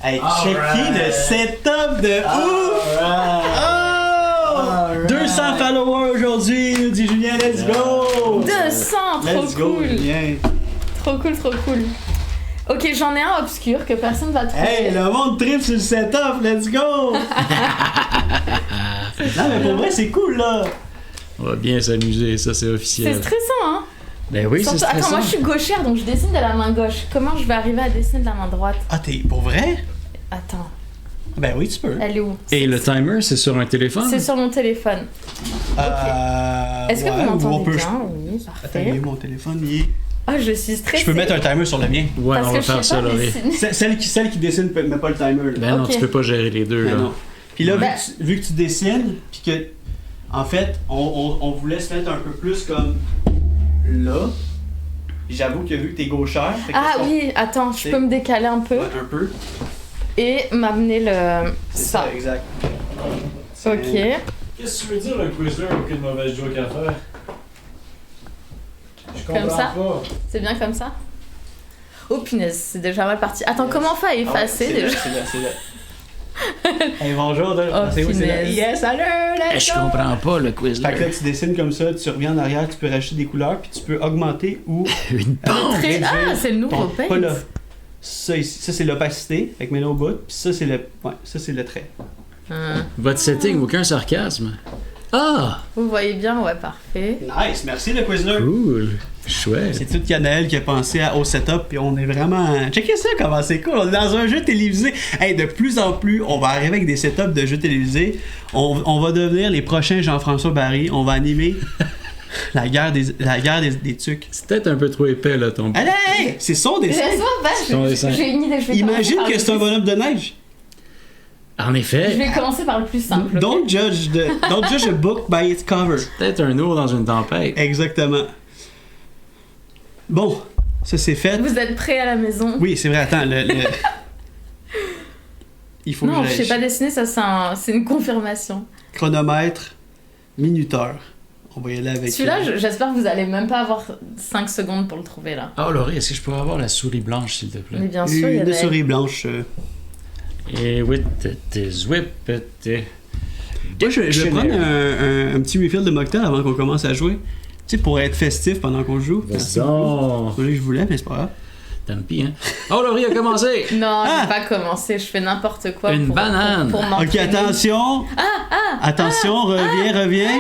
Hey, checker le setup de ouf! Alright. 200 followers aujourd'hui, nous dit Julien, let's go! 200, trop Let's go, cool. Julien. Trop cool, trop cool. Ok, j'en ai un obscur que personne va trouver. Hey, le monde trip sur le setup, let's go! Non, mais pour vrai, c'est cool, là! On va bien s'amuser, ça c'est C'est officiel. stressant, hein? Ben oui, c'est Surtout- stressant. Attends, moi je suis gauchère donc je dessine de la main gauche. Comment je vais arriver à dessiner de la main droite? Ah, t'es pour vrai? Attends, Ben oui, tu peux. elle est où? Et le timer, c'est sur un téléphone? C'est sur mon téléphone. Est-ce que ouais, vous ou on m'entendez peut- bien? Oui, Attends, parfait. mon téléphone, il est... Ah, je suis stressée. Je peux mettre un timer sur le mien. Ouais, Parce on que va je faire sais ça, pas Laurie. dessiner. Celle qui dessine met pas le timer. Là. Ben non, Ok. tu peux pas gérer les deux, Ben là. non. Puis là, Ben- vu que tu dessines, puis que, en fait, on voulait se mettre un peu plus comme là. Puis j'avoue que vu que t'es gauchère... fait que Ah qu'est-ce qu'on- oui, attends, je C'est- peux me décaler un peu Ouais, un peu. et m'amener le... C'est ça. ça, exact. Ok. Qu'est-ce que tu veux dire, un Quizler, aucune mauvaise joke à faire? Je Comme ça? pas. C'est bien comme ça? Oh punaise, c'est déjà mal parti. Attends, comment on fait à effacer Ah ouais, déjà? c'est là. Hey, bonjour. Oh, c'est où, c'est là? punaise. Yes, salut, let's Je go! comprends pas, le Fait que là, Quizler. tu dessines comme ça, tu reviens en arrière, tu peux rajouter des couleurs, puis tu peux augmenter ou... Une bombe! Très- Ah, c'est le nouveau Pas paint. là. Ça, ici, ça c'est l'opacité, avec mets-le au bout, puis ça c'est le... Ouais, ça c'est le trait. Hum. Votre setting, aucun sarcasme. Ah! Vous voyez bien, ouais, parfait. Nice, merci le Quizler. Cool! Chouette! C'est tout Yanaël qui a pensé au setup, puis on est vraiment... Checkez ça, comment c'est cool, on est dans un jeu télévisé. Hey, de plus en plus, on va arriver avec des setups de jeux télévisés. On va devenir les prochains Jean-François Barry, on va animer la guerre des tucs. C'est peut-être un peu trop épais, là, ton... Allez, hey, c'est son dessin. Laisse-moi, Son dessin. j'ai une idée. Je vais Imagine commencer que par c'est un le bonhomme de neige. En plus- effet, Je vais commencer par le plus simple. ok? Don't judge a book by its cover. peut-être un ours dans une tempête. Exactement. Bon, ça c'est fait. Vous êtes prêts à la maison? Oui, c'est vrai, attends, il faut Non, que je j'aille. sais pas dessiner, ça c'est une confirmation. Chronomètre, minuteur. On va y aller avec... Celui-là, j'espère que vous allez même pas avoir 5 secondes pour le trouver là. Oh, Laurie, est-ce que je pourrais avoir la souris blanche, s'il te plaît? Mais bien sûr, il y a une des... souris blanche. Et with it, whip it. Moi, je vais prendre un petit refill de mocktail avant qu'on commence à jouer. Tu sais, pour être festif pendant qu'on joue. Merci beaucoup. Vas-y. C'est ce que je voulais, mais c'est pas grave. Tant pis, hein? Oh, Laurie a commencé! Non, je Ah! vais pas commencer, je fais n'importe quoi Une pour, banane. pour Ok, m'entraîner. attention. Attention, reviens.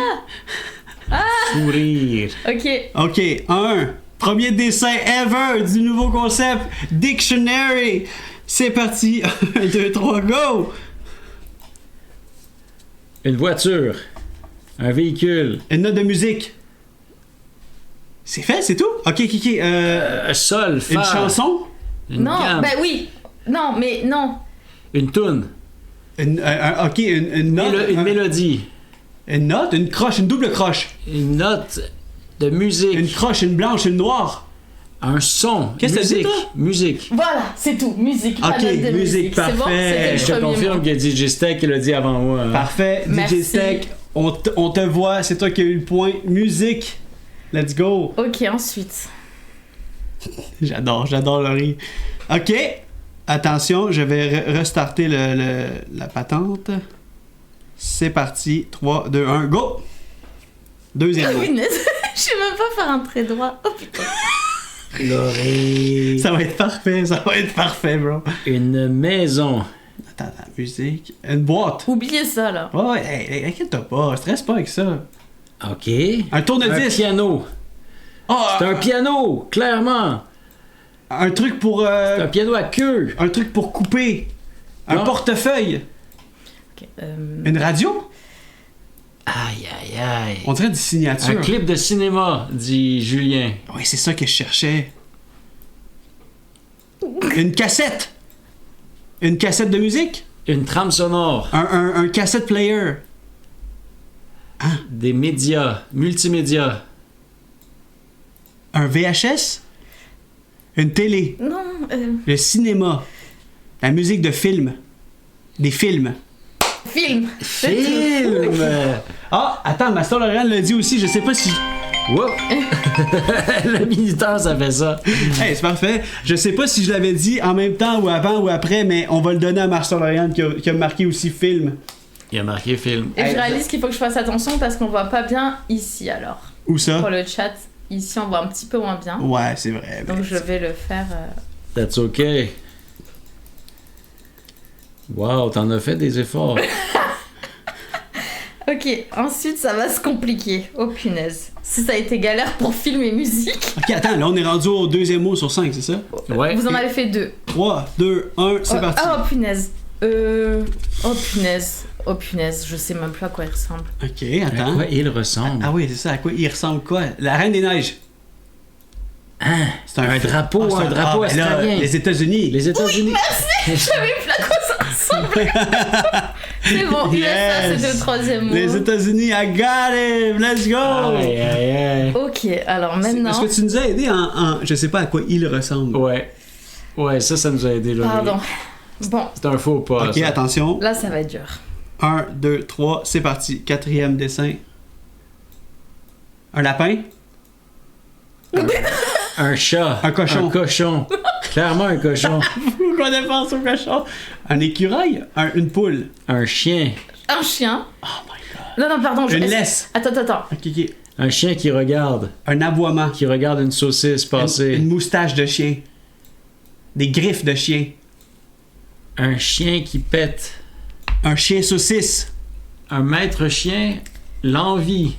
Sourire. Ok, Ok, premier dessin ever du nouveau concept Dictionary. C'est parti. 1, 2, 3, go. Une voiture. Un véhicule. Une note de musique. C'est fait, c'est tout? Ok. Sol, fa. Une chanson? Une non, gamme. ben oui, non, mais non. Une toune. Une note? Une mélodie. Une note? Une croche, une double croche. Une note de musique. Une croche, une blanche, une noire. Un son. Qu'est-ce que t'as dit, Musique. toi? Musique. Voilà, c'est tout, musique. pas Ok, note de musique, C'est bon, parfait. c'était Je le te premier confirme mot. que DJ Steak l'a dit avant moi. hein. Parfait. Merci. DJ Steak, on te voit, c'est toi qui as eu le point. Musique. Let's go. Ok, ensuite. J'adore Laurie. Ok. Attention, je vais restarter la patente. C'est parti. 3, 2, 1, go! Deuxième mot. Punaise, je sais même pas faire un trait droit. Oh putain. Laurie. Ça va être parfait, bro. Une maison. Attends, musique. Une boîte. Oubliez ça là. Ouais, hey, inquiète-toi pas, stresse pas avec ça. OK. Un tournevis. Piano. Oh, C'est un piano, clairement. un truc pour. C'est un piano à queue. Un truc pour couper. Un Non. portefeuille. Ok, Une radio. Aïe, aïe, aïe. On dirait des Un signatures. clip de cinéma, dit Julien. Oui, c'est ça que je cherchais. Une cassette. Une cassette de musique. Une trame sonore. Un cassette player. Des médias. Multimédia. Un VHS. Une télé. non, Le cinéma. La musique de film. Des films. film. Film. Ah, attends, ma soeur Laurent l'a dit aussi, je sais pas si... Whoop! Le minuteur, ça fait ça. Hey, c'est parfait. Je sais pas si je l'avais dit en même temps ou avant ou après, mais on va le donner à Marcel Ryan qui a marqué aussi film. Il a marqué film. Et je réalise qu'il faut que je fasse attention parce qu'on voit pas bien ici alors. Où ça? Pour le chat, ici on voit un petit peu moins bien. Ouais, c'est vrai. Donc je vais le faire. That's okay. Wow, t'en as fait des efforts. Ok, ensuite ça va se compliquer. Oh punaise. Si ça a été galère pour film et musique. Ok, attends, là on est rendu au deuxième mot sur 5, c'est ça? Ouais. Vous en avez fait 2. 3, 2, 1, c'est parti. Oh punaise. Oh punaise. Oh punaise, je sais même plus à quoi il ressemble. Ok, À attends. quoi il ressemble? Ah oui, c'est ça, à quoi il ressemble quoi? La Reine des Neiges. Hein? C'est Un drapeau, c'est un drapeau ben là, australien. les États-Unis. Les États-Unis. Je savais plus à quoi ça ressemblait. C'est bon, USA Yes. c'était le troisième mot. Les États-Unis, I got him! Let's go! Aïe, aïe, aïe. Ok, alors maintenant. Est-ce que tu nous as aidé en. Je sais pas à quoi il ressemble. Ouais. Ouais, ça nous a aidé là. Pardon. Bon, C'est un faux pas. Ok, ça. attention. là ça va être dur. 1, 2, 3, c'est parti. Quatrième dessin. Un lapin? Un chat. Un cochon. Un cochon. Clairement un cochon. Pourquoi on pense au cochon? Un écureuil? Une poule? Un chien. Un chien. Oh my god. Non, pardon. Une laisse? Attends. Ok, ok. Un chien qui regarde. Un aboiement? Qui regarde une saucisse passer. Une moustache de chien? Des griffes de chien? Un chien qui pète. Un chien saucisse? Un maître chien. L'envie.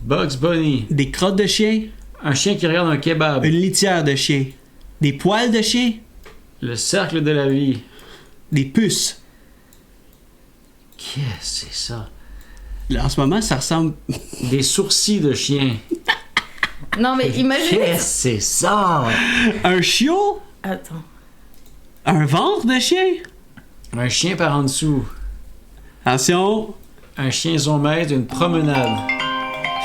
Bugs Bunny. Des crottes de chien? Un chien qui regarde un kebab. Une litière de chien? Des poils de chien? Le cercle de la vie. Des puces? Qu'est-ce que c'est ça? Là, en ce moment, ça ressemble... Des sourcils de chien. Non, mais imaginez. Qu'est-ce que c'est ça? Un chiot? Attends. Un ventre de chien? Un chien par en dessous. Attention. Un chien son maître, une promenade.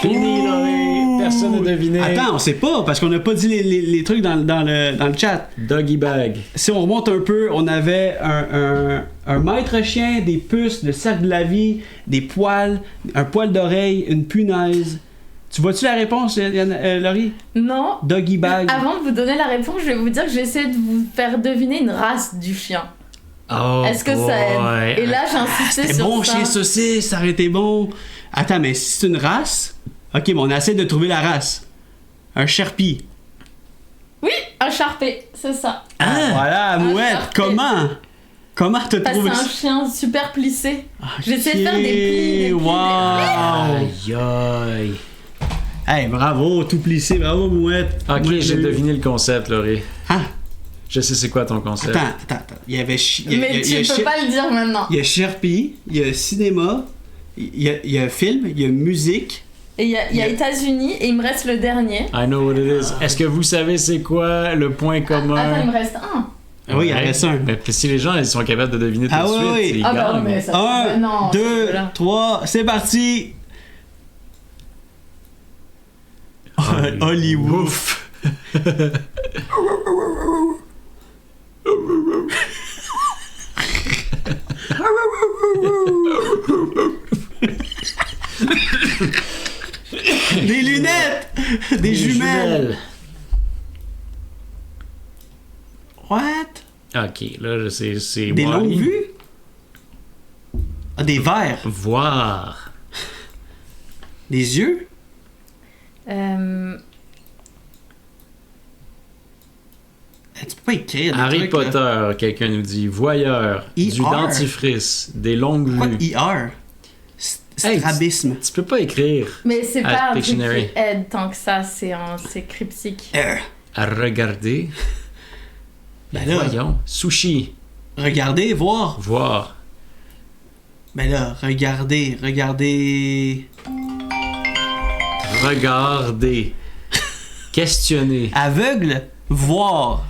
Fini, Laurie. Personne n'a deviné. Attends, on sait pas, parce qu'on n'a pas dit les trucs dans le chat. Doggy bag. Si on remonte un peu, on avait un maître chien, des puces, le cercle de la vie, des poils, un poil d'oreille, une punaise. Tu vois-tu la réponse, Laurie? Non. Doggy bag. Avant de vous donner la réponse, je vais vous dire que j'essaie de vous faire deviner une race du chien. Oh, Est-ce que ça aide? Et là, j'ai insisté C'était sur bon, ça. chien saucisse, ça aurait été bon. Attends, mais si c'est une race... Ok, mais on essaie de trouver la race. Un Sherpie. Oui, un charpé, c'est ça. Voilà, mouette, Sherpie. Comment t'as Parce que trouvé c'est un ça? chien super plissé. Ok, J'essaie de faire des plis. Wow! Aïe, aïe. Hey, bravo, tout plissé, bravo, mouette. Ok, Moi, j'ai deviné le concept, Laurie. Ah, Je sais c'est quoi ton concept. attends. Il y avait... Mais tu peux pas le dire maintenant. Il y a Sherpie, il y a cinéma, il y a film, il y a musique. Et il y a États-Unis et il me reste le dernier. I know what it is. Est-ce que vous savez c'est quoi le point commun? Attends, il me reste un. Ah oui, il en reste un. Mais si les gens ils sont capables de deviner tout Ah de oui, suite, oui. ils Ah bah gagnent. non, mais ça... 1, non, 2, c'est là. 3, c'est parti! Hollywood. Ouf. Des lunettes! Des jumelles! What? Ok, là c'est Des Wally. longues vues? Ah, des verres? Voir. Des yeux? Tu peux pas écrire des Harry trucs, Potter, là. quelqu'un nous dit. Voyeur. ER. Du dentifrice. Des longues Quoi, vues. IR? Hey, Strabisme. Tu peux pas écrire. Mais c'est Ah, pas un truc Pictionary. qui aide tant que ça, c'est cryptique. À regarder. Ben là, Voyons. Sushi. regardez, voir. Voir. Ben là, regardez. Regarder. Questionner. Aveugle, voir.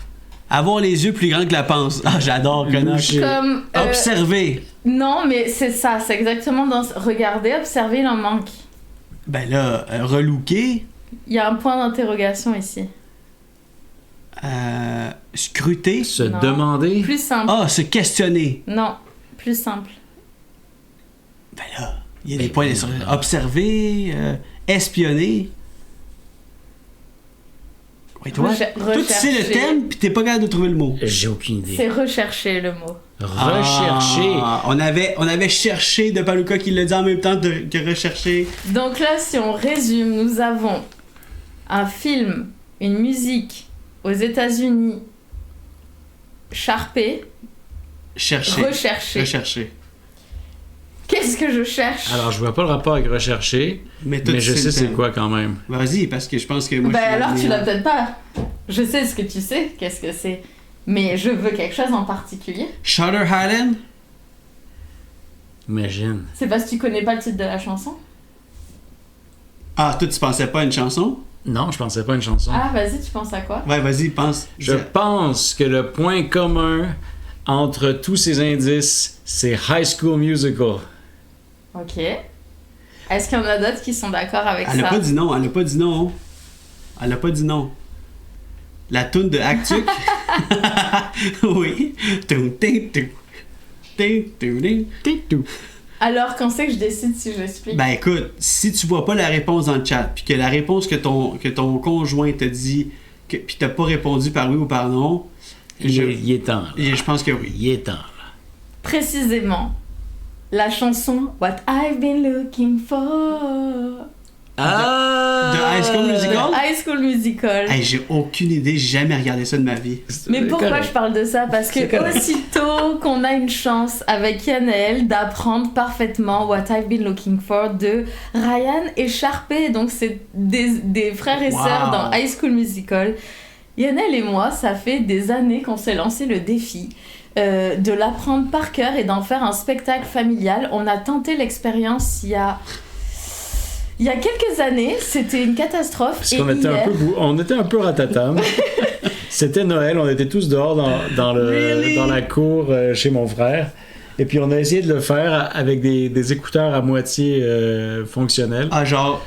Avoir les yeux plus grands que la panse. Ah, j'adore, connard. Loucher. Comme... Observer. Non, mais c'est ça, c'est exactement dans... Regarder, observer, il en manque. Ben là, relooker. Il y a un point d'interrogation ici. Scruter. Se Non. demander. Plus simple. Ah, se questionner. Non, plus simple. Ben là, il y a des points sur observer, espionner. Oui, toi, toi, tu sais le thème, puis t'es pas capable de trouver le mot. J'ai aucune idée. C'est rechercher le mot. Rechercher. On avait cherché de Paluca qui l'a dit en même temps que rechercher. Donc là, si on résume, nous avons un film, une musique aux États-Unis, Sharpay, rechercher. Qu'est-ce que je cherche? Alors, je vois pas le rapport avec rechercher, mais je sais c'est quoi quand même. Vas-y, parce que je pense que moi... alors tu l'as peut-être pas. Je sais ce que tu sais, qu'est-ce que c'est. Mais je veux quelque chose en particulier. Shutter Island? Imagine. C'est parce que tu connais pas le titre de la chanson? Ah, toi, tu pensais pas à une chanson? Non, je pensais pas à une chanson. Ah, vas-y, tu penses à quoi? Ouais, vas-y, pense. Je pense que le point commun entre tous ces indices, c'est High School Musical. Ok. Est-ce qu'il y en a d'autres qui sont d'accord avec ça? Elle a pas dit non. Elle a pas dit non. La toune de Actuc. Oui. Alors, quand c'est que je décide si j'explique? Ben écoute, si tu vois pas la réponse dans le chat, puis que la réponse que ton conjoint te dit, puis t'as pas répondu par oui ou par non, Il est temps. Là. Je pense que oui. Il est temps. Là. Précisément, la chanson What I've Been Looking For. De High School Musical? De High School Musical. Hey, j'ai aucune idée, j'ai jamais regardé ça de ma vie. Mais pourquoi correct. je parle de ça? Parce que aussitôt qu'on a une chance avec Yanel d'apprendre parfaitement What I've Been Looking For de Ryan et Sharpay, donc c'est des frères et sœurs dans High School Musical. Yanel et moi, ça fait des années qu'on s'est lancé le défi de l'apprendre par cœur et d'en faire un spectacle familial. On a tenté l'expérience il y a quelques années, c'était une catastrophe. Parce qu'on était un peu ratatam. C'était Noël, on était tous dehors dans la cour chez mon frère. Et puis on a essayé de le faire avec des écouteurs à moitié fonctionnels. Ah, genre,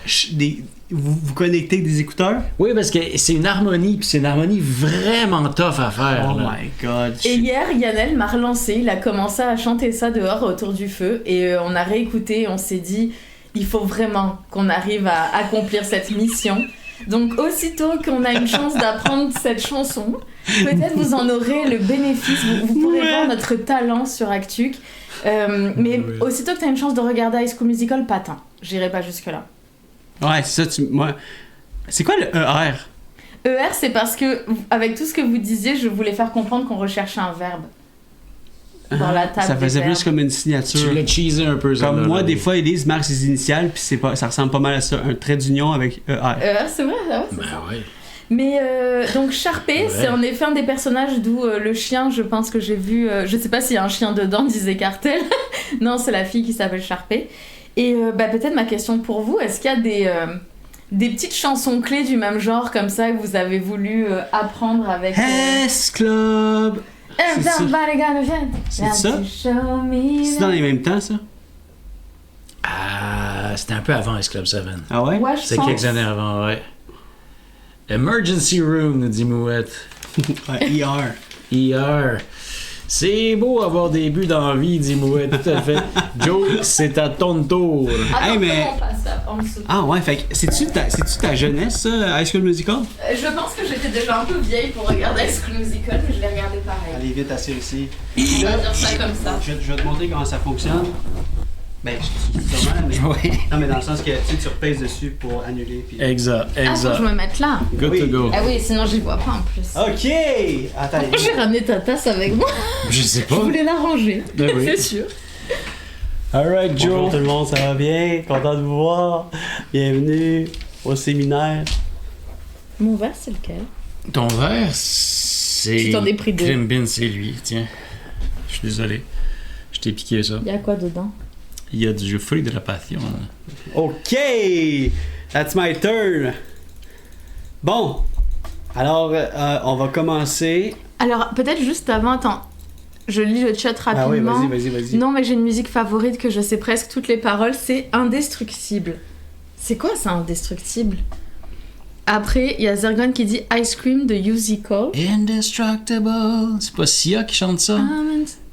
vous connectez avec des écouteurs? Oui, parce que c'est une harmonie, puis c'est une harmonie vraiment tough à faire. Oh là. my god. Et hier, Yanel m'a relancé, il a commencé à chanter ça dehors autour du feu. Et on a réécouté, on s'est dit... Il faut vraiment qu'on arrive à accomplir cette mission. Donc, aussitôt qu'on a une chance d'apprendre cette chanson, peut-être vous en aurez le bénéfice. Vous pourrez voir notre talent sur Actuc. Mais aussitôt que tu as une chance de regarder High School Musical, pas tant. J'irai pas jusque-là. Ouais, c'est ça. C'est quoi le ER? ER, c'est parce que, avec tout ce que vous disiez, je voulais faire comprendre qu'on recherchait un verbe. Dans la table ça faisait des plus verbes. comme une signature. Tu l'as cheesé un peu, ça. Comme là, moi, là. des fois, Elise marque ses initiales, puis ça ressemble pas mal à ça. Un trait d'union avec ER. C'est vrai, c'est Ben ça. ouais. Mais donc Sharpay, c'est en effet un des personnages d'où le chien, je pense que j'ai vu, je sais pas s'il y a un chien dedans, disait Cartel. Non, c'est la fille qui s'appelle Sharpay. Et peut-être ma question pour vous, est-ce qu'il y a des petites chansons clés du même genre comme ça que vous avez voulu apprendre avec... S-Club! C'est ça. C'est ça? C'est dans les mêmes temps, ça? C'était un peu avant S-Club 7. Ah ouais? Ouais, je C'est pense. quelques années avant, ouais. Emergency Room, nous dit Mouette. Ouais, ER. ER. C'est beau avoir des buts dans la vie, dit Mouette, tout à fait. Joe, c'est à ton tour. Attends, Hey, mais- comment on passe ça en dessous? Ah ouais, fait que c'est-tu ta jeunesse, ça, High School Musical? Je pense que j'étais déjà un peu vieille pour regarder High School Musical, mais je l'ai regardé pareil. Allez vite, assez ici. On va dire ça comme ça. Je vais te montrer comment ça fonctionne. Ben, je suis sûrement, mais... Oui. Non, mais dans le sens que tu repèses dessus pour annuler. Puis... Exact, Ah, faut exact. que je me mette là. Good Oui. to go. Ah oui, sinon j'y vois pas en plus. OK! Attends. Pourquoi j'ai ramené ta tasse avec moi? Je sais Je pas. voulais la ranger, Ben oui. c'est sûr. Alright, Bonjour Joe. tout le monde, ça va bien? Content de vous voir. Bienvenue au séminaire. Mon verre, c'est lequel? Ton verre, c'est... Tu t'en es pris deux. Klimbin, c'est lui, tiens. Je suis désolé. Je t'ai piqué ça. Il y a quoi dedans? Il y a du fruit de la passion. OK! That's my turn. Bon. Alors, on va commencer. Alors, peut-être juste avant, attends. Je lis le chat Ah oui, rapidement. vas-y. Non, mais j'ai une musique favorite que je sais presque toutes les paroles, c'est Indestructible. C'est quoi ça, Indestructible? Après, il y a Zergon qui dit Ice Cream de Musical. Indestructible. C'est pas Sia qui chante ça?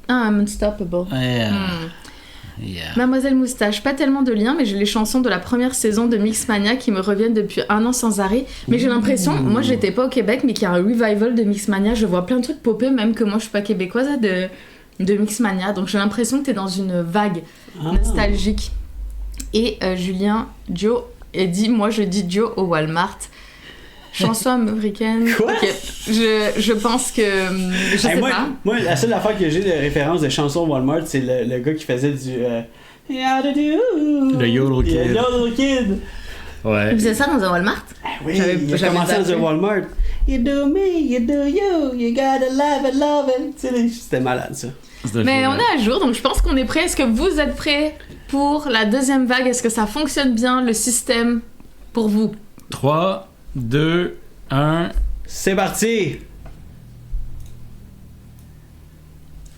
I'm unstoppable. Ouais. Yeah. Mademoiselle Moustache, pas tellement de liens, mais j'ai les chansons de la première saison de Mixmania qui me reviennent depuis 1 an sans arrêt. Mais j'ai l'impression, moi j'étais pas au Québec, mais qu'il y a un revival de Mixmania. Je vois plein de trucs popper, même que moi je suis pas québécoise, de Mixmania. Donc j'ai l'impression que t'es dans une vague nostalgique. Et Julien, Joe, et dit, moi je dis Joe au Walmart. Chanson américaine. Quoi? Ok. Je pense que. Je sais pas. Moi, la seule affaire que j'ai de référence de chansons Walmart, c'est le gars qui faisait du. Le Yodel Kid. Le Yodel Kid. Ouais. Il faisait ça dans un Walmart? Oui, J'avais il a commencé zappé. dans un Walmart. You do me, you do you gotta love it, love it. Tu sais, c'était malade ça. Mais on est à jour, donc je pense qu'on est prêt. Est-ce que vous êtes prêts pour la deuxième vague? Est-ce que ça fonctionne bien, le système, pour vous? 3, 2, 1. C'est parti!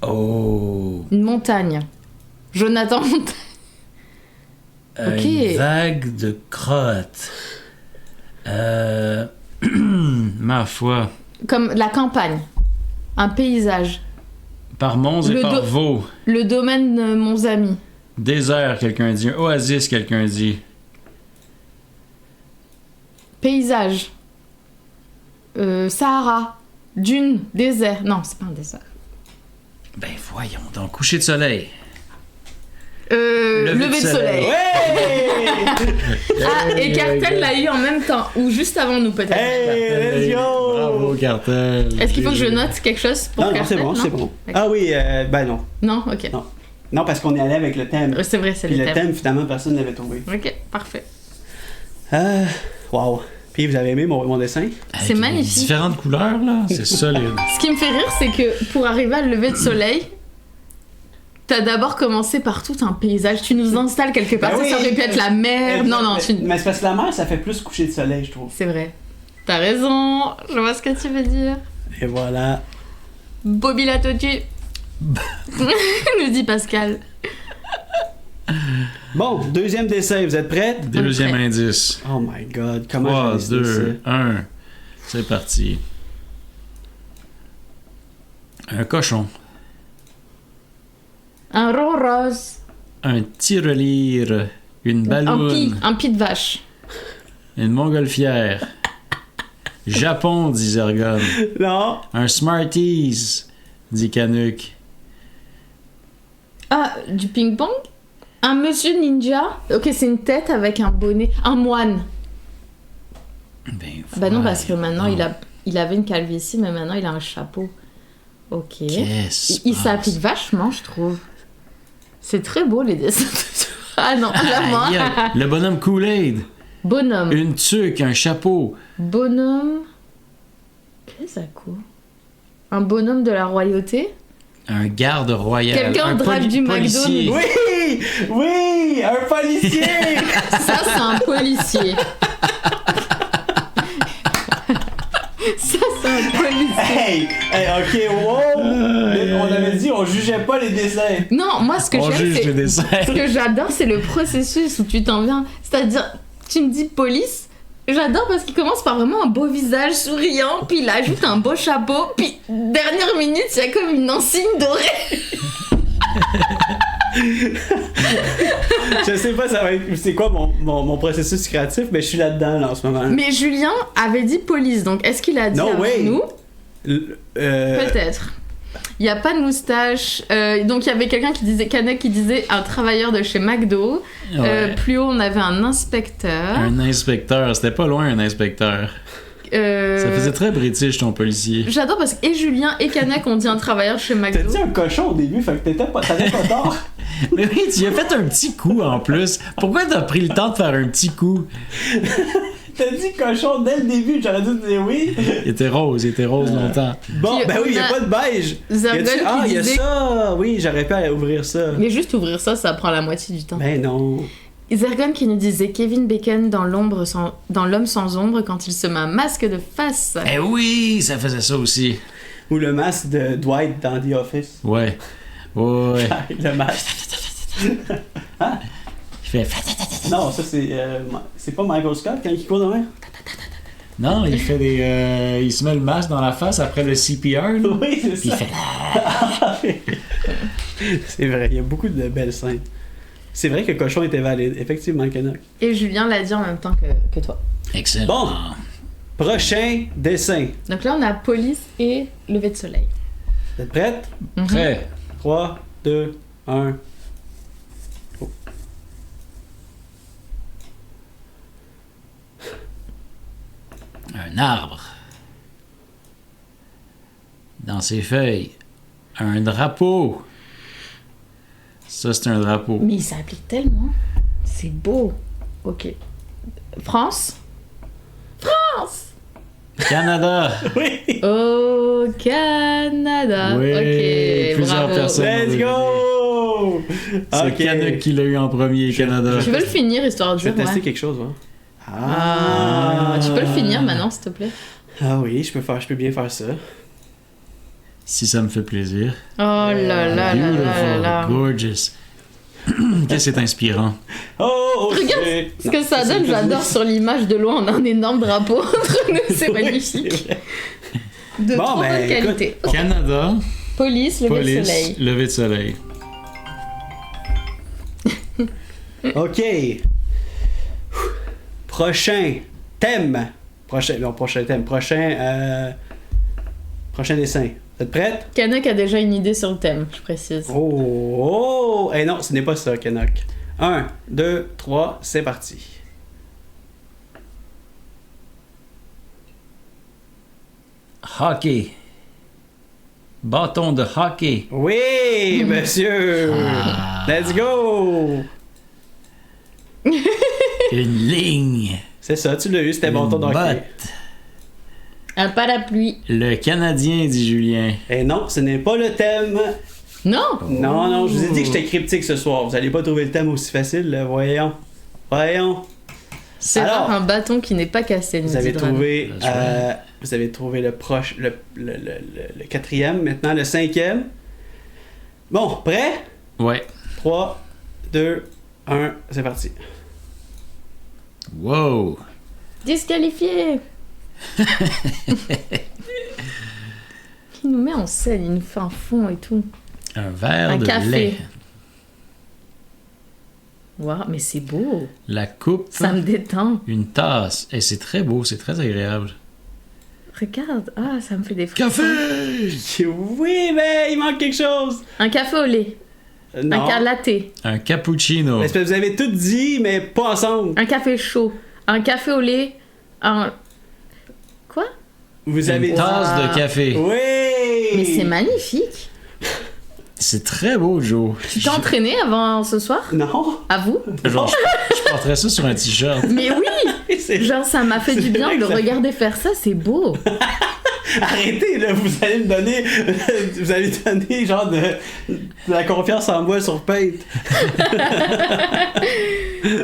Oh. Une montagne. Jonathan Montagne. Ok. Une vague de crottes. Ma foi. Comme la campagne. Un paysage. Par Mons et Le par do- Vaux. Le domaine de mon ami. Désert, quelqu'un dit. Oasis, quelqu'un dit. Paysage. Sahara. Dune. Désert. Non, c'est pas un désert. Ben voyons donc. Coucher de soleil. Lever de soleil. Ouais! Ah, et Cartel l'a eu en même temps. Ou juste avant nous, peut-être. Hey, let's go! Bravo, Cartel. Est-ce qu'il faut que je note quelque chose pour Non, non, Cartel? c'est bon, c'est bon. D'accord. Ah oui, ben non. Non, ok. Non. Non, parce qu'on est allé avec le thème. C'est vrai, c'est Puis le le thème. thème, finalement, personne ne l'avait trouvé. Ok, parfait. Wow. Puis vous avez aimé mon dessin? Avec C'est les magnifique. Différentes couleurs, là. C'est solide. Ce qui me fait rire, c'est que pour arriver à le lever de soleil, t'as d'abord commencé par tout un paysage. Tu nous installes quelque part. Ben Ça, oui. ça aurait pu être la mer. Non, non, Mais c'est parce que la mer, ça fait plus coucher de soleil, je trouve. c'est vrai. T'as raison. Je vois ce que tu veux dire. Et voilà. Bobby la Totu. Nous dit Pascal. Bon, deuxième dessin, vous êtes prêts? Deuxième prêt. indice. Oh my god, comment 3, j'ai décidé 2, 1. C'est parti. Un cochon. Un rond rose. Un tirelire. Une Un balloune. un pis de vache. Une montgolfière. Japon, dit Zergon. ça? Non. Un Smarties, dit Canuck. Ah, du ping-pong. Un monsieur ninja. Ok, c'est une tête avec un bonnet. Un moine. Ben, Bah non, parce que voyons maintenant donc. il avait une calvitie, mais maintenant il a un chapeau. Ok. Qu'est-ce Il qui se s'applique passe? vachement, je trouve. C'est très beau les dessins. Ah non, Aïe, aïe. vraiment. Le bonhomme Kool-Aid. Bonhomme. Une tuque, un chapeau. Bonhomme. Qu'est-ce que ça coûte? Un bonhomme de la royauté? Un garde royal. Quelqu'un un drive du policier. McDo. Oui! Oui! Un policier! Ça, c'est un policier. Ça, c'est un policier. Hey! Hey, ok, wow! On avait dit, on jugeait pas les dessins. Non, moi, ce que On j'aime, juge les c'est... dessins. Ce que j'adore, c'est le processus où tu t'en viens. C'est-à-dire, tu me dis police, j'adore parce qu'il commence par vraiment un beau visage souriant, puis il ajoute un beau chapeau, puis dernière minute, il y a comme une insigne dorée. Je sais pas ça va être, c'est quoi mon processus créatif, mais je suis là-dedans là, en ce moment. Mais Julien avait dit police, donc est-ce qu'il a dit No avant way. nous? Euh, Peut-être. Il n'y a pas de moustache. Donc il y avait quelqu'un qui disait, Canuck qui disait un travailleur de chez McDo. Ouais. Plus haut, on avait un inspecteur. Un inspecteur. C'était pas loin, un inspecteur. Ça faisait très british, ton policier. J'adore parce que et Julien et Canuck ont dit un travailleur chez T'as McDo. dit un cochon au début, fait que t'avais pas tort. Mais oui, tu as fait un petit coup en plus. Pourquoi t'as pris le temps de faire un petit coup? T'as dit cochon dès le début, j'aurais dû te dire oui. Il était rose longtemps. Bon, Puis ben oui, on y a a pas de beige. Zergon qui Ah, y a disait- ça. Oui, j'aurais pu aller ouvrir ça. Mais juste ouvrir ça, ça prend la moitié du temps. Ben non. Zergon qui nous disait Kevin Bacon dans L'Homme sans ombre quand il se met un masque de face. Eh oui, ça faisait ça aussi. Ou le masque de Dwight dans The Office. Ouais. Ouais. Le masque. Il fait... Non, ça c'est pas Michael Scott quand il court dans l'air? Non, il fait des... il se met le masque dans la face après le CPR. Là. Oui, c'est Puis il ça. fait... C'est vrai, il y a beaucoup de belles scènes. C'est vrai que cochon était valide, effectivement, Canuck. Et Julien l'a dit en même temps que toi. Excellent. Bon. Prochain dessin. Donc là, on a police et lever de soleil. Vous êtes prête? Prêt. 3, 2, 1. Un arbre. Dans ses feuilles, un drapeau. Ça, c'est un drapeau. Mais il s'applique tellement. C'est beau. Ok. France? France! Canada. Oui! Au Canada. Oui, Ok, plusieurs bravo. personnes. Let's go! C'est Ok. Canuck qui l'a eu en premier, Canada. Je veux le finir, histoire de Je vais dire. tester Ouais. quelque chose, hein. Tu peux le finir maintenant, s'il te plaît? Ah oui, je peux bien faire ça. Si ça me fait plaisir. Oh là là là là là. Gorgeous. Qu'est-ce que c'est inspirant? Oh, Regarde ce que ça donne, j'adore sur l'image de loin, on a un énorme drapeau entre nous, c'est magnifique. De Bon, trop ben, bonne qualité. Canada, Police, lever de police, soleil. lever de soleil. Ok. Prochain thème. Prochain thème. Prochain dessin. Vous êtes prête? Canuck a déjà une idée sur le thème, je précise. Oh! Eh non, ce n'est pas ça, Canuck. 1, 2, 3, c'est parti. Hockey. Bâton de hockey. Oui, monsieur! Ah. Let's go! Une ligne. C'est ça, tu l'as eu, c'était bon Une ton hockey. botte. Un parapluie. Le Canadien, dit Julien. Eh non, ce n'est pas le thème. Non! Non, non, je vous ai dit que j'étais cryptique ce soir. Vous allez pas trouver le thème aussi facile, là. Voyons. Voyons. C'est Alors, rare un bâton qui n'est pas cassé, nous Vous avez dit Dran. trouvé, That's right. vous avez trouvé le quatrième, maintenant le cinquième. Bon, prêt? Ouais. 3, 2, 1, c'est parti. Wow. Disqualifié! Il nous met en scène, il nous fait un fond et tout. Un verre Un de café. lait. Waouh, mais c'est beau! La coupe. Ça me détend. Une tasse. Et c'est très beau, c'est très agréable. Regarde, ah, ça me fait des frissons. Café! Oui, mais il manque quelque chose. Un café au lait. Non. Un latte. Un cappuccino. Parce que vous avez tout dit, mais pas ensemble. Un café chaud. Un café au lait. Un... Quoi? Vous avez Une dit... tasse de café. Oui! Mais c'est magnifique! C'est très beau, Joe. Tu t'es entraîné avant ce soir? Non! À vous? Genre, je porterais ça sur un t-shirt. Mais oui! C'est- Genre, ça m'a fait C'est du bien vrai de que le ça- regarder faire ça, c'est beau! Arrêtez, là, vous allez me donner... vous allez donner, genre, de la confiance en moi sur Paint.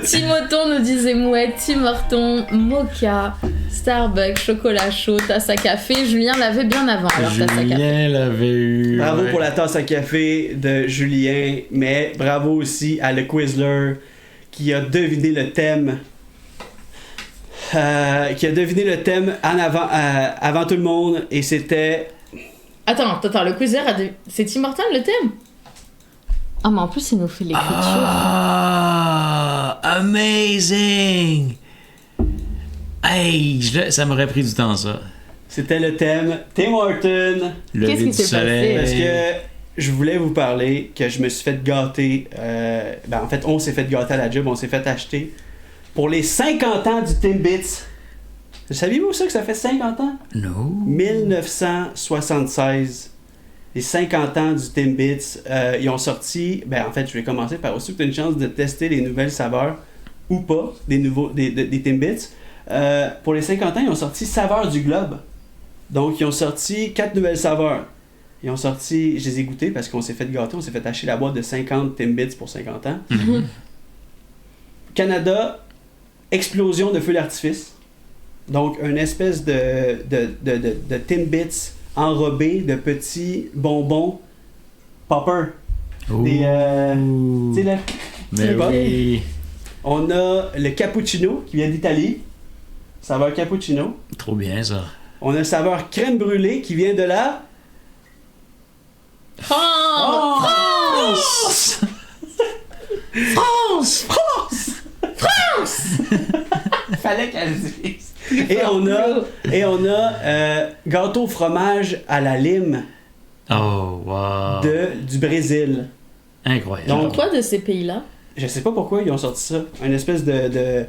Timoton nous disait mouette, Tim Horton, mocha, Starbucks, chocolat chaud, tasse à café. Julien l'avait bien avant, alors tasse à café. Julien l'avait eu. Bravo ouais. pour la tasse à café de Julien, mais bravo aussi à le Quizler qui a deviné le thème. Qui a deviné le thème avant tout le monde, et c'était... Attends, le quizzer c'est Tim Horton le thème? Ah, mais en plus, il nous fait l'écriture. Ah, amazing! Hey, ça m'aurait pris du temps, ça. C'était le thème Tim Horton. Le Qu'est-ce qui du s'est soleil. Parce que je voulais vous parler que je me suis fait gâter. En fait, on s'est fait gâter à la job, on s'est fait acheter pour les 50 ans du Timbits. Saviez-vous ça que ça fait 50 ans? No. 1976. Les 50 ans du Timbits. Ils ont sorti. En fait, je vais commencer par aussi que tu as une chance de tester les nouvelles saveurs ou pas des Timbits. Pour les 50 ans, ils ont sorti Saveur du Globe. Donc, ils ont sorti 4 nouvelles saveurs. Ils ont sorti, je les ai goûtées parce qu'on s'est fait gâter, on s'est fait acheter la boîte de 50 Timbits pour 50 ans. Mhm. Canada, explosion de feu d'artifice. Donc, une espèce de Timbits enrobés de petits bonbons popper. Des, Ouh. tu sais, là, Mais c'est pas- oui. on a le cappuccino qui vient d'Italie. Saveur cappuccino. Trop bien, ça. On a saveur crème brûlée qui vient de la... France! France! fallait qu'elle le dise. Et on a gâteau fromage à la lime Oh, wow. du Brésil. Incroyable. Donc, Pourquoi de ces pays-là? je sais pas pourquoi ils ont sorti ça. Une espèce de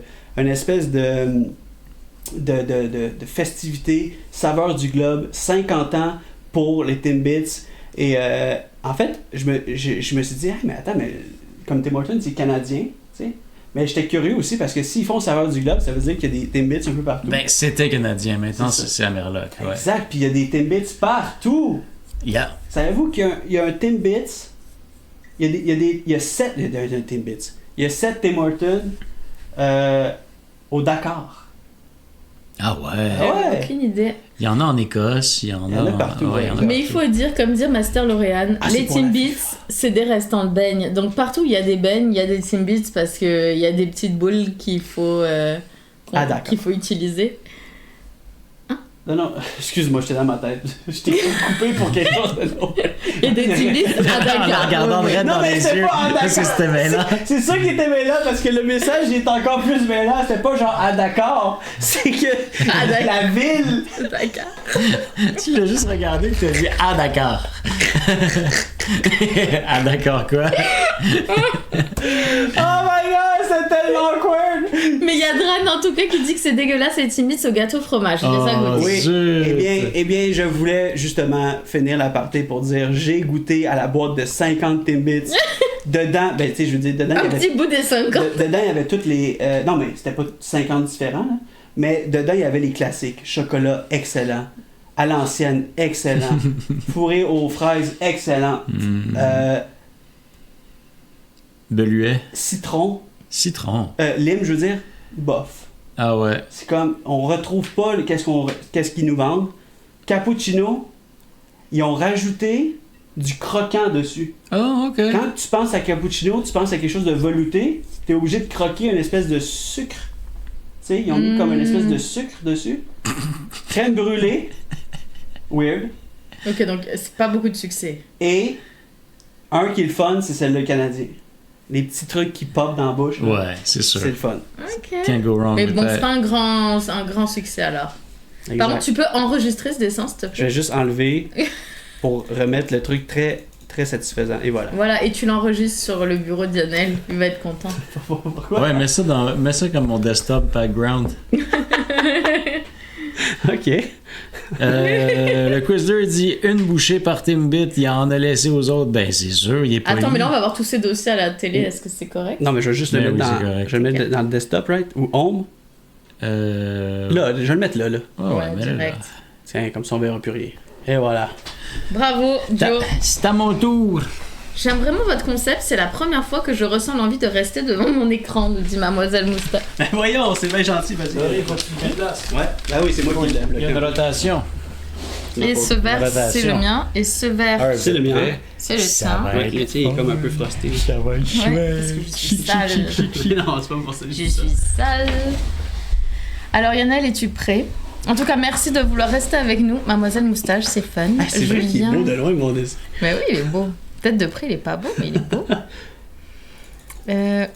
festivité, saveur du globe, 50 ans pour les Timbits. Et en fait, je me suis dit, hey, mais attends, mais comme Tim Hortons, c'est canadien, tu sais. Mais j'étais curieux aussi parce que s'ils font saveur du globe, ça veut dire qu'il y a des Timbits un peu partout. Ben, c'était canadien, maintenant C'est ça. c'est Amerloc. Ouais. Exact, puis il y a des Timbits partout. Yeah. Savez-vous qu'il y a un Timbits, il y a 7 Timbits. Il y a 7 Tim Hortons au Dakar. Ah ouais. Ouais. Aucune idée. Il y en a en Écosse, il y en a partout, ouais, il y en a Mais il faut dire, comme dire Master Laureane, Ah, c'est les pour la Timbits, FIFA. c'est des restants de beignes. Donc partout où il y a des beignes, il y a des Timbits parce qu'il y a des petites boules qu'il faut, d'accord. qu'il faut utiliser. Non, excuse-moi, j'étais dans ma tête. Je t'ai coupé pour quelque chose de l'autre. Il y a des Timbits à En Dakar. regardant Brett Non, dans mais les c'est yeux, pas en Dakar. parce que c'était mêlant. C'est ça qui était mêlant parce que le message il est encore plus mêlant. C'était pas genre à Dakar, c'est que À Dakar. la ville. Dakar. Tu l'as juste regardé et tu as dit « Ah, d'accord. » Ah, d'accord, quoi? Oh my god, c'est tellement awkward. Mais il y a Dran en tout cas qui dit que c'est dégueulasse les Timbits au gâteau fromage. Je les ai Oh, goûtés. Oui, zut. eh bien, je voulais justement finir la partie pour dire j'ai goûté à la boîte de 50 Timbits. Dedans, ben tu sais, je veux dire, dedans, Un il y avait. petit bout des 50. Dedans, il y avait toutes les. Non, mais c'était pas 50 différents, là. Mais dedans, il y avait les classiques. Chocolat, excellent. À l'ancienne, excellent. Fourré aux fraises, excellent. Beluet. Citron, Citron. lime, je veux dire, bof. Ah ouais. C'est comme, on retrouve pas qu'est-ce qu'ils nous vendent. Cappuccino, ils ont rajouté du croquant dessus. Oh, ok. Quand tu penses à cappuccino, tu penses à quelque chose de velouté, t'es obligé de croquer une espèce de sucre. Tu sais, ils ont mis comme une espèce de sucre dessus. Crème brûlée. Weird. Ok, donc c'est pas beaucoup de succès. Et un qui est le fun, c'est celle-là canadien. Les petits trucs qui popent dans la bouche. là, Ouais, c'est sûr. c'est le fun. Ok. Can't go wrong Mais with bon, that. c'est pas un grand succès alors. Exact. Par contre, tu peux enregistrer ce dessin s'il te Je plaît. vais juste enlever pour remettre le truc très, très satisfaisant. Et voilà. Voilà, et tu l'enregistres sur le bureau de Lionel, il va être content. Pourquoi? Ouais, mets ça comme mon desktop background. Ok. Le Quizler dit une bouchée par Timbit, il en a laissé aux autres. Ben, c'est sûr, il est pas Attends, mais là on va voir tous ces dossiers à la télé, est-ce que c'est correct? Non, mais je vais juste le Ben mettre oui, c'est correct. je vais le mettre dans le desktop, right? Ou home. Là, je vais le mettre là. Ouais, mais là, direct. Tiens, comme ça on verra plus rien. Et voilà. Bravo, Joe. c'est à mon tour. J'aime vraiment votre concept, c'est la première fois que je ressens l'envie de rester devant mon écran, nous dit Mademoiselle Moustache. Ben voyons, c'est bien gentil, vas-y. Allez, faut que tu me places. Ouais, ben oui, c'est moi qui Il y a une l'aime. rotation. Et ce verre, Rotation. c'est le mien, et ce verre, C'est le mien. c'est le Ça tien. va. Ouais, le tien est comme un peu frosté. Ça va être Ouais, parce que je suis sale. Non, c'est pas pour ça. Je suis sale. Alors Yannel, es-tu prêt? En tout cas, merci de vouloir rester avec nous. Mademoiselle Moustache, c'est fun. Ah, c'est vrai qu'il est beau de loin, mon dessin. Mais oui, il est beau. Peut-être de près, il est pas beau, mais il est beau.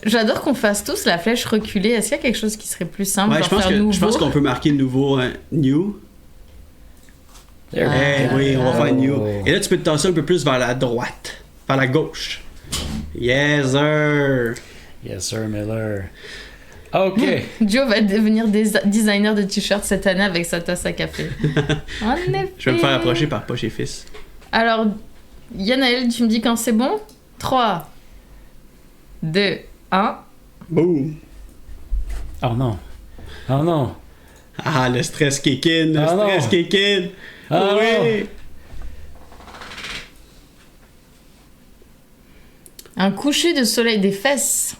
J'adore qu'on fasse tous la flèche reculée. Est-ce qu'il y a quelque chose qui serait plus simple Ouais, genre faire nouveau? je pense qu'on peut marquer nouveau, new. There we Eh go. oui, on va faire new. Oh. Et là, tu peux te tasser un peu plus vers la droite, vers la gauche. Yes, sir. Yes, sir, Miller. OK. Joe va devenir designer de t-shirts cette année avec sa tasse à café. En effet. Je vais me faire approcher par Poche et Fils. Alors, Yannel, tu me dis quand c'est bon? 3, 2, 1. Boum. Oh non. Oh non. Ah, le stress kick in, le Ah, stress non. kick in. Ah, oui. Un coucher de soleil des fesses.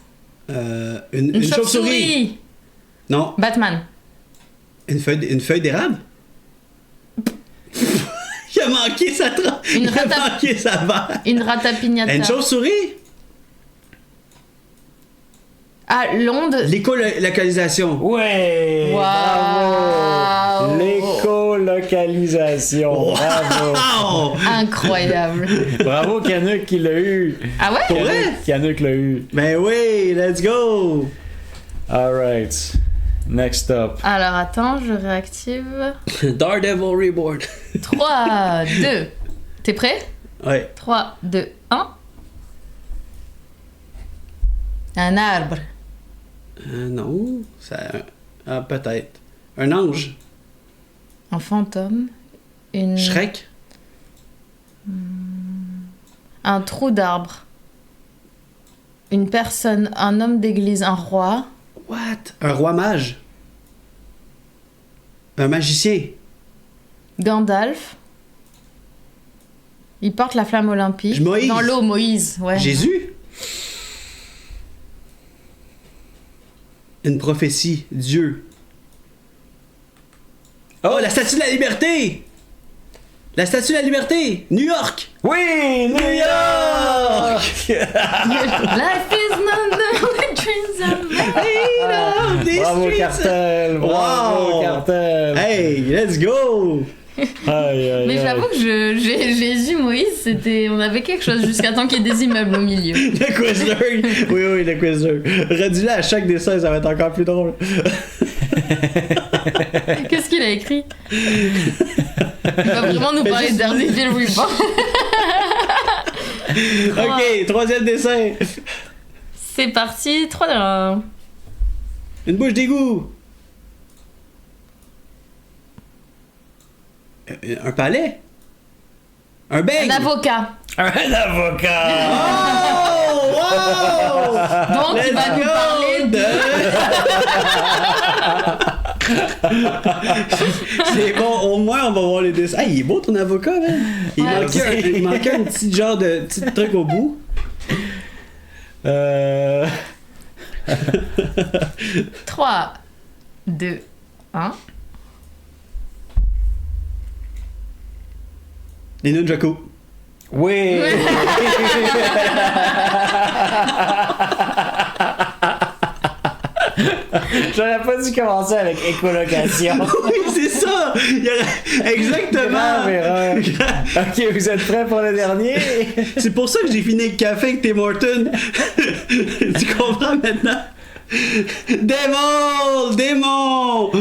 Une chauve-souris. Non, Batman. une feuille d'érable. Il a manqué sa Une Il a rata- manqué sa barre. Une ratapignata. Une chauve-souris. Ah, l'onde. L'écolocalisation. Ouais! Waouh! L'écolocalisation. Bravo! Oh! Incroyable. Bravo, Canuck qui l'a eu. Ah ouais? Pour vrai? Canuck l'a eu. Ben oui, let's go! Alright. Next up. Alors attends, je réactive. Daredevil Reborn. 3, 2. T'es prêt? Ouais. 3, 2, 1. Un arbre. Non, ça... Ah, peut-être. Un ange. Un fantôme. Une... Shrek. Un trou d'arbre. Une personne, un homme d'église, un roi. What? Un roi mage. Un magicien. Gandalf. Il porte la flamme olympique. Moïse. Dans l'eau, Moïse. Ouais. Jésus. Une prophétie. Dieu. Oh, la statue de la liberté! La statue de la liberté! New York! Oui, New York! Life is not the dreams are made. Des Bravo streets. Cartel! Bravo Wow. Cartel! Hey, let's go! Aïe, aïe, Mais aïe. j'avoue que Jésus, Moïse, c'était... On avait quelque chose jusqu'à temps qu'il y ait des immeubles au milieu. Le Quizler! Oui, le Quizler. Redis-le à chaque dessin, ça va être encore plus drôle. Qu'est-ce qu'il a écrit? Il va vraiment nous parler de Daredevil Reborn. Ok, troisième dessin. C'est parti, 3 de 1. Une bouche d'égout. Un palais. Un beigne. Un avocat. Un avocat! Oh! Wow! Donc il va nous parler de... C'est bon, au moins on va voir les dessins. Ah, il est beau ton avocat, man. Il, Ouais. manquait un petit genre de petit truc au bout. 3, 2, 1. Les Nunchaku. Oui! J'aurais pas dû commencer avec écolocation. Oui, c'est ça! Il y aurait... Exactement! Grave erreur. Ok, vous êtes prêts pour le dernier? C'est pour ça que j'ai fini le café avec Tim Hortons. Tu comprends maintenant? Démon!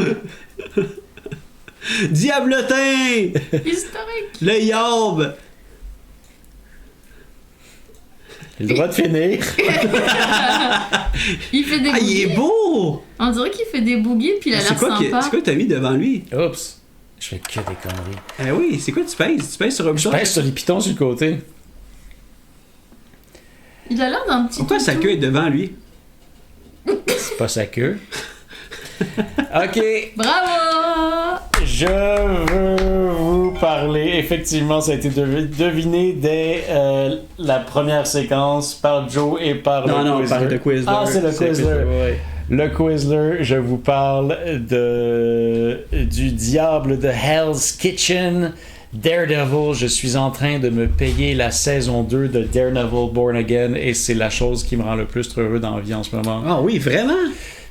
Diablotin! Historique. Le Yob! J'ai le droit de finir. Il fait des Ah, il boogies. est beau! On dirait qu'il fait des boogies puis il a C'est l'air quoi, sympa. c'est quoi que t'as mis devant lui? Oups. Je fais que des conneries. Eh oui, c'est quoi tu pèses? Tu pèses sur un Je bouton? pèse sur les pitons sur le côté. Il a l'air d'un petit Pourquoi sa toutou. queue est devant lui? C'est pas sa queue. Ok. Bravo. Je veux vous parler. Effectivement, ça a été deviné dès la première séquence par Joe et par Non, le on Quizler. parle de Quizler. Ah, c'est le Quizler. Ouais. Le Quizler, je vous parle du diable de Hell's Kitchen, Daredevil. Je suis en train de me payer la saison 2 de Daredevil Born Again et c'est la chose qui me rend le plus heureux dans la vie en ce moment. Ah oui, vraiment?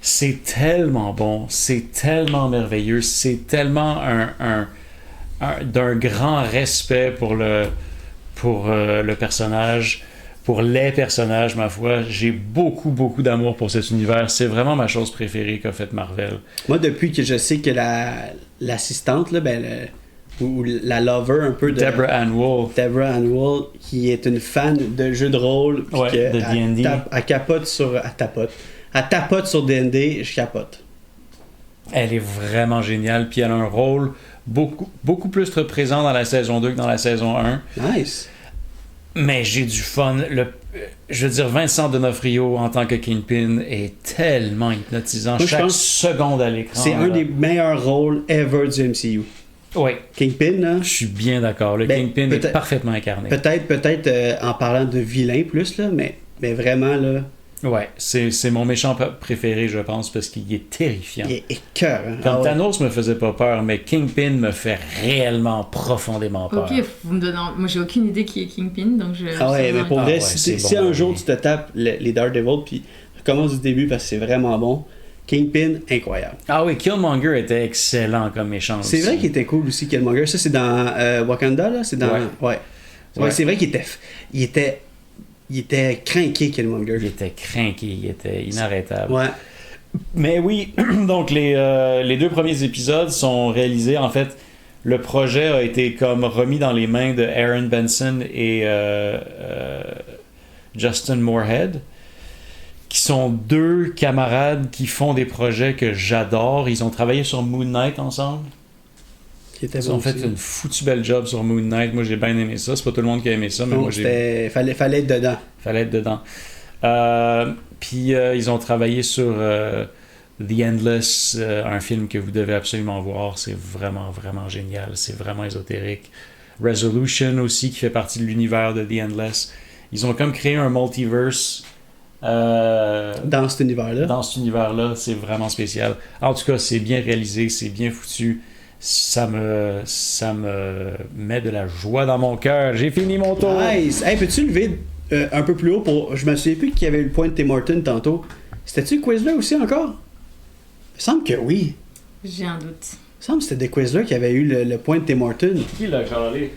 C'est tellement bon, c'est tellement merveilleux, c'est tellement d'un grand respect pour le personnage, pour les personnages, ma foi. J'ai beaucoup d'amour pour cet univers. C'est vraiment ma chose préférée qu'a fait Marvel. Moi, depuis que je sais que l'assistante, là, ou la lover un peu de Deborah Ann Woll. Deborah Ann Woll, qui est une fan de jeux de rôle, puis Ouais, que de D&D. elle capote sur... Elle tapote sur D&D, je capote. Elle est vraiment géniale, puis elle a un rôle beaucoup plus présent dans la saison 2 que dans la saison 1. Nice. Mais j'ai du fun. Je veux dire, Vincent D'Onofrio en tant que Kingpin est tellement hypnotisant. Moi, je chaque pense seconde à l'écran. C'est un là. des meilleurs rôles ever du MCU. Oui, Kingpin, là, je suis bien d'accord. Le Ben, Kingpin est peut-être- parfaitement incarné. peut-être en parlant de vilain plus, là, mais vraiment, là, Ouais, c'est mon méchant préféré, je pense, parce qu'il est terrifiant. il est écœurant. Comme Ah ouais. Thanos me faisait pas peur, mais Kingpin me fait réellement, profondément peur. Ok, vous me donnez... Moi j'ai aucune idée qui est Kingpin, donc je... Ah ouais, mais pour Ah vrai, ouais, si, c'est si bon, un jour oui. tu te tapes les Daredevil, puis recommence du début parce que c'est vraiment bon, Kingpin, incroyable. Ah oui, Killmonger était excellent comme méchant C'est aussi. vrai qu'il était cool aussi, Killmonger. Ça, c'est dans Wakanda, là? C'est dans... Ouais. Ouais, c'est vrai qu'il était craqué, Killmonger. Il était craqué, il était inarrêtable. Ouais. Mais oui, donc les 2 premiers épisodes sont réalisés. En fait, le projet a été comme remis dans les mains de Aaron Benson et Justin Moorhead, qui sont 2 camarades qui font des projets que j'adore. Ils ont travaillé sur Moon Knight ensemble. Ils ont fait une foutue belle job sur Moon Knight. Moi, j'ai bien aimé ça. C'est pas tout le monde qui a aimé ça, mais moi, fallait être dedans. Fallait être dedans. Puis ils ont travaillé sur The Endless, un film que vous devez absolument voir. C'est vraiment, vraiment génial. C'est vraiment ésotérique. Resolution aussi, qui fait partie de l'univers de The Endless. Ils ont comme créé un multiverse. Dans cet univers-là. Dans cet univers-là, c'est vraiment spécial. En tout cas, c'est bien réalisé, c'est bien foutu. Ça me met de la joie dans mon cœur. J'ai fini mon tour. Nice. Hey, peux-tu lever un peu plus haut pour. Je me souviens plus qu'il y avait eu le point de Tim Horton tantôt. C'était-tu Quizler aussi encore? Il me semble que oui. J'ai un doute. Il me semble que c'était des Quizler qui avait eu le point de Tim Horton. Qui l'a calé?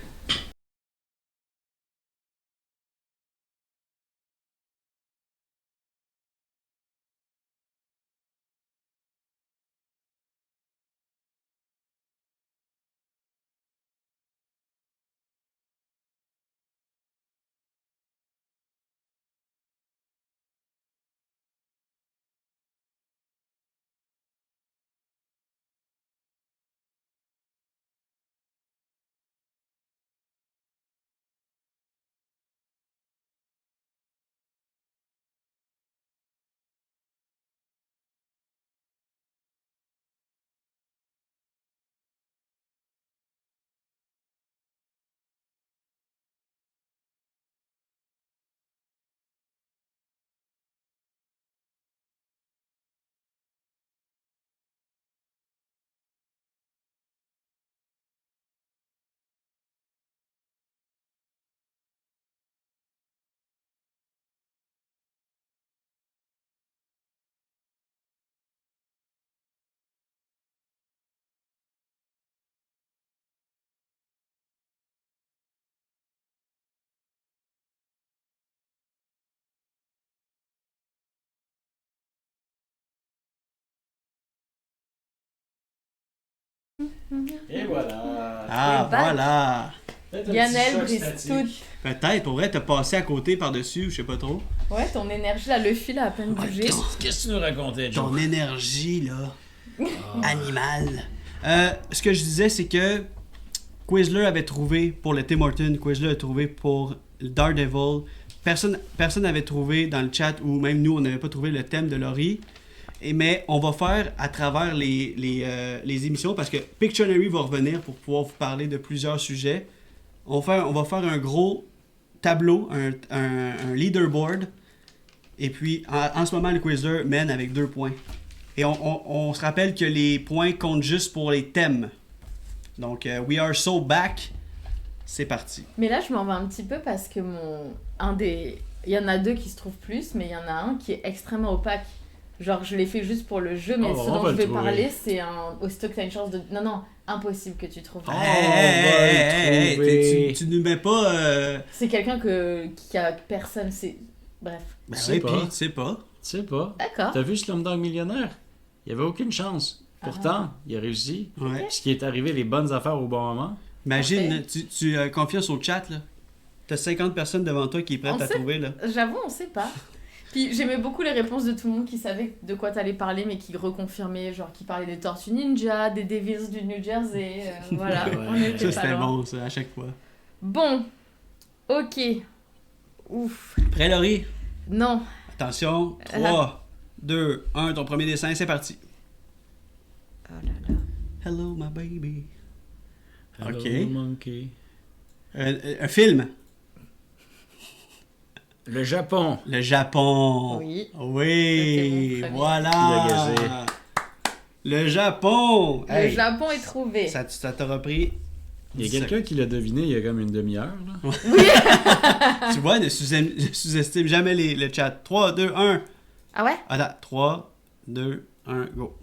Et voilà. Ah, voilà. Lionel brise tout. Peut-être, pour vrai, t'as passé à côté par-dessus, ou je sais pas trop. Ouais, ton énergie, là, le fil a à peine bougé. Qu'est-ce que tu nous racontais, Joe? Ton énergie, là. Animale. Ce que je disais, c'est que Quizler avait trouvé pour le Tim Horton, Quizler a trouvé pour Daredevil. Personne n'avait trouvé dans le chat, ou même nous, on n'avait pas trouvé le thème de Laurie. Mais on va faire à travers les émissions, parce que Pictionary va revenir pour pouvoir vous parler de plusieurs sujets. On va faire un gros tableau, un leaderboard. Et puis, en ce moment, le Quizler mène avec 2 points. Et on se rappelle que les points comptent juste pour les thèmes. Donc, We Are So Back, c'est parti. Mais là, je m'en vais un petit peu parce que il y en a 2 qui se trouvent plus, mais il y en a un qui est extrêmement opaque. Genre, je l'ai fait juste pour le jeu, mais ce dont je vais parler, c'est aussitôt que t'as une chance de... Non, impossible que tu trouves. Tu ne mets pas... C'est quelqu'un qui a personne, c'est... Bref. Ben oui, puis tu sais pas. Tu sais pas. D'accord. T'as vu Slumdog Millionnaire? Il n'y avait aucune chance. Pourtant, il a réussi. Ouais. Ce qui est arrivé, les bonnes affaires au bon moment. Imagine, tu confies au chat, là. T'as 50 personnes devant toi qui est prêtes à trouver, là. J'avoue, on sait pas. Puis j'aimais beaucoup les réponses de tout le monde qui savait de quoi t'allais parler, mais qui reconfirmait, genre qui parlait des Tortues Ninja, des Devils du New Jersey, voilà. Ouais. On était Ça, pas c'était loin. bon, ça, à chaque fois. Bon, ok. Ouf. Prêt, Laurie? Non. Attention, 3, 2, 1, ton premier dessin, c'est parti. Oh là là. Hello, my baby. Hello, Ok. monkey. Un film. Le Japon. Le Japon. Oui. Oui, C'était mon premier. voilà. Qui l'a gazé? Le Japon. Le Hey, Japon est trouvé. ça t'a repris. Il y a quelqu'un qui l'a deviné il y a comme une demi-heure. Là. Tu vois, ne sous-estime jamais le chat. 3, 2, 1. Ah ouais? Attends, 3, 2, 1, go.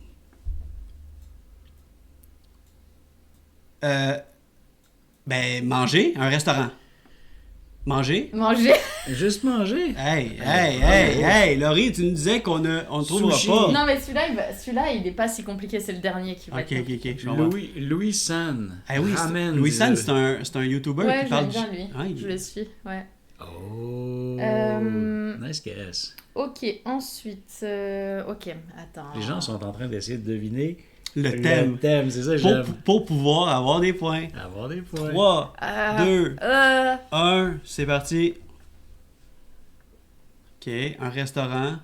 Ben, manger, un restaurant. Manger? Manger. Juste manger. Hey, Laurie, tu nous disais qu'on ne trouvera Sushi. pas. Non, mais celui-là, il est pas si compliqué, c'est le dernier qui va Ok, être. je comprends. Louis San. Ah oui, Ramen. Louis San, c'est un YouTuber Ouais, qui parle j'aime bien lui. Ouais, Je le suis, ouais. Oh. Nice guess. Ok, ensuite... Ok, attends. Les gens sont en train d'essayer de deviner le thème. Le thème, c'est ça que j'aime. Pour pouvoir avoir des points. Avoir des points. 3, 2, 1, c'est parti. Ok, un restaurant.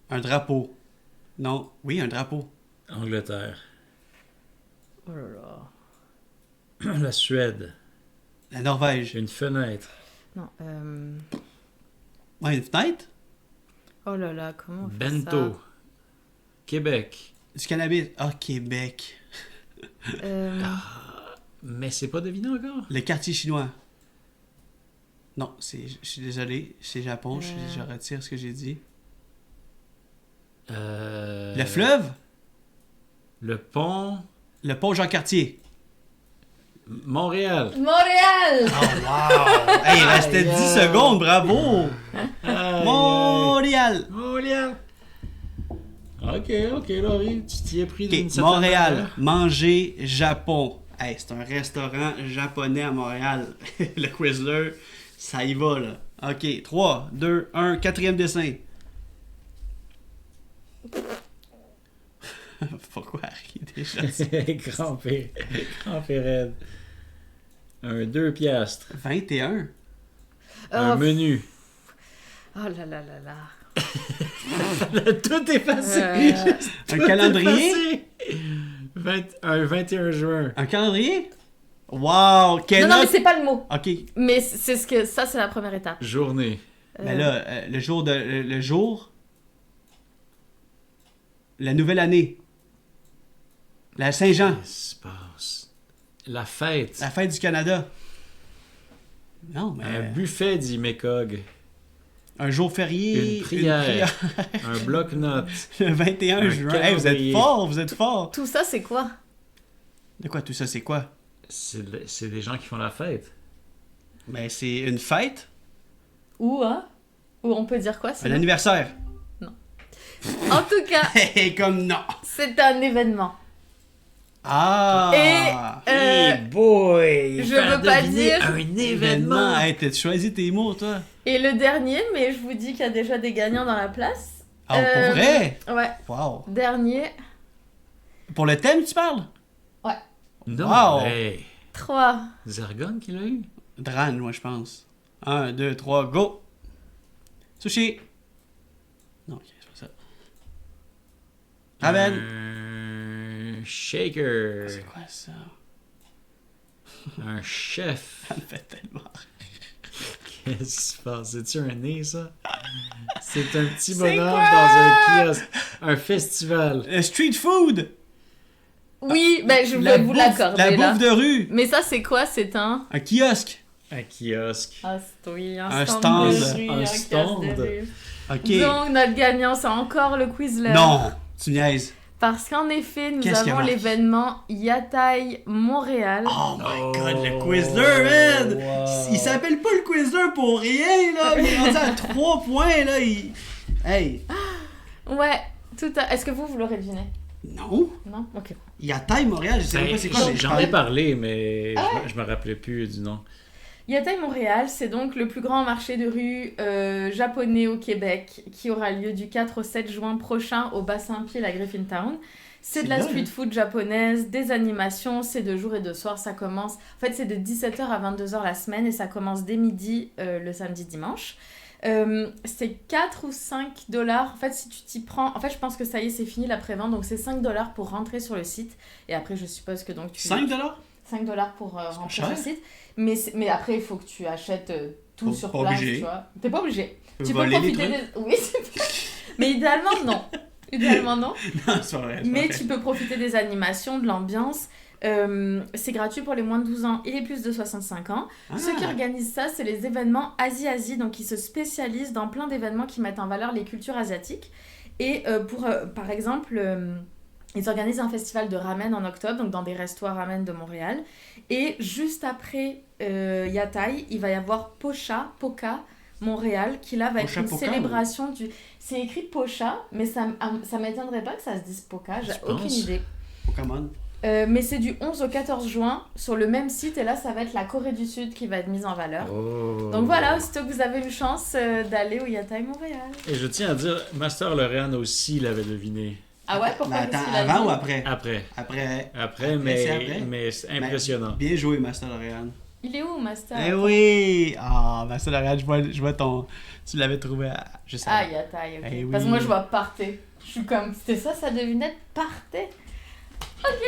Un drapeau. Non, oui, un drapeau. Angleterre. Oh là là. La Suède. La Norvège. Une fenêtre. Non, Ouais, une fenêtre. Oh là là, comment on fait Bento. Québec. Du cannabis. Ah, Québec. ça Mais c'est pas deviné encore. Le quartier chinois. Non, je suis désolé, c'est Japon, je retire ce que j'ai dit. Le fleuve? Le pont. Le pont Jean-Cartier. Montréal. Montréal! Oh, wow! Hey, il restait 10 secondes, bravo! Montréal! Montréal. Ok, Laurie, tu t'y es pris d'une Ok, certaine Montréal, manière. manger Japon. Hey, c'est un restaurant japonais à Montréal. Le Quizler, ça y va, là. Ok, 3, 2, 1, quatrième dessin. Pourquoi rire déjà? Grand P raide. Un 2 piastres. 21. Un menu. Oh là là là là. Tout est passé. Un calendrier? Un 21 juin. Un calendrier? Wow! Non, non, mais Kenok! c'est pas le mot. Ok, Mais c'est ce que... Ça, c'est la première étape. Journée. ben là, le jour... La nouvelle année. La Saint-Jean. Qu'est-ce qui se passe? La fête. La fête du Canada. Non, mais... Un buffet, dit Mécog. Un jour férié. Une prière. Un bloc-notes. Le 21 Un juin. Hey, vous êtes calendrier. fort, vous êtes fort. Tout ça, c'est quoi? De quoi tout ça, c'est quoi? C'est des gens qui font la fête. Ben, c'est une fête. Ou, hein? Ou on peut dire quoi? Un sinon? anniversaire. En tout cas, Hé, comme non. c'est un événement. Ah! Et, Hey boy! je faire veux pas deviner dire- un événement! Hey, t'as choisi tes mots, toi? Et le dernier, mais je vous dis qu'il y a déjà des gagnants dans la place. Ah, pour vrai? Ouais. Wow. Dernier, Pour le thème, tu parles? Non! Wow. Hey. 3. Zergon qui l'a eu? Dran, moi, je pense. 1, 2, 3, go! Sushi! Non, ok, c'est pas ça. Ramen! Un shaker. C'est quoi ça? Un chef. Ça me fait tellement Qu'est-ce qui se passe? C'est-tu un nez, ça? C'est un petit C'est bonhomme quoi? dans un kiosque. Un festival. Le street food! Oui, ben je vais vous l'accorder La là. bouffe de rue! Mais ça, c'est quoi? C'est un... Un kiosque! Un kiosque. Ah, oui, un Un stand, stand. de rue, Un kiosque stand. de rue. Ok. Donc, notre gagnant, c'est encore le Quizler. Non! Tu niaises. Parce qu'en effet, nous Qu'est-ce qu'il y a avons marqué? l'événement Yatai Montréal. Oh my god, le Oh, Quizler, man! wow. Il s'appelle pas le Quizler pour rien, là! Il est rendu à 3 points, là! Hey! Ouais, tout à... Est-ce que vous l'aurez deviné? Non! Non? Ok. Il y a Taille Montréal, je sais même pas c'est quoi. mais je J'en parlais ai parlé, mais Ah je me rappelais plus du nom. Yatai Montréal, c'est donc le plus grand marché de rue japonais au Québec qui aura lieu du 4 au 7 juin prochain au Bas-Saint-Pied à Griffintown. C'est de la là, street hein. food japonaise, des animations, c'est de jour et de soir, ça commence... En fait, c'est de 17h à 22h la semaine et ça commence dès midi le samedi-dimanche. C'est 4 ou 5 dollars. En fait, si tu t'y prends... En fait, je pense que ça y est, c'est fini la prévente, donc c'est 5 dollars pour rentrer sur le site. Et après, je suppose que donc tu... 5$? 5 dollars pour rentrer sur cher. le site. Mais après, il faut que tu achètes tout Pas- sur pas place, obligé. tu vois. T'es pas obligé. Tu Tu peux peux voler les profiter trucs? des... Oui, mais idéalement, non. Idéalement, non. Non, c'est pas vrai. c'est pas Mais vrai. tu peux profiter des animations, de l'ambiance. C'est gratuit pour les moins de 12 ans et les plus de 65 ans. Ah. Ceux qui organisent ça, c'est les événements Asie-Asie, donc ils se spécialisent dans plein d'événements qui mettent en valeur les cultures asiatiques. Et par exemple, Ils organisent un festival de ramen en octobre, donc dans des restos à ramen de Montréal. Et juste après Yatai, il va y avoir Poca, Montréal, qui là va être Pocha une Poca, célébration du... C'est écrit Pocha, mais ça m'étonnerait pas que ça se dise Poca, j'ai Tu aucune penses? idée. Pokémon. Mais c'est du 11 au 14 juin sur le même site, et là ça va être la Corée du Sud qui va être mise en valeur. Oh. Donc voilà, aussitôt que vous avez une chance d'aller au Yatai Montréal. Et je tiens à dire, Master Lauriane aussi l'avait deviné. Ah ouais, Mais pourquoi attends, qu'est-ce qu'il a avant dit? ou après? Après. Après. Après, c'est après? mais c'est impressionnant. Bien joué, Master Lauriane. Il est où, Master? Eh oui! Ah, Master Lauriane, je vois ton... Tu l'avais trouvé juste Ah, avant. Yatai, ok. Eh oui. Parce que moi je vois Partez. Je suis comme, c'était ça sa devinette? Partez?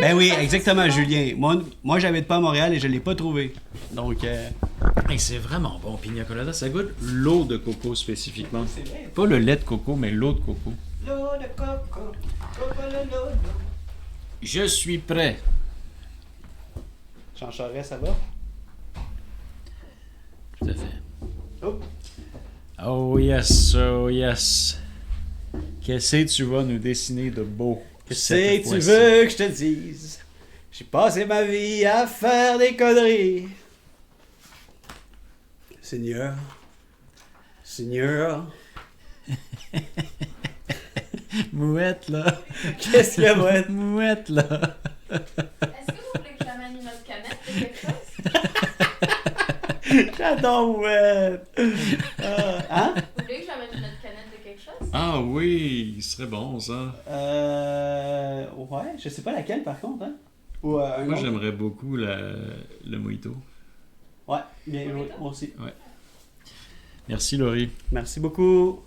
Ben oui, ça, exactement, c'est bon. Julien. Moi j'habite pas à Montréal et je l'ai pas trouvé. Donc, Et c'est vraiment bon, Pina Colada. Ça goûte l'eau de coco spécifiquement. c'est vrai. Pas le lait de coco, mais l'eau de coco. L'eau de coco, l'eau. Je suis prêt. Jean Charest, ça va? Tout à fait. Oh. Oh yes, oh yes. Qu'est-ce que tu vas nous dessiner de beau? Qu'est-ce cette que tu fois-ci? veux que je te dise? J'ai passé ma vie à faire des conneries. Seigneur. Seigneur. Mouette là. Qu'est-ce qu'il y a, moi? Mouette là. Est-ce que vous voulez que j'amène une autre canette de quelque chose? J'adore, ouais. Hein? Vous voulez que j'amène une autre canette de quelque chose? Ah oui, il serait bon ça. Ouais, je sais pas laquelle par contre, hein? Ou un Moi autre. j'aimerais beaucoup le mojito. Ouais, bien, Mojito? moi aussi. Merci Laurie. Merci beaucoup.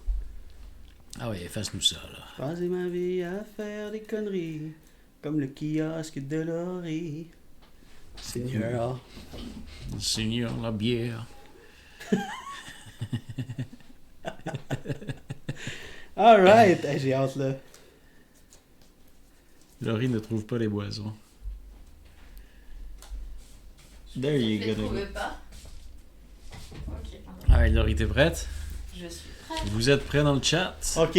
Ah oui, fasse-nous ça là. Passer ma vie à faire des conneries, comme le kiosque de Laurie. Seigneur. Seigneur, la bière. Alright, hey, j'ai hâte là. Laurie ne trouve pas les boissons. There you Je les go. trouvais pas. Ok, Ah ouais, Laurie, t'es prête? je suis prête. Vous êtes prêts dans le chat? Ok,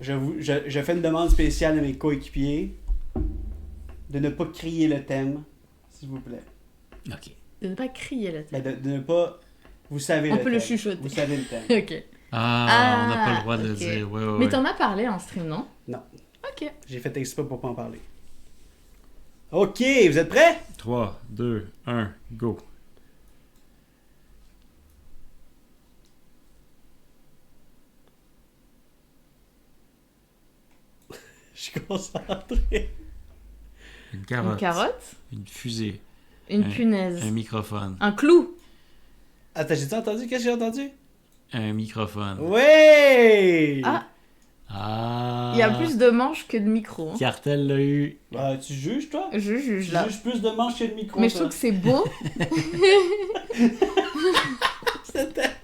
je fais une demande spéciale à mes coéquipiers de ne pas crier le thème, s'il vous plaît. Ok. De ne pas crier la tête. Ben, de ne pas. Vous savez On le peut le thème. chuchoter. Vous savez le thème. Ok. Ah, on n'a pas le droit de le ok. dire. Ouais, ouais, Mais ouais. t'en as parlé en stream, non? Non. Ok. J'ai fait exprès pour pas en parler. Ok, vous êtes prêts? 3, 2, 1, go. Je suis concentré. Une carotte. Une carotte, Une fusée. une Un punaise, microphone. un clou, Attends, j'ai-tu entendu? Qu'est-ce que j'ai entendu? Un microphone. Ouais! Ah. Ah. il y a plus de manches que de micros. Hein. Cartel l'a eu. Bah, tu juges, toi? Je juge Tu là. juges plus de manches que de micro. Mais je trouve que c'est beau. c'est tellement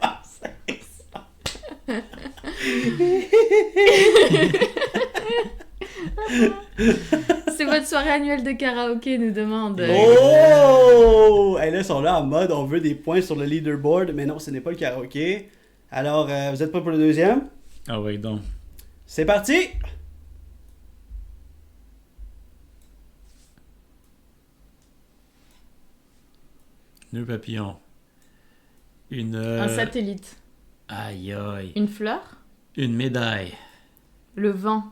C'est votre soirée annuelle de karaoké, nous demande. Oh! Et là, ils sont là en mode on veut des points sur le leaderboard, mais non, ce n'est pas le karaoké. Alors, vous êtes prêts pour le deuxième? Ah oui, donc. C'est parti! Nœud papillon. Une. Un satellite, Aïe aïe. une fleur, Une médaille. le vent,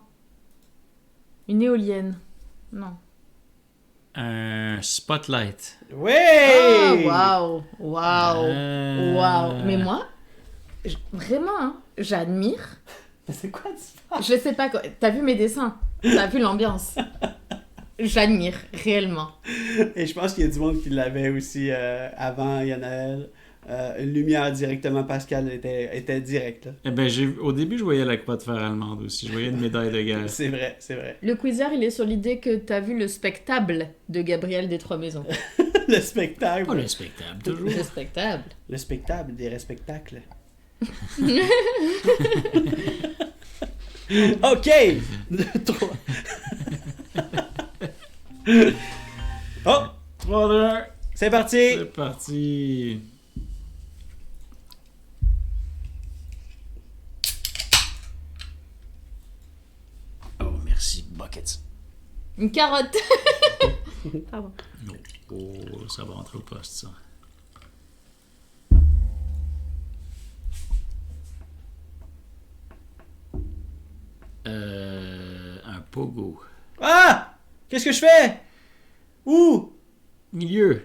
une éolienne. Non. Un spotlight. Ouais! Oh, waouh! Waouh! Waouh! Mais Euh, moi, vraiment, hein, j'admire. Mais c'est quoi tu parles? Je sais pas quoi. T'as vu mes dessins? T'as vu l'ambiance? J'admire, réellement. Et je pense qu'il y a du monde qui l'avait aussi avant Yanaël. Une lumière directement, Pascal était direct. Là. Eh ben, au début, je voyais la croix de fer allemande aussi. Je voyais une médaille de guerre. C'est vrai, c'est vrai. Le quizzer, il est sur l'idée que t'as vu le spectacle de Gabriel des Trois Maisons. Le spectacle. Pas le spectacle, toujours. Le spectacle. Le spectacle des respectacles. Ok! 3. Oh! 3, 2, 1. C'est parti! C'est parti. Oh, merci, Buckets. Une carotte. Pardon. Oh, ça va rentrer au poste, ça. Un pogo. Ah! Qu'est-ce que je fais? Où? Milieu.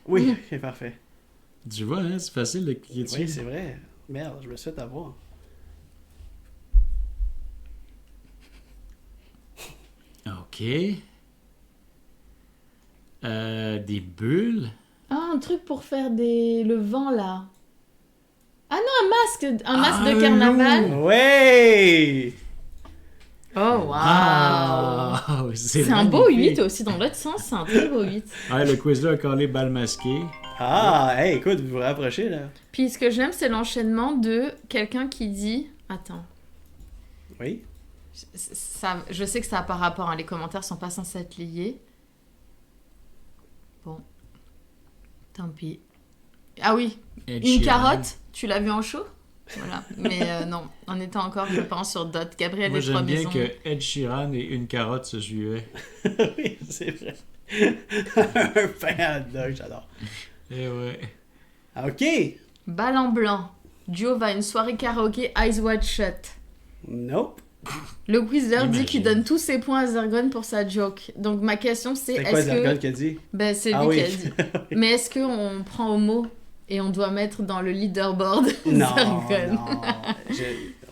Oui, ok, parfait. Tu vois, hein, c'est facile de cliquer dessus. Oui, c'est vrai. Merde, je me suis fait avoir. OK. Des bulles. Ah, un truc pour faire le vent, là. Ah non, un masque de carnaval. loup. Ouais! Oh, waouh. Ah, C'est un beau magnifique. 8 aussi, dans l'autre sens, c'est un très beau 8. Ouais, le quiz là a collé balle masquée. Ah, hey, écoute, vous vous rapprochez, là. Puis ce que j'aime, c'est l'enchaînement de quelqu'un qui dit... Attends, Oui? ça, je sais que ça a par rapport, hein, les commentaires sont pas censés être liés. Bon, tant pis. Ah oui, Ed une Sheeran. carotte, tu l'as vu en show? Voilà, mais non, on était encore, je pense, sur Dot. Gabriel Moi, des Trois j'aime bien Maisons. que Ed Sheeran et une carotte se suivaient. Oui, c'est vrai. Un pain hot dog, j'adore. Eh ouais. Ah, ok! Balle en blanc. Joe va à une soirée karaoké Eyes Wide Shut. Nope. Le quizzer dit Imagine. qu'il donne tous ses points à Zergon pour sa joke. Donc ma question c'est, C'est quoi est-ce Zergon que... qui a dit? Ben c'est lui Ah oui. qui a dit. Mais est-ce qu'on prend au mot et on doit mettre dans le leaderboard Non, Zergon? non.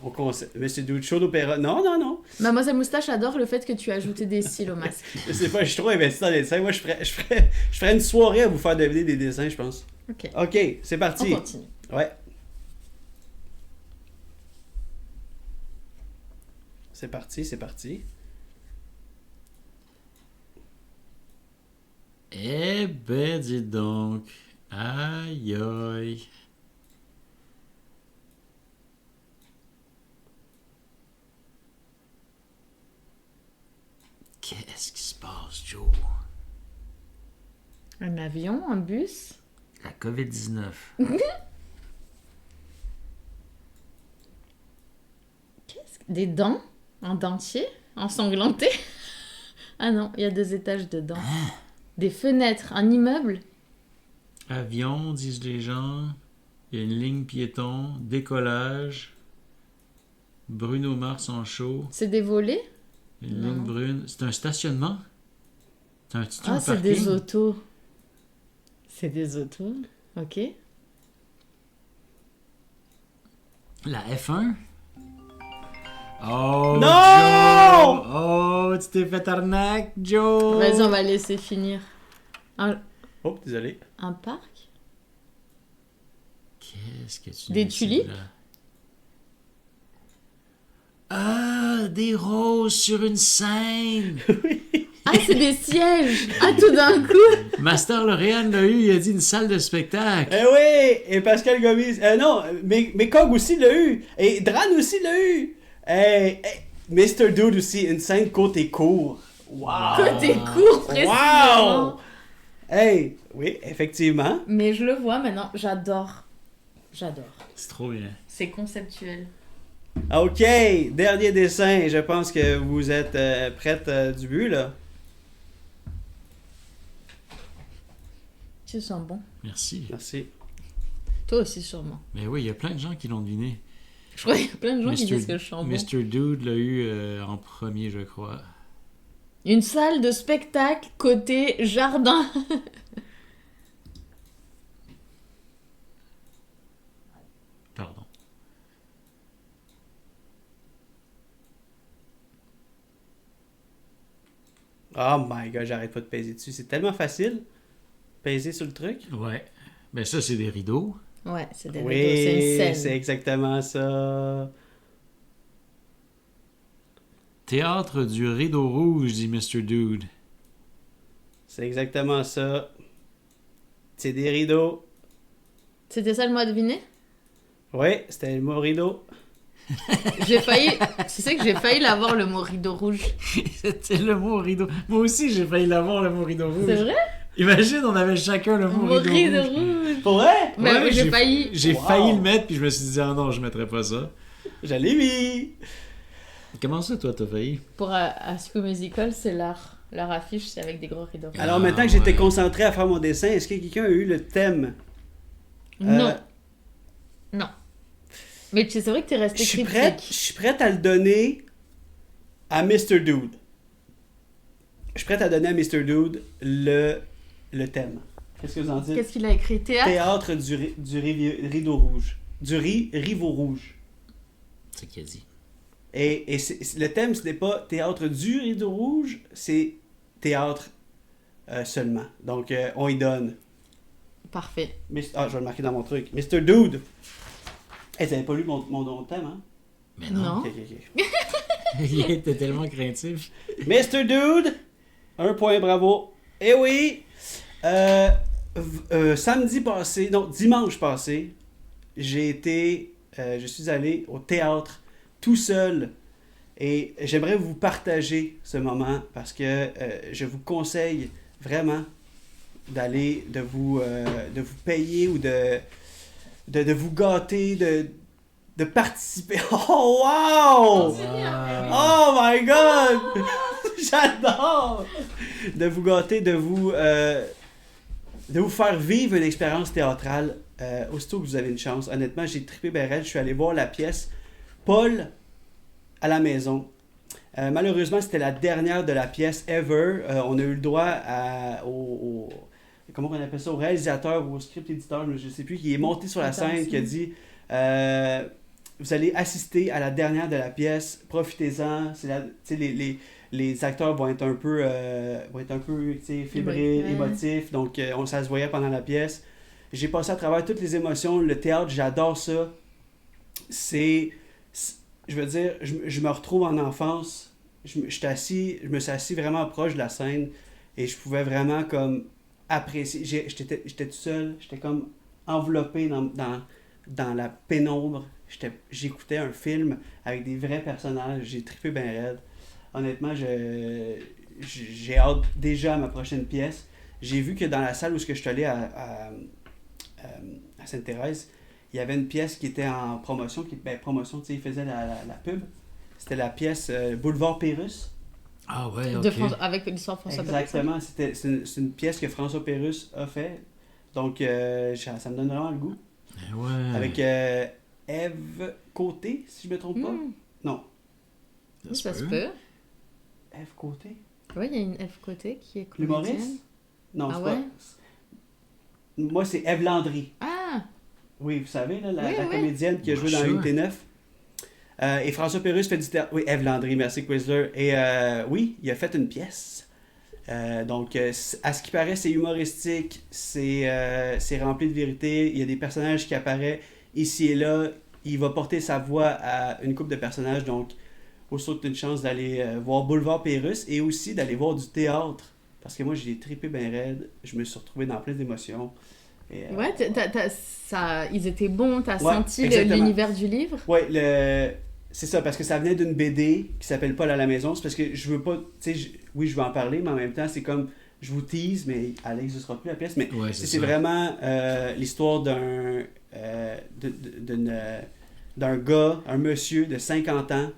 On conseille. Monsieur Dude, show d'opéra. Non, non, non. Mademoiselle Moustache adore le fait que tu as ajouté des cils au masque. Je sais pas, je suis trop investi dans les dessins. Moi, je ferais une soirée à vous faire deviner des dessins, je pense. Ok, Ok, c'est on parti. continue. Ouais. C'est parti, c'est parti. Eh ben, dis donc. Aïe aïe. Qu'est-ce qui se passe, Joe? Un avion, un bus. La COVID-19. Des dents, un dentier, ensanglanté. Ah non, il y a 2 étages de dents. Des fenêtres, un immeuble. Avion, disent les gens. Il y a une ligne piéton. Décollage. Bruno Mars en show. C'est des volets. Une Non. ligne brune. C'est un stationnement? C'est un Ah, c'est parking? des autos. C'est des autos. Ok. La F1? Oh, Non! Joe! Oh, tu t'es fait arnaque, Joe! Vas-y, on va laisser finir. Oh, désolé. Un parc? Qu'est-ce que tu Des me dis, tulipes? là? Ah, des roses sur une scène! Ah, c'est des sièges! Ah, tout d'un coup! Master Lauriane l'a eu, il a dit une salle de spectacle. Eh oui! Et Pascal Gomis. Non, mais Cog aussi l'a eu. Et Dran aussi l'a eu. Mr. Dude aussi, une scène côté court. Wow! Côté court, précisément. Wow! Hey! Oui, effectivement. Mais je le vois maintenant, j'adore. J'adore. C'est trop bien. C'est conceptuel. Ok, dernier dessin. Je pense que vous êtes prête du but, là. Tu sens bon. Merci. Merci. Toi aussi, sûrement. Mais oui, il y a plein de gens qui l'ont deviné. Je crois qu'il y a plein de gens qui disent que je sens bon. Mr. Dude l'a eu en premier, je crois. Une salle de spectacle côté jardin. Pardon. Oh my god, j'arrête pas de peser dessus. C'est tellement facile. Peser sur le truc. Ouais. Ben ça, c'est des rideaux. Ouais, c'est des rideaux, Oui, c'est une c'est scène. exactement ça. Théâtre du rideau rouge, dit Mr. Dude. C'est exactement ça. C'est des rideaux. C'était ça le mot à deviner? Oui, c'était le mot rideau. J'ai failli... Tu sais que j'ai failli l'avoir le mot rideau rouge. C'était le mot rideau. Moi aussi, j'ai failli l'avoir, le mot rideau rouge. C'est vrai? Imagine, on avait chacun le mot rideau rouge. rouge. Pour vrai? Mais Ouais, oui, j'ai failli... J'ai Wow. failli le mettre, puis je me suis dit, ah non, je mettrais pas ça. Je l'ai mis. Comment ça, toi, t'as failli? Pour High School Musical, c'est leur affiche, c'est avec des gros rideaux. Alors maintenant que j'étais concentré à faire mon dessin, est-ce que quelqu'un a eu le thème? Non. Non. Mais c'est vrai que t'es resté Je suis critique. prête à le donner à Mr. Dude. Je suis prête à donner à Mr. Dude le thème. Qu'est-ce que vous en dites? Qu'est-ce qu'il a écrit? Théâtre du rideau rouge. Du riveau rouge. C'est qu'il a dit. Et le thème, ce n'est pas théâtre du rideau rouge, c'est théâtre seulement. Donc, on y donne. Parfait. Je vais le marquer dans mon truc. Mr. Dude. Hey, t'avais pas lu mon thème, hein? Mais non. Ok. Il était tellement craintif. Mr. Dude, 1 point, bravo. Eh oui, dimanche passé, je suis allé au théâtre tout seul et j'aimerais vous partager ce moment parce que je vous conseille vraiment de vous payer ou de vous gâter, de participer. Oh, wow! Oh my God! J'adore! De vous gâter, de vous faire vivre une expérience théâtrale aussitôt que vous avez une chance. Honnêtement, j'ai trippé ben raide. Je suis allé voir la pièce Paul à la maison. Malheureusement, c'était la dernière de la pièce ever. On a eu le droit au comment on appelle ça, au réalisateur ou au script éditeur, je ne sais plus, qui est monté sur la scène, qui a dit vous allez assister à la dernière de la pièce, profitez-en. Les acteurs vont être un peu fébriles, émotifs, donc ça se voyait pendant la pièce. J'ai passé à travers toutes les émotions. Le théâtre, j'adore ça. Je veux dire, je me retrouve en enfance. Je me suis assis vraiment proche de la scène et je pouvais vraiment comme apprécier. J'étais tout seul, j'étais comme enveloppé dans la pénombre. J'écoutais un film avec des vrais personnages. J'ai trippé bien raide. Honnêtement, j'ai hâte déjà à ma prochaine pièce. J'ai vu que dans la salle où je suis allé à Sainte-Thérèse, il y avait une pièce qui était en promotion. Promotion, tu sais, ils faisaient la pub. C'était la pièce Boulevard Pérusse. Ah ouais, ok. Avec l'histoire de François Pérusse. Exactement. C'est une pièce que François Pérusse a fait. Donc, ça me donne vraiment le goût. Ouais. Avec Ève Côté, si je ne me trompe pas. Non. Ça se peut. Ève Côté? Oui, il y a une Ève Côté qui est L'humoriste? comédienne. Non, Ah c'est ouais? pas. Moi, c'est Ève Landry. Ah! Oui, vous savez, là, la Oui. comédienne qui a joué dans Unité 9. Et François Pérusse fait du théâtre. Oui, Ève Landry, merci Quizler. Et oui, il a fait une pièce. Donc, à ce qui paraît, c'est humoristique, c'est rempli de vérité. Il y a des personnages qui apparaissent ici et là. Il va porter sa voix à une couple de personnages. Donc, aussitôt que tu as une chance d'aller voir Boulevard Pérusse et aussi d'aller voir du théâtre. Parce que moi, j'ai trippé bien raide. Je me suis retrouvé dans plein d'émotions. Et, Ouais, ils étaient bons, t'as Ouais, senti exactement. l'univers du livre? Ouais, c'est ça, parce que ça venait d'une BD qui s'appelle Paul à la maison. C'est parce que je veux pas, tu sais, oui, je veux en parler, mais en même temps, c'est comme, je vous tease, mais elle n'existera plus la pièce. Mais Ouais, c'est ça. vraiment l'histoire d'un gars, un monsieur de 50 ans,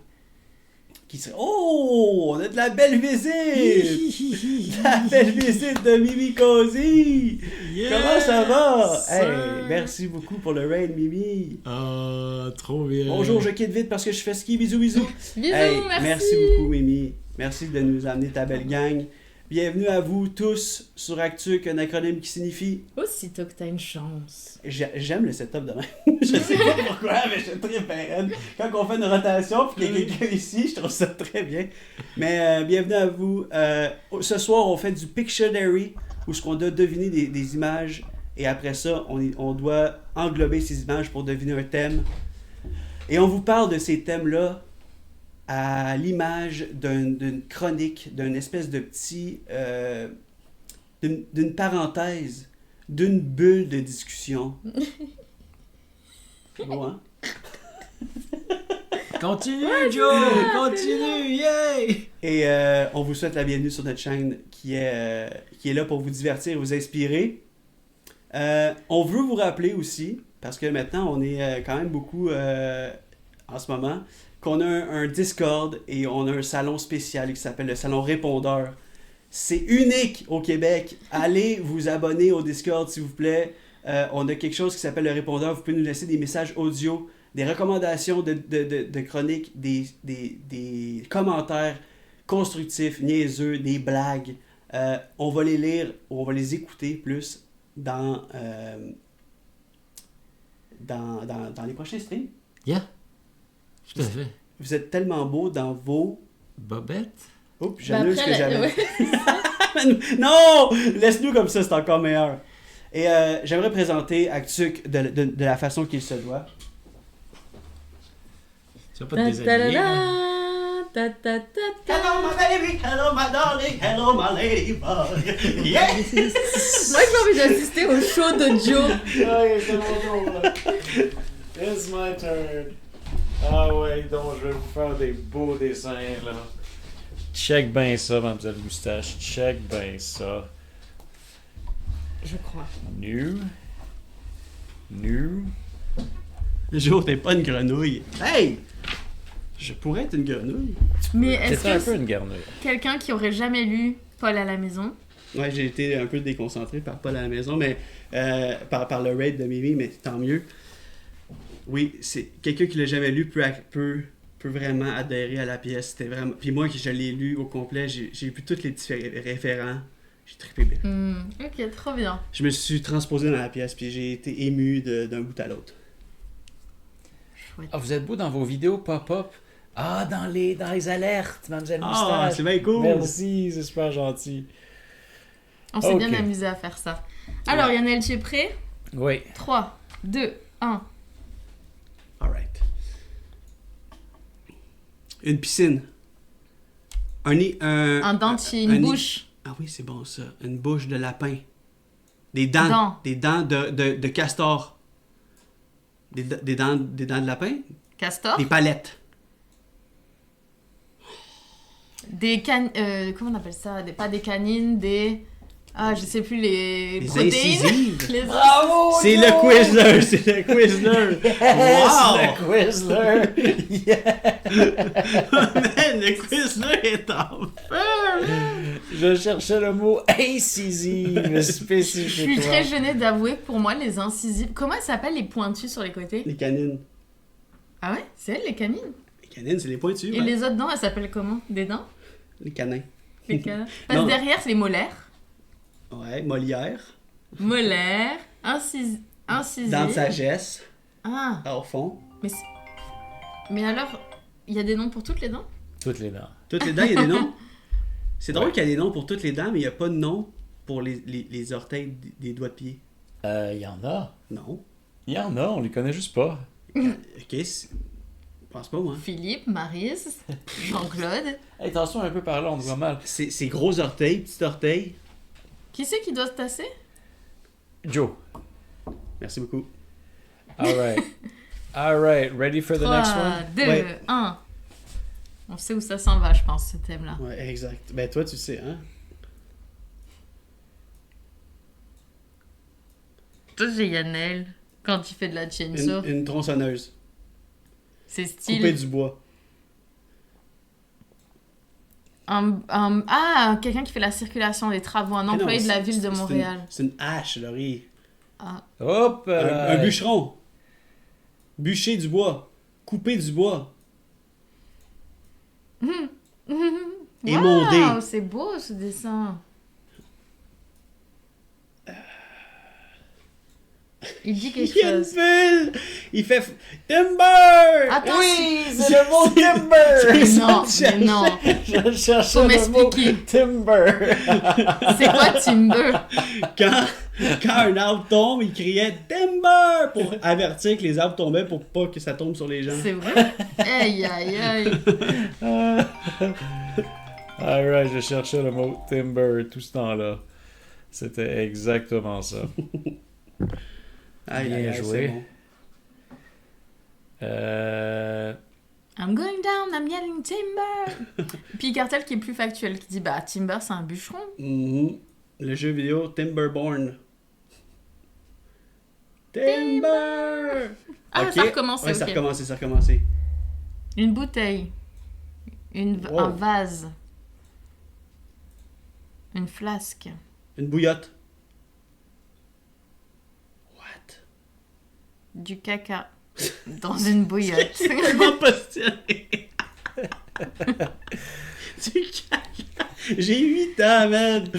qui serait, oh, on a de la belle visite! La belle visite de Mimi Cozy! Yes, Comment ça va? sir. Hey, merci beaucoup pour le raid, Mimi. Ah, trop bien. Bonjour, je quitte vite parce que je fais ski. Bisous, bisous. Bisous, Hey, merci. beaucoup, Mimi. Merci de nous amener ta belle gang. Bienvenue à vous tous sur Actuc, un acronyme qui signifie... Aussitôt que t'as une chance. J'aime le setup de même. Je sais pas pourquoi, mais je suis très bien. Quand on fait une rotation puis qu'il y a quelqu'un ici, je trouve ça très bien. Mais bienvenue à vous. Ce soir, on fait du Pictionary, où on doit deviner des images. Et après ça, on doit englober ces images pour deviner un thème. Et on vous parle de ces thèmes-là à l'image d'une chronique, d'une espèce de petit... d'une parenthèse, d'une bulle de discussion. C'est beau, hein? Continue, Joe! Continue! Yay! Et on vous souhaite la bienvenue sur notre chaîne qui est là pour vous divertir et vous inspirer. On veut vous rappeler aussi, parce que maintenant on est quand même beaucoup en ce moment, qu'on a un Discord et on a un salon spécial qui s'appelle le salon répondeur. C'est unique au Québec. Allez vous abonner au Discord, s'il vous plaît. On a quelque chose qui s'appelle le répondeur. Vous pouvez nous laisser des messages audio, des recommandations de chroniques, des commentaires constructifs, niaiseux, des blagues. On va les lire ou on va les écouter plus dans les prochains streams. Yeah. Tout à fait. Vous êtes tellement beaux dans vos... Bobette? Oups, j'annule ce que j'avais. Ouais. Non! Laisse-nous comme ça, c'est encore meilleur. Et j'aimerais présenter Actuc de la façon qu'il se doit. Tu vas pas te déshabiller, là? Hello my baby, hello my darling, hello my ladybug. Yes! Moi, j'ai envie d'assister au show de Joe. Ouais, c'est mon tour, là. It's my turn. Ah ouais, donc je vais vous faire des beaux dessins, là. Check bien ça, mademoiselle Moustache. Check bien ça. Je crois. New. Joe, t'es pas une grenouille. Hey! Je pourrais être une grenouille. Mais est-ce C'est un peu que une garnure. quelqu'un qui aurait jamais lu Paul à la maison, Ouais, j'ai été un peu déconcentré par Paul à la maison, mais par le raid de Mimi, mais tant mieux. Oui, c'est quelqu'un qui l'a jamais lu peut vraiment adhérer à la pièce. C'était vraiment. Puis moi, qui je l'ai lu au complet, j'ai vu tous les petits référents. J'ai trippé bien. Ok, trop bien. Je me suis transposé dans la pièce, puis j'ai été ému d'un bout à l'autre. Chouette. Ah, vous êtes beau dans vos vidéos pop-up. Ah, dans les alertes, mademoiselle Ah, Moustache. c'est bien cool! Merci, c'est super gentil. On s'est Ok. bien amusé à faire ça. Alors, Yannel, tu es prêt? Oui. 3, 2, 1. Alright. Une piscine. Un dentier, une bouche. Ah oui, c'est bon ça. Une bouche de lapin. Des dents. Dents. Des dents de castor. Des dents de lapin. Castor. Des palettes. Des comment on appelle ça? Pas des canines, des... Ah, je sais plus, les Des protéines. incisives. Les Bravo! C'est Joe! le Quizler! C'est le Quizler! Yes, le Quizler! Yeah. Man, le Quizler est en feu! Je cherchais le mot incisive Je spécifiquement. suis très gênée d'avouer que pour moi, les incisives... Comment elles s'appellent, les pointus sur les côtés? Les canines. Ah ouais? C'est elles, les canines? Les canines, c'est les pointus. Et ouais. les autres dents, elles s'appellent comment? Des dents? Les canins. Les canins. Parce Non. que derrière, c'est les molaires. Ouais, Molière. Molaires, incisives. Dents de sagesse. Ah, Au fond. mais alors, il y a des noms pour toutes les dents? Toutes les dents. Toutes les dents, il y a des noms. C'est drôle qu'il y a des noms pour toutes les dents, mais il n'y a pas de nom pour les orteils des doigts de pied. Il y en a. Non. Il y en a, on les connaît juste pas. Ok, je pense pas, moi. Philippe, Maryse, Jean-Claude. Hey, attention un peu par là, on te voit mal. C'est gros orteils, petits orteils. Qui c'est qui doit se tasser? Joe. Merci beaucoup. Alright, ready for the next 3, one? 2, Ouais. 1. On sait où ça s'en va, je pense, ce thème-là. Ouais, exact. Ben, toi, tu sais, hein? Toi, j'ai Yannel, quand il fait de la chainsaw. Une tronçonneuse. C'est Couper style. du bois. Quelqu'un qui fait la circulation, les travaux, un Mais non, employé de la ville de c'est Montréal. C'est une hache, Laurie. Ah. Hop là. Un bûcheron. Bûcher du bois. Couper du bois. Émondé. Wow, c'est beau ce dessin. Il dit quelque Il y a une chose. bulle! Il fait Timber! Attends, Oui, c'est le mot timber! Non, mais non. Je cherchais Faut le mot m'expliquer. timber. C'est quoi Timber? Quand un arbre tombe, il criait Timber! Pour avertir que les arbres tombaient pour pas que ça tombe sur les gens. C'est vrai? Aïe, aïe, aïe. Alright, je cherchais le mot timber tout ce temps-là. C'était exactement ça. Aïe, Bien aïe, aïe, joué. c'est bon. I'm going down, I'm yelling Timber. Puis Cartel qui est plus factuel, qui dit bah Timber c'est un bûcheron. Mhm. Le jeu vidéo Timberborn. Timber! Ah, Ok. ça a recommencé, Ouais, ça a ok. recommencé, ça a recommencé. Une bouteille. Wow. Un vase. Une flasque. Une bouillotte. What? Du caca. Dans une bouillotte. Comment postulé? Du caca. J'ai 8 ans, man.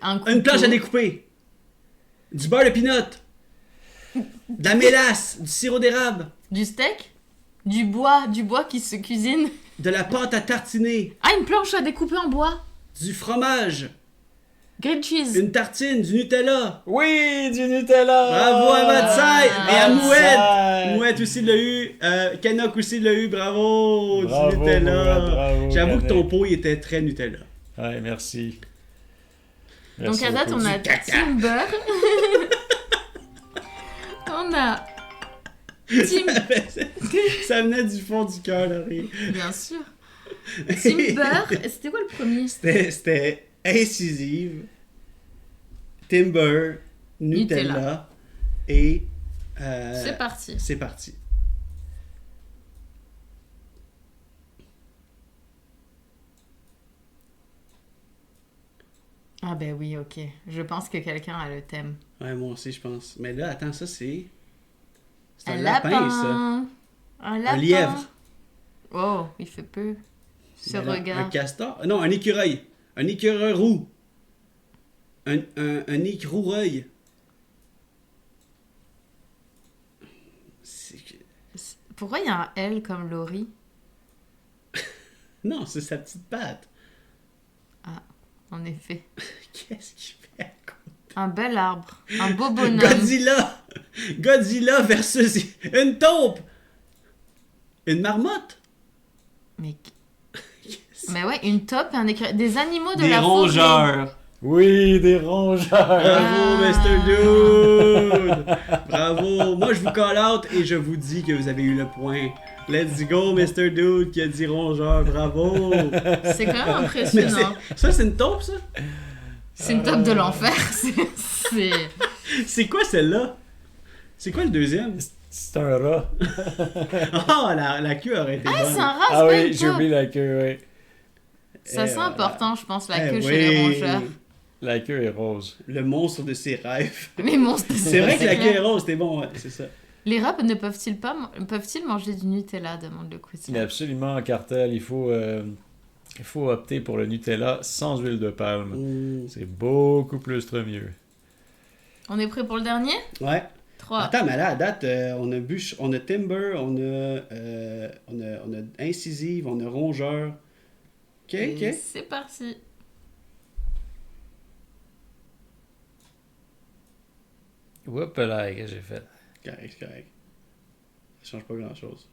Un Une planche à couteau. découper. Du beurre de pinot. De la mélasse. Du sirop d'érable. Du steak. Du bois qui se cuisine. De la pâte à tartiner. Ah, une planche à découper en bois. Du fromage. Grilled cheese. Une tartine. Du Nutella. Oui, du Nutella! Bravo à Matsai et à Matsai. Mouette. Mouette aussi l'a eu. Canuck aussi l'a eu. Bravo. Bravo, Du Nutella. Mouette, bravo, J'avoue que ton Canuck. pot il était très Nutella. Ouais, merci. Donc à date, on a Timber. On a Ça venait du fond du cœur, le rire. bien sûr. Timber. C'était quoi le premier? C'était incisive, Timber, Nutella et. C'est parti. C'est parti. Ah ben oui, ok. Je pense que quelqu'un a le thème. Ouais, moi aussi, je pense. Mais là, attends, ça, c'est. C'est Un un lapin, ça. Un lapin. Un lièvre. Oh, il fait peu. Ce Mais non, regard. Un castor. Non, un écureuil. Un écureuil roux. Un écureuil. C'est- Pourquoi il y a un L comme Laurie? Non, c'est sa petite patte. En effet. Qu'est-ce qu'il fait à côté? Un bel arbre. Un beau bonhomme. Godzilla! Godzilla versus une taupe! Une marmotte? Mais... Mais ouais, une taupe et un écureuil. Des animaux de Des la forêt. rongeurs! Oui, des rongeurs! Bravo, Mr. Dude! Bravo! Moi, je vous call out et je vous dis que vous avez eu le point. Let's go, Mr. Dude qui a dit rongeur. Bravo! C'est quand même Mais impressionnant. ça, c'est une taupe, ça? C'est une taupe de l'enfer. C'est... C'est quoi celle-là? C'est quoi le deuxième? C'est un rat. Ah, la queue aurait été Ah, bonne. c'est un rat, Ah c'est pas oui, une j'ai taupe. oublié la queue, oui. Ça Et c'est voilà. important, je pense, la Eh queue chez oui. les rongeurs. La queue est rose. Le monstre de ses rêves. Les monstres. C'est vrai que la queue clair. est rose, c'était bon, ouais, c'est ça. Les rats ne peuvent-ils manger du Nutella, demande le quiz. Mais absolument, Cartel, il faut opter pour le Nutella sans huile de palme. Mmh. C'est beaucoup plus mieux. On est prêt pour le dernier? Ouais. 3. Attends, mais là, à date, on a Timber, on a Incisive, on a Rongeur. Ok, ok. C'est parti. Oups là, qu'est-ce que j'ai fait? Correct, correct. Ça change pas grand-chose.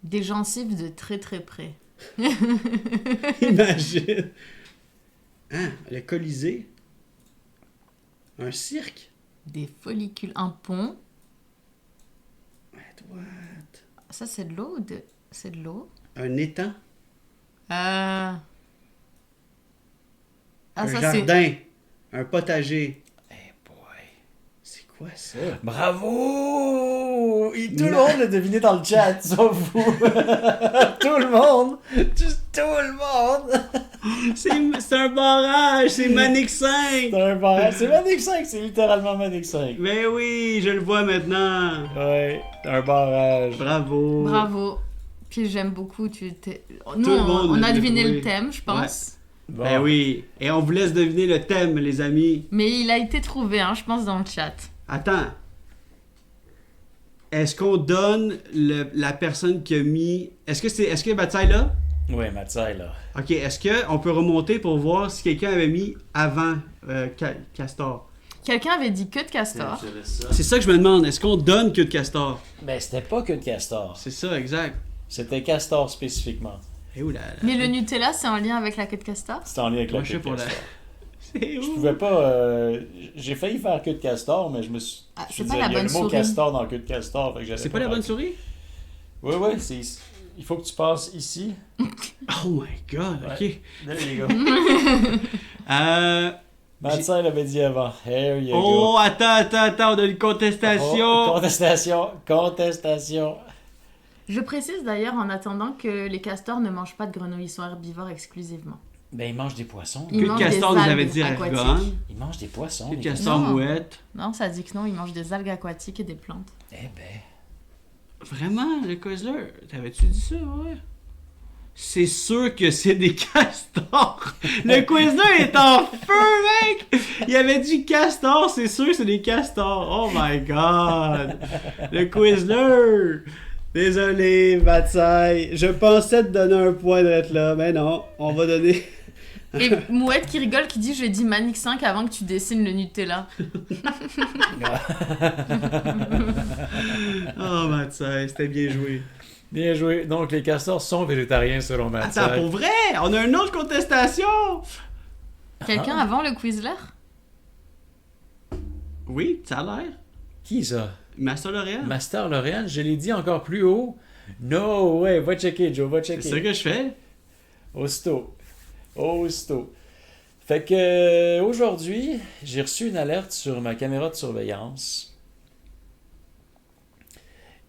Des gencives de très très près. Imagine. Ah, le Colisée. Un cirque. Des follicules. Un pont. What? Ça, c'est de l'eau ou de... C'est de l'eau? Un étang. Ah, Un ça, c'est... jardin. Un potager. Hey boy. C'est quoi ça? Bravo! Et tout le monde l'a deviné dans le chat, sauf vous. Tout le monde! Juste tout le monde! C'est un barrage, c'est Manic 5. C'est un barrage. C'est Manic 5, c'est littéralement Manic 5. Mais oui, je le vois maintenant. Ouais, un barrage. Bravo. Bravo. Puis j'aime beaucoup, Nous, le monde on a l'a deviné trouvé. le thème, je pense. Bon. Ben oui. Et on vous laisse deviner le thème, les amis. Mais il a été trouvé, hein, je pense, dans le chat. Attends. Est-ce qu'on donne la personne qui a mis... Est-ce que Bataille là? Ouais, Matsai, là. Ok, est-ce qu'on peut remonter pour voir si quelqu'un avait mis avant Castor? Quelqu'un avait dit queue de castor. C'est ça que je me demande. Est-ce qu'on donne que de Castor? Ben, c'était pas que de castor. C'est ça, exact. C'était castor spécifiquement. Et où là? Mais le Nutella, c'est en lien avec la queue de castor? C'était en lien avec Moi, la je queue sais de pour la- castor. C'est Je où? pouvais pas. J'ai failli faire queue de castor, mais je me suis. Ah, je c'est me pas disais, la il y a bonne le mot souris. castor dans queue de castor. Fait que j'allais C'est pas la faire bonne queue. souris? Ouais, ouais, c'est. il faut que tu passes ici. Oh my god, ok. There you go. Matsai l'avait dit avant. Here you Oh, go. attends, on a une contestation. Oh, contestation. Je précise d'ailleurs en attendant que les castors ne mangent pas de grenouilles, ils sont herbivores exclusivement. Ben, ils mangent des poissons. Ils Que mangent de castor des nous avait algues dit aquatiques. Argonne. Ils mangent des poissons. Que de les castor Non. mouette. Non, ça dit que non, ils mangent des algues aquatiques et des plantes. Eh ben. Vraiment, le Quizzler, t'avais-tu dit ça, ouais? C'est sûr que c'est des castors. Le Quizzler est en feu, mec. Il avait dit castor, c'est sûr que c'est des castors. Oh my god. Le Quizzler. Désolé, Matsai. Je pensais te donner un point d'être là, mais non, on va donner... Et Mouette qui rigole, qui dit « Je dis Manic 5 avant que tu dessines le Nutella. Oh, Matsai, c'était bien joué. Bien joué. Donc, les castors sont végétariens selon Matsai. Attends, pour vrai, on a une autre contestation. » Quelqu'un avant le Quizler? Oui, ça a l'air. Qui ça? Master L'Oréal. Master Lauriane, je l'ai dit encore plus haut. No way, va checker, Joe, va checker. C'est ça que je fais. Aussitôt. Fait que aujourd'hui, j'ai reçu une alerte sur ma caméra de surveillance.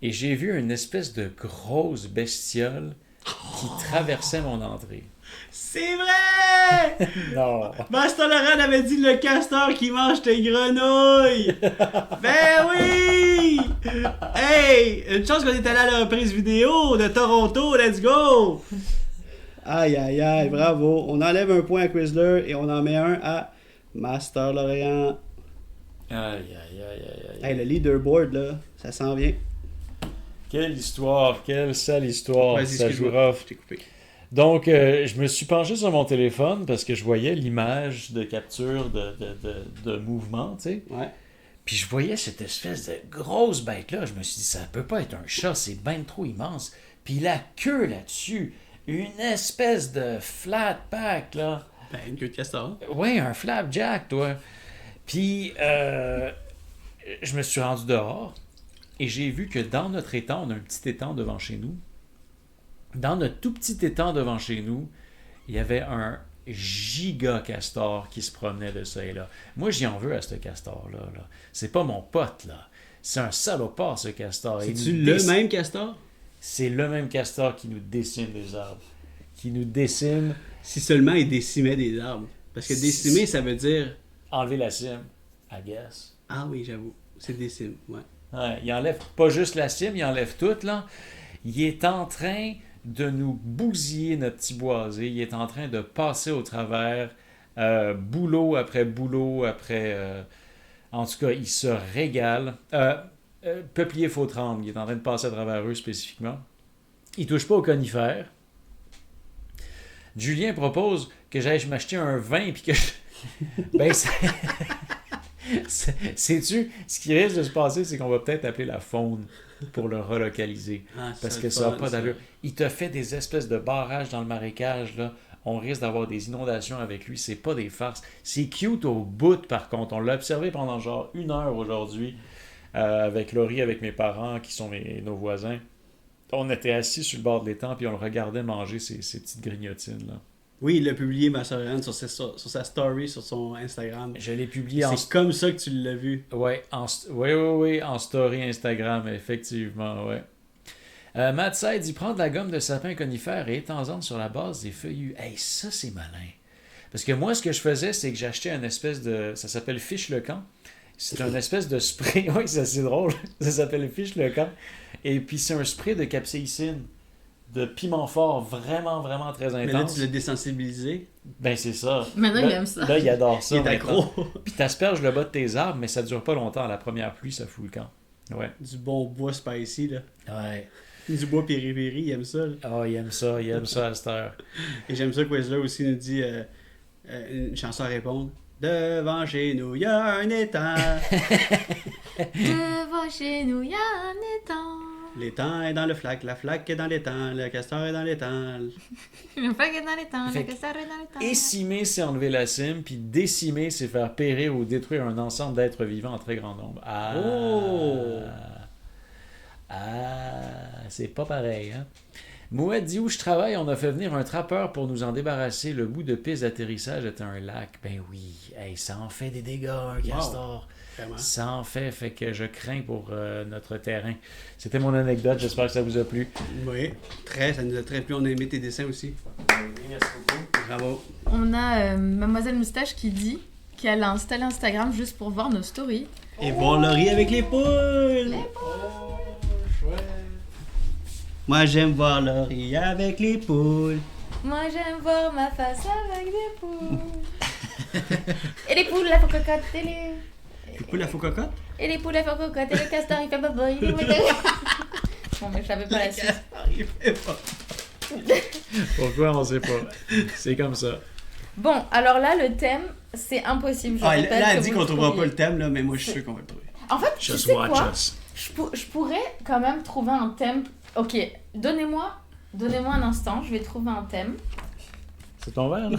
Et j'ai vu une espèce de grosse bestiole qui traversait mon entrée. C'est vrai! Non. Master Laurent avait dit le castor qui mange tes grenouilles! Ben oui! Hey! Une chance qu'on est allé à la reprise vidéo de Toronto, let's go! Aïe aïe aïe, bravo. On enlève un point à Quizler et on en met un à Master Lorient. Aïe. Hey, le leaderboard là, ça s'en vient. Quelle histoire, quelle sale histoire. Vas-y, Ça joue excuse-moi, rough. je t'ai coupé. Donc, je me suis penché sur mon téléphone parce que je voyais l'image de capture de mouvement, tu sais. Ouais. Puis je voyais cette espèce de grosse bête-là. Je me suis dit, ça peut pas être un chat, c'est ben trop immense. Puis la queue là-dessus, une espèce de flat pack, là. Ben, une queue de castor. Ouais, un flapjack, toi. Puis, je me suis rendu dehors et j'ai vu que dans notre étang, on a un petit étang devant chez nous. Dans notre tout petit étang devant chez nous, il y avait un giga castor qui se promenait de ça et là. Moi, j'y en veux à ce castor-là. Là. C'est pas mon pote, là. C'est un salopard, ce castor. Il C'est-tu nous le même castor? C'est le même castor qui nous dessine des arbres. Qui nous dessine... Si seulement il décimait des arbres. Parce que décimer, ça veut dire... Enlever la cime, I guess. Ah oui, j'avoue. C'est décime, ouais. Ouais, il enlève pas juste la cime, il enlève tout, là. Il est en train de nous bousiller notre petit boisé. Il est en train de passer au travers, boulot après boulot, après... en tout cas, il se régale. Peuplier faux tremble, il est en train de passer à travers eux spécifiquement. Il touche pas aux conifères. Julien propose que j'aille m'acheter un vin puis que ben sais-tu, ce qui risque de se passer, c'est qu'on va peut-être appeler la faune pour le relocaliser. Parce que ça n'a pas d'allure. Il te fait des espèces de barrages dans le marécage, là. On risque d'avoir des inondations avec lui. C'est pas des farces. C'est cute au bout, par contre. On l'a observé pendant genre 1 heure aujourd'hui avec Laurie, avec mes parents qui sont nos voisins. On était assis sur le bord de l'étang puis on le regardait manger ces petites grignotines, là. Oui, il l'a publié, ma soeur Anne, sur sa story, sur son Instagram. Je l'ai publié C'est comme ça que tu l'as vu. Ouais, en story Instagram, effectivement, ouais. Matsai dit prendre la gomme de sapin conifère et étends-en sur la base des feuillus. Hey, ça, c'est malin. Parce que moi, ce que je faisais, c'est que j'achetais une espèce de... Ça s'appelle Fiche le camp. C'est un espèce de spray. Oui, c'est assez drôle. Ça s'appelle Fiche le camp. Et puis, c'est un spray de capsaïcine, de piment fort, vraiment, vraiment très intense. Mais là, tu l'as désensibilisé. Ben, c'est ça. Maintenant, là, il aime ça. Là, il adore ça. Il est accro. Puis, t'asperges le bas de tes arbres, mais ça dure pas longtemps. La première pluie, ça fout le camp. Ouais. Du bon bois spicy, là. Ouais. Du bois piri-piri, il aime ça. Là. Oh, il aime ça à cette heure. Et j'aime ça que Quizler aussi nous dit une chanson à répondre. Devant chez nous, il y a un étang. Devant chez nous, il y a un étang. L'étang est dans le flac, la flaque est dans l'étang, le castor est dans l'étang. Le flag est dans l'étang, Fait le castor est dans l'étang. Écimer, c'est enlever la cime, puis décimer, c'est faire périr ou détruire un ensemble d'êtres vivants en très grand nombre. Ah! Oh! Ah! C'est pas pareil, hein? Mouette dit où je travaille, on a fait venir un trappeur pour nous en débarrasser. Le bout de piste d'atterrissage était un lac. Ben oui, hey, ça en fait des dégâts, un castor. Vraiment. Ça en fait que je crains pour notre terrain. C'était mon anecdote, j'espère que ça vous a plu. Oui, ça nous a très plu. On a aimé tes dessins aussi. Merci beaucoup. Bravo. On a Mademoiselle Moustache qui dit qu'elle a installé Instagram juste pour voir nos stories. Et voir Laurie avec les poules. Moi, j'aime voir Laurie avec les poules. Moi j'aime voir ma face avec des poules. Et les poules, la faux cocotte, et les... Les poules à faux cocotte? Et les poules, la faux cocotte, et le castor, il fait bobo, il est... Bon, mais je savais pas la suite. Il fait pas. Pourquoi on sait pas? C'est comme ça. Bon, alors là, le thème, c'est impossible. Je répète Là, elle que dit vous qu'on le trouvera trouviez. pas le thème, là, mais moi, je suis sûr qu'on va le trouver. En fait, tu Just sais watch quoi? us. Je pourrais quand même trouver un thème. Ok, donnez-moi un instant, je vais trouver un thème. C'est ton verre, là?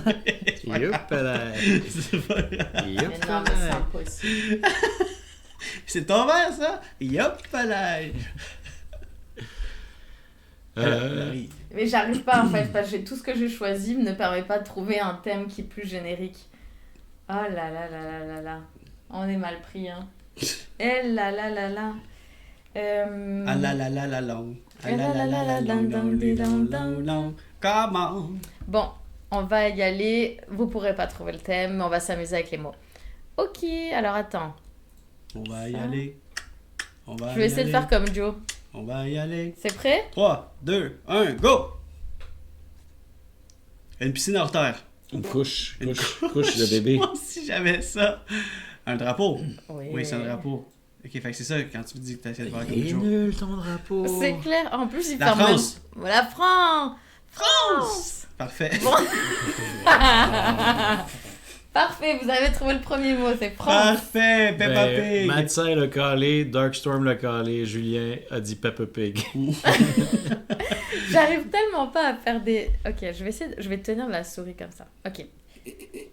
Youpala. C'est pas grave. Mais non, mais c'est impossible. C'est ton verre, ça? Yop, palais. Laurie. Mais j'arrive pas en fait, parce que tout ce que j'ai choisi ne permet pas de trouver un thème qui est plus générique. Oh là là là là là là. On est mal pris, hein. Eh là là là là. Ah la la la la long. Ah Eh la la la la long, long, long, long, long. Comment? Bon, on va y aller. Vous pourrez pas trouver le thème, mais on va s'amuser avec les mots. Ok, alors attends. On va y aller. On va Je vais essayer de faire comme Joe. On va y aller. C'est prêt? 3, 2, 1, go! Une piscine hors terre. Une couche Une de bébé. Moi aussi, j'avais ça. Un drapeau. Oui. Oui, c'est un drapeau. Ok, fait que c'est ça quand tu me dis que tu essaies de faire comme Il est Joe. nul ton drapeau. C'est clair. En plus, il La ferme France. même- La France! France! Parfait. Parfait, vous avez trouvé le premier mot, c'est France. Parfait, Peppa Pig. Matsai l'a calé, Darkstorm l'a calé, Julien a dit Peppa Pig. J'arrive tellement pas à faire des... Ok, je vais tenir la souris comme ça. Ok.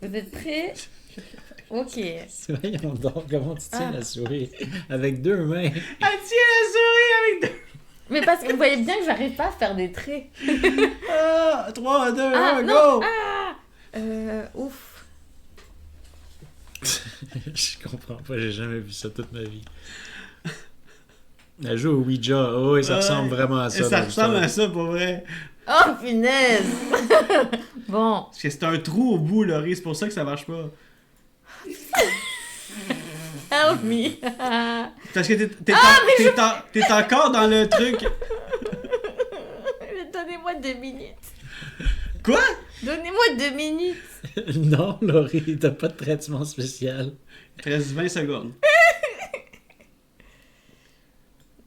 Vous êtes prêts? Ok. Voyons donc, comment tu tiens Ah. la souris? Avec deux mains. Ah, tiens la souris avec deux. Mais parce que vous voyez bien que j'arrive pas à faire des traits. 3, 2, Ah, 1, non. go! Ouf. Je comprends pas, j'ai jamais vu ça toute ma vie. Elle joue au Ouija. Oh, et ça ressemble vraiment à ça. Ça dans ressemble l'histoire. à ça pour vrai. Oh, punaise. Bon. Parce que c'est un trou au bout, Laurie, c'est pour ça que ça marche pas. Help me. Parce que t'es encore dans le truc. Donnez-moi 2 minutes. Quoi? Donnez-moi 2 minutes. Non, Laurie, t'as pas de traitement spécial. Il te reste 20 secondes.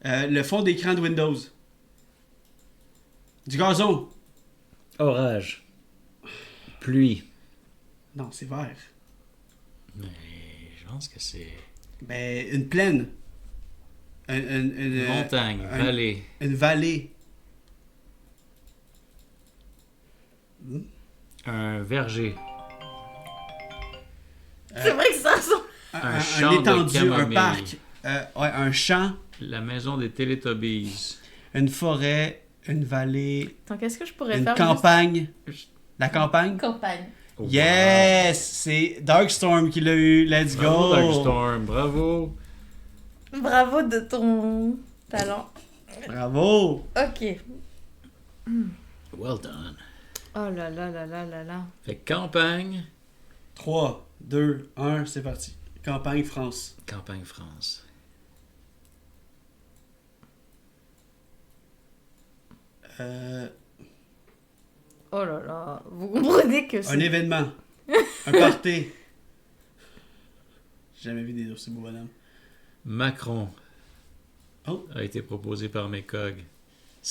Le fond d'écran de Windows. Du gazon. Orage. Pluie. Non, c'est vert. Mais je pense que c'est... Ben, une plaine. Une Montagne, vallée. Une vallée. Un verger. C'est vrai que ça ressemble. Un champ de étendue, un camomille. parc. Ouais, un champ, La maison des Teletubbies. une forêt, une vallée, Attends, qu'est-ce que je pourrais une faire? campagne. La campagne? Campagne. Wow. Yes! C'est Darkstorm qui l'a eu. Let's Bravo, go! Darkstorm, bravo. Bravo de ton talent. Bravo! Ok. Well done. Oh là là là là là là. Fait que campagne. 3, 2, 1, c'est parti. Campagne, France. Campagne France. Oh là là. Vous comprenez que Un c'est... événement. Un party. J'ai jamais vu des aussi beaux bonhommes. Macron. Oh. A été proposé par Mécog.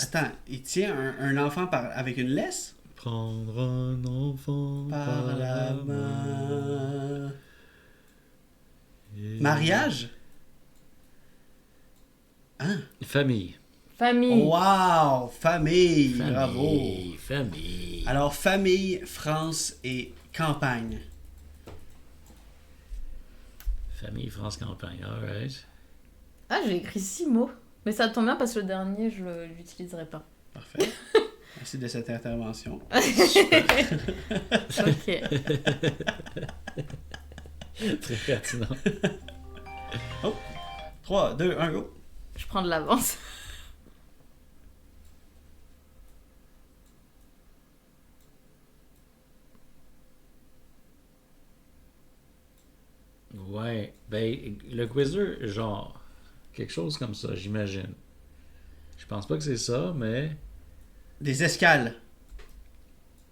Attends, il tient un enfant avec une laisse? Prendre un enfant Par la main. Mariage? Hein? Famille. Famille. Wow! Famille! Bravo! Famille. Alors, famille, France et campagne. Famille, France, campagne. Alright. Ah, j'ai écrit 6 mots. Mais ça tombe bien parce que le dernier, je l'utiliserai pas. Parfait. Merci de cette intervention. Ok. Très pertinent. 3, 2, 1, go! Je prends de l'avance. Ouais, ben, le quizzer, genre, quelque chose comme ça, j'imagine. Je pense pas que c'est ça, mais... Des escales.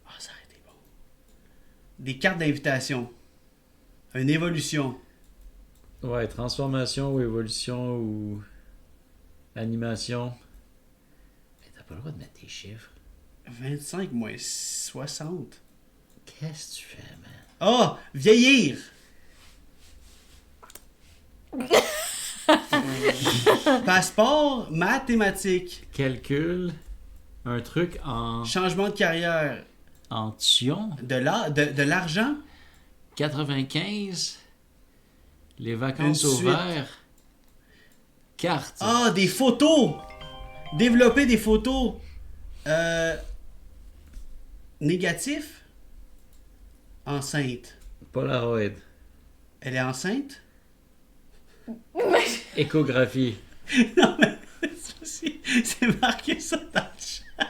Ah, ça aurait été bon. Des cartes d'invitation. Une évolution. Ouais, transformation ou évolution ou animation. Mais t'as pas le droit de mettre tes chiffres. 25 moins 60. Qu'est-ce que tu fais, man? Ah! Vieillir! Passeport mathématique. Calcul, un truc en Changement de carrière. tion, De l'argent. 95, les vacances Une au suite. vert, carte, Ah, des photos! Développer des photos. Négatif. Enceinte. Polaroid, Elle est enceinte? échographie. Non, mais c'est marqué ça dans le chat.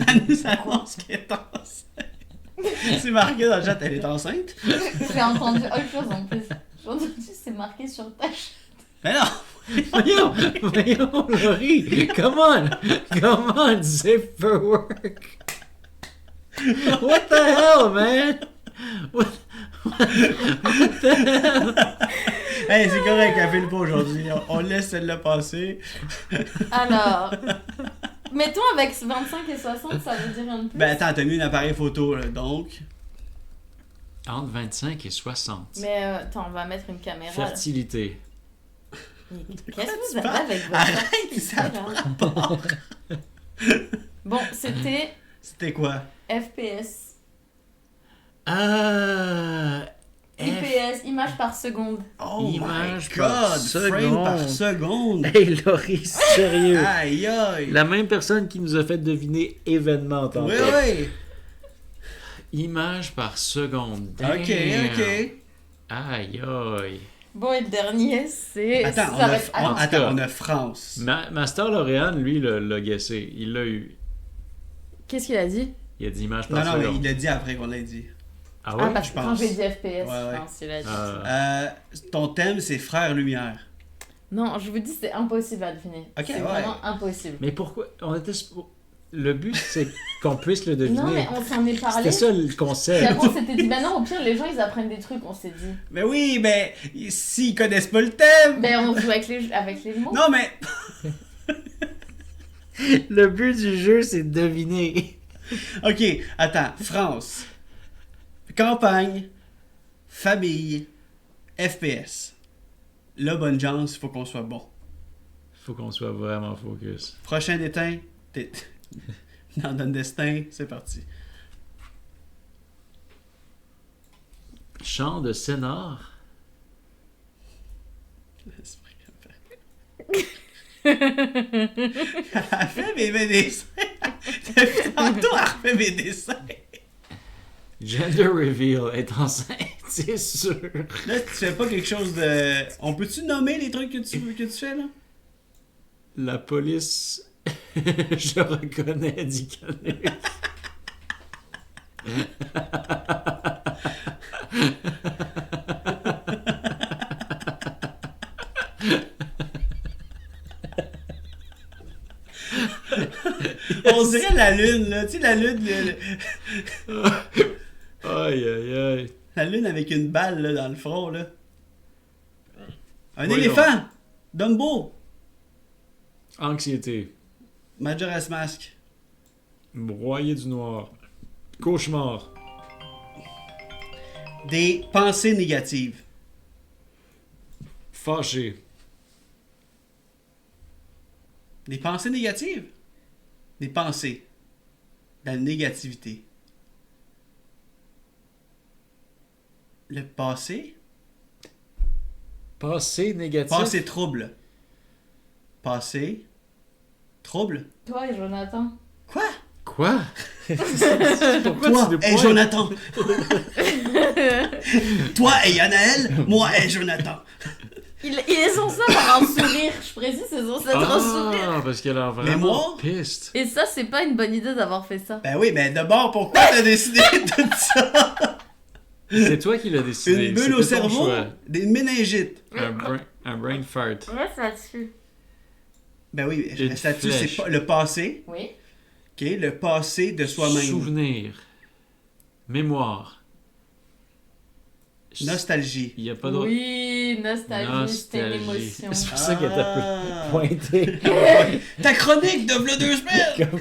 Elle nous annonce qu'elle est enceinte. C'est marqué dans le chat, elle est enceinte? J'ai entendu autre chose en plus. J'ai entendu, c'est marqué sur ta chaîne. Mais non! Voyons, Laurie, come on, zipper work. What the hell, man? What the hell? Hey, c'est correct, elle fait le pas aujourd'hui. On laisse celle-là passer. Alors, mettons avec 25 et 60, ça veut dire rien de plus. Ben attends, t'as mis un appareil photo, là, donc. Entre 25 et 60. Mais attends, on va mettre une caméra. Là. Fertilité. Mais qu'est-ce que vous tu avez parles? avec votre Arrête, ça a fertilité, là? Bon, c'était C'était quoi? FPS. IPS. IPS, image par seconde. Oh Image my par god! Frame seconde. par seconde! Hey Laurie, sérieux? Aïe aïe! La même personne qui nous a fait deviner événement tantôt. Oui, oui! Image par seconde. Ok, Damn. ok. Aïe aïe. Bon, et le dernier, c'est. Attends, ça va être- on a France. Master Laurean, lui, l'a guessé. Il l'a eu. Qu'est-ce qu'il a dit? Il a dit image Non, par non, mais seconde. il l'a dit après qu'on l'a dit. Ah Ah, ouais? parce je que quand pense. j'ai dit FPS, Ouais, ouais. je pense qu'il a dit. Ah. Ton thème, c'est Frères Lumière. Non, je vous dis, c'est impossible à deviner. Ok, c'est ouais. vraiment impossible. Mais pourquoi? Le but, c'est qu'on puisse le deviner. Non, mais on s'en est parlé. C'était ça le Puis concept. après, on s'était dit, bah non, au pire, les gens, ils apprennent des trucs, on s'est dit. Mais oui, mais s'ils connaissent pas le thème! Ben, on joue avec les mots. Non, mais. Le but du jeu, c'est de deviner. Ok, attends. France. Campagne. Famille. FPS. Là, bonne chance, il faut qu'on soit bon. Faut qu'on soit vraiment focus. Prochain déteint, t'es dans notre destin, c'est parti. Chant de scénar. Elle a fait mes dessins. Depuis tantôt, elle refait mes dessins. Gender reveal est enceinte, c'est sûr. Là, tu fais pas quelque chose de. On peut-tu nommer les trucs que tu fais, là? La police, je reconnais, dit Canet. On dirait la lune, là. Tu sais, la lune. Aïe, aïe, aïe. La lune avec une balle, là, dans le front, là. Un Voyons. éléphant! Dumbo! Anxiété. Majora's Mask. Broyer du noir. Cauchemar. Des pensées négatives. Fâché. Des pensées négatives? Des pensées. La négativité. Le passé? Passé négatif. Passé trouble. Passé. Trouble? Toi et Jonathan. Quoi? Quoi? Quoi? Pourquoi Toi tu nous et pointes? Jonathan. Toi et Yanaël, moi et Jonathan. Il est censé avoir un sourire, je précise, c'est censé être un sourire. Ah, parce qu'elle a Mais vraiment moi? piste. Et ça, c'est pas une bonne idée d'avoir fait ça. Ben oui, mais d'abord, pourquoi t'as décidé de tout ça? C'est toi qui l'as décidé. Une bulle C'était au ton cerveau, choix. des méningites. Un brain fart. Reste là-dessus. Ben oui, Une le statut, flèche. c'est pas le passé. Oui. OK, le passé de soi-même. Souvenir. Mémoire. Nostalgie. Il n'y a pas d'autre. Oui, nostalgie, c'était une Nostalgie. émotion. C'est pour ça qu'elle t'a Ah. pointé. Ta chronique de v'là 2 semaines!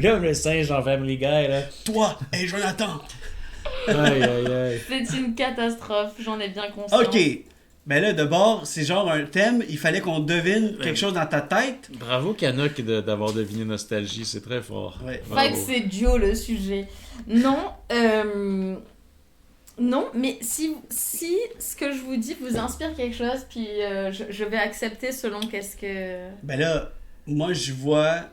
comme le singe dans Family Guy, là. Toi et Jonathan. Aïe, aïe, aïe. C'est une catastrophe, j'en ai bien conscience. OK. Ben là, d'abord, c'est genre un thème, il fallait qu'on devine quelque chose dans ta tête. Bravo, Canuck, d'avoir deviné Nostalgie. C'est très fort. Ouais. Fait que c'est Dio le sujet. Non, non, mais si ce que je vous dis vous inspire quelque chose, puis je vais accepter selon qu'est-ce que... Ben là, moi, je vois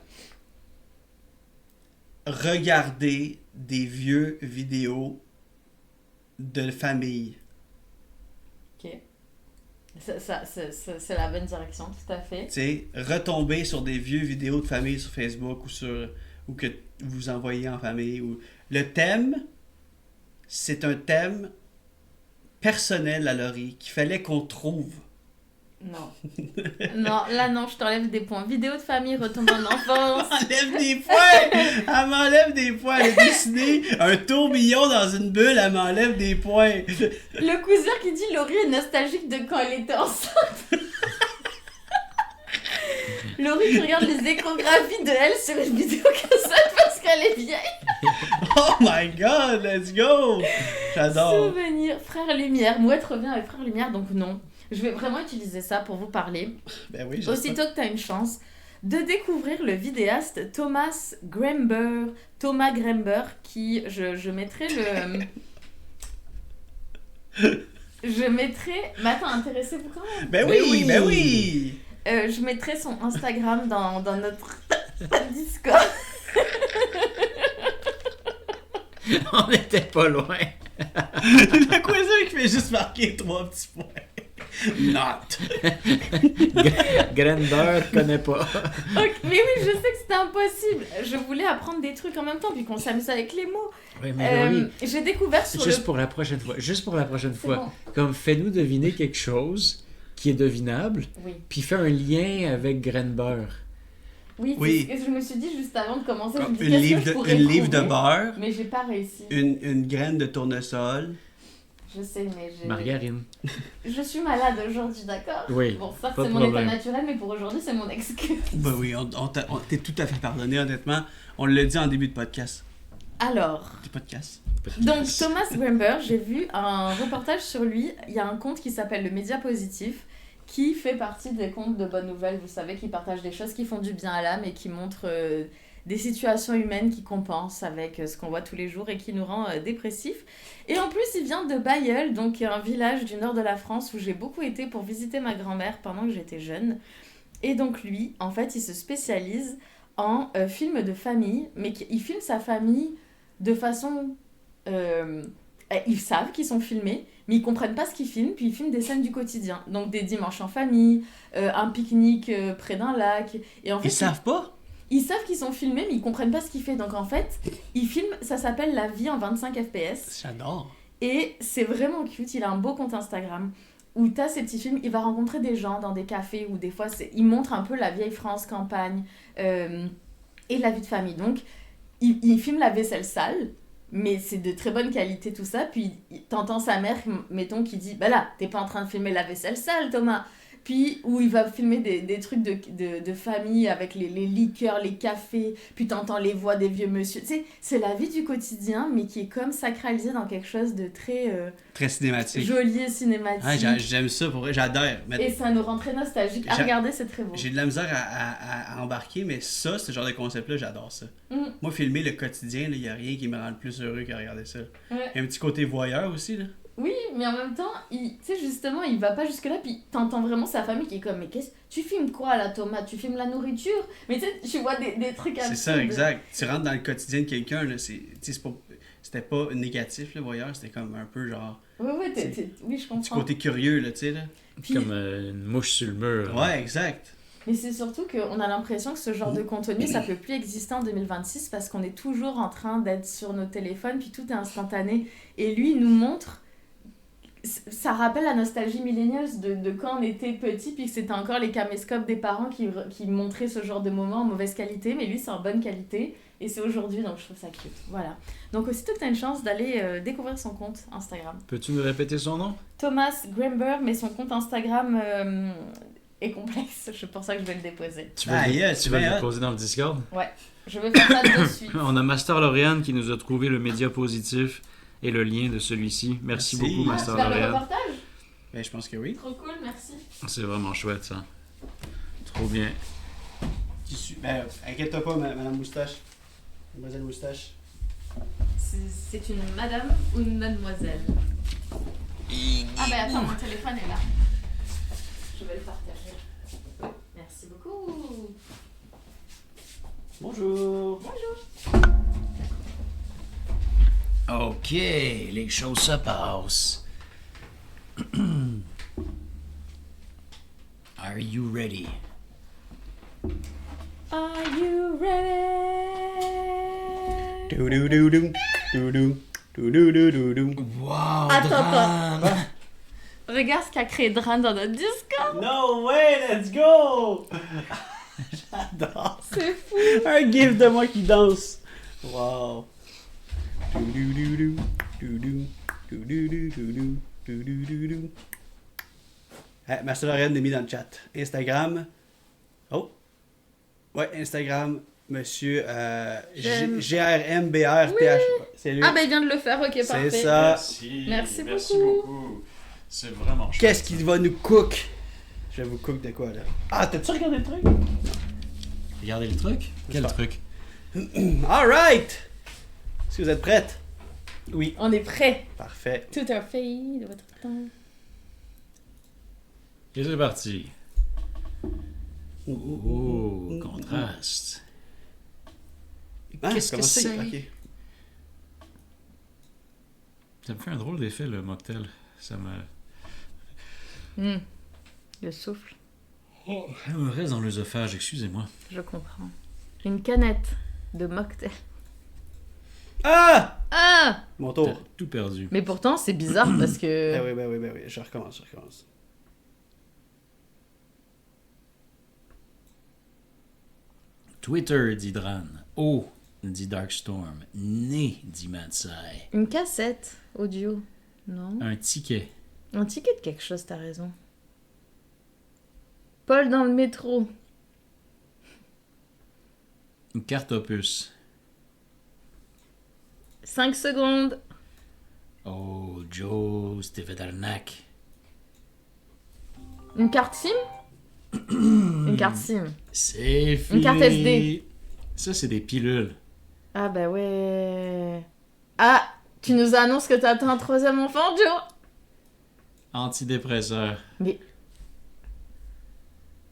regarder des vieux vidéos de famille. Ok. C'est la bonne direction, tout à fait. Tu sais, retomber sur des vieux vidéos de famille sur Facebook ou que vous envoyez en famille. Le thème, c'est un thème personnel à Laurie qu'il fallait qu'on trouve. Non. Non, là non, je t'enlève des points. Vidéo de famille, retourne en enfance. Enlève des points! Elle m'enlève des points. Elle a dessiné un tourbillon dans une bulle, elle m'enlève des points. Le cousin qui dit Laurie est nostalgique de quand elle était enceinte. Laurie qui regarde les échographies de elle sur une vidéocassette parce qu'elle est vieille. Oh my god, let's go! J'adore. Souvenir. Frère Lumière. Mouette revient avec Frère Lumière, donc non. Je vais vraiment utiliser ça pour vous parler. Ben oui, j'espère. Aussitôt que tu as une chance de découvrir le vidéaste Thomas Grember, qui, je mettrai le... je mettrai... Mais attends, intéressez-vous quand même? Ben oui, ben oui! Je mettrai son Instagram dans notre Discord. On n'était pas loin. Le quizzer qui fait juste marquer 3 petits points. Not. Grandeur connaît pas. Ok, mais oui, je sais que c'était impossible. Je voulais apprendre des trucs en même temps, puis qu'on s'amuse avec les mots. Oui, mais Laurie, J'ai découvert sur juste le... pour la prochaine fois. Juste pour la prochaine C'est fois. bon. Comme fais-nous deviner quelque chose qui est devinable, Oui. puis fais un lien avec Grandeur. Oui, Oui. c'est ce que je me suis dit juste avant de commencer. Je me Comme dis, une qu'est-ce livre que je de, pourrais une livre de trouver? beurre, Mais j'ai pas réussi. une graine de tournesol. Je sais, mais j'ai... Margarine. Je suis malade aujourd'hui, d'accord? Oui, Bon, ça, pas c'est de mon état problème. naturel, mais pour aujourd'hui, c'est mon excuse. Ben oui, t'es tout à fait pardonné, honnêtement. On l'a dit en début de podcast. Alors... Du podcast. Donc Thomas Grember, j'ai vu un reportage sur lui. Il y a un compte qui s'appelle le Média Positif, qui fait partie des comptes de bonnes nouvelles, vous savez, qui partagent des choses qui font du bien à l'âme et qui montrent des situations humaines qui compensent avec ce qu'on voit tous les jours et qui nous rend dépressifs. Et en plus, il vient de Bailleul, donc un village du nord de la France où j'ai beaucoup été pour visiter ma grand-mère pendant que j'étais jeune. Et donc lui, en fait, il se spécialise en films de famille, mais il filme sa famille de façon... ils savent qu'ils sont filmés, mais ils comprennent pas ce qu'ils filment, puis ils filment des scènes du quotidien. Donc des dimanches en famille, un pique-nique près d'un lac. Et en fait, Ils savent pas? ils savent qu'ils sont filmés, mais ils comprennent pas ce qu'il fait. Donc en fait, ils filment, ça s'appelle La vie en 25 FPS. J'adore. Et c'est vraiment cute, il a un beau compte Instagram où t'as ces petits films, il va rencontrer des gens dans des cafés où des fois il montre un peu la vieille France campagne et la vie de famille. Donc il filme la vaisselle sale, mais c'est de très bonne qualité tout ça. Puis t'entends sa mère, mettons, qui dit bah là, t'es pas en train de filmer la vaisselle sale, Thomas. Puis où il va filmer des trucs de famille avec les liqueurs, les cafés, puis t'entends les voix des vieux monsieur. Tu sais, c'est la vie du quotidien, mais qui est comme sacralisée dans quelque chose de très Très cinématique. joli et cinématique. Ah, j'aime ça, pour vrai, j'adore. Mais Et ça nous rend très nostalgique. À regarder, c'est très beau. j'ai de la misère à embarquer, mais ça, ce genre de concept-là, j'adore ça. Mm. Moi, filmer le quotidien, il n'y a rien qui me rend le plus heureux que regarder ça. Ouais. Il y a un petit côté voyeur aussi, là. Oui, mais en même temps, tu sais, justement, il va pas jusque-là, puis t'entends vraiment sa famille qui est comme, mais tu filmes quoi là, Thomas? Tu filmes la nourriture? Mais tu sais, tu vois des trucs absurdes. C'est ça, exact. Tu rentres dans le quotidien de quelqu'un, là, c'était pas négatif, le voyeur, c'était comme un peu genre. Ouais, oui, je Du comprends. côté curieux, là, tu sais, là. Puis- Comme une mouche sur le mur. Ouais, exact. Mais c'est surtout qu'on a l'impression que ce genre de contenu, ça peut plus exister en 2026 parce qu'on est toujours en train d'être sur nos téléphones, puis tout est instantané. Et lui, il nous montre... Ça rappelle la nostalgie millennials de quand on était petit, puis que c'était encore les caméscopes des parents qui montraient ce genre de moments en mauvaise qualité, mais lui, c'est en bonne qualité. Et c'est aujourd'hui, donc je trouve ça cute. Voilà. Donc aussitôt que tu as une chance d'aller découvrir son compte Instagram. Peux-tu nous répéter son nom? Thomas Gramber, mais son compte Instagram est complexe. C'est pour ça que je vais le déposer. Tu vas, yes, tu vas ben, le déposer dans le Discord? Je vais faire ça de suite. On a Master Lauriane qui nous a trouvé le média positif et le lien de celui-ci. Merci Merci. beaucoup, Ah, Master faire le Lauriane. reportage? Ben, je pense que oui. Trop cool, merci. C'est vraiment chouette, ça. Trop bien. Ben, inquiète-toi pas, Madame Moustache. Mademoiselle Moustache. C'est une madame ou une mademoiselle? Ah ben attends, mon téléphone est là. Je vais le partager. Merci beaucoup. Bonjour. OK, les choses se passent. Are you ready? Are you ready? Do-do-do-do. Do-do. Do-do-do-do-do. Wow, Attends. Regarde ce qu'a créé Dran dans notre Discord. No way, let's go! J'adore. C'est fou. Un gif de moi qui danse. Wow. Do-do-do-do. Do-do. Do-do-do-do-do. Do-do-do-do. Master Lorraine l'a mis dans le chat. Instagram. Oh. Ouais, Instagram. Monsieur J'aime. GRMBRTH. C'est lui. Ah ben il vient de le faire, ok parfait. C'est ça. Merci beaucoup. C'est vraiment chouette. Qu'est-ce qu'il va nous cook? Je vais vous cook de quoi là? Ah, t'as-tu regardé le truc? Regardez le truc. Quel pas. truc? Alright! Est-ce que vous êtes prêtes? Oui. On est prêt. Parfait. Tout à fait de votre temps. Et c'est parti. Oh, contraste. Ah, Qu'est-ce que comment c'est? Ok. Ça me fait un drôle d'effet, le mocktail. Ça me... Le souffle, Ça me reste dans l'œsophage, excusez-moi. je comprends. Une canette de mocktail. Ah! Ah! Mon T'as tour. tout perdu. Mais pourtant c'est bizarre parce que... Ben oui. Je recommence. Twitter, dit Dran. O, dit Darkstorm. Né, dit Madsai. Une cassette audio. Non? Un ticket. Un ticket de quelque chose, t'as raison. Paul dans le métro. Une carte opus. 5 secondes. Oh, Joe, c'était fait d'arnaque. Une carte SIM? Une carte SIM. C'est fini. Une carte SD. Ça, c'est des pilules. Ah bah ouais. Ah, tu nous annonces que t'attends un troisième enfant, Joe? Antidépresseurs. Mais...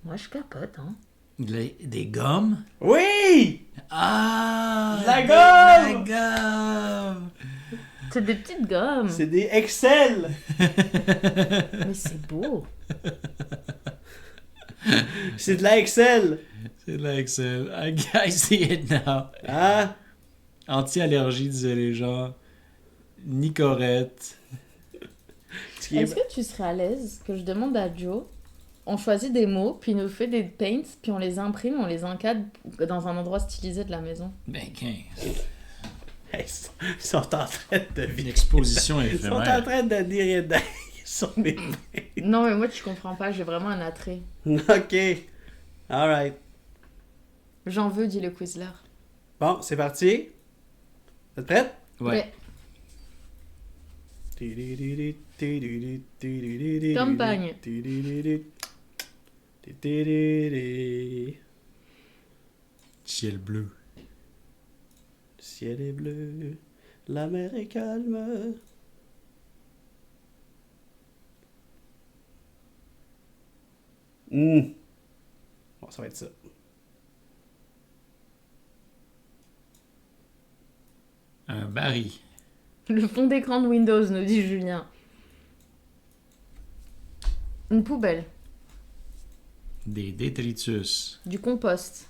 Moi je capote, hein. Des gommes? Oui! Ah! La gomme! La gomme! C'est des petites gommes. C'est des Excel! Mais c'est beau. C'est de la Excel! C'est de la Excel. I see it now. Hein? Anti-allergie, disaient les gens. Nicorette. Ce qui est- Est-ce que tu serais à l'aise que je demande à Joe, on choisit des mots, puis il nous fait des paints, puis on les imprime, on les encadre dans un endroit stylisé de la maison? Ben, 15. Ils sont en train de Une vivre. exposition Ils sont en éphémère. train de dire dingue sur mes mains. Non, mais moi, tu comprends pas, j'ai vraiment un attrait. Ok. Alright. J'en veux, dit le Quizler. Bon, c'est parti. Vous êtes prêtes? Ouais. Campagne. Ciel bleu. Le ciel est bleu, la mer est calme. Bon, ça va être ça. Un baril. Le fond d'écran de Windows, nous dit Julien. Une poubelle. Des détritus. Du compost.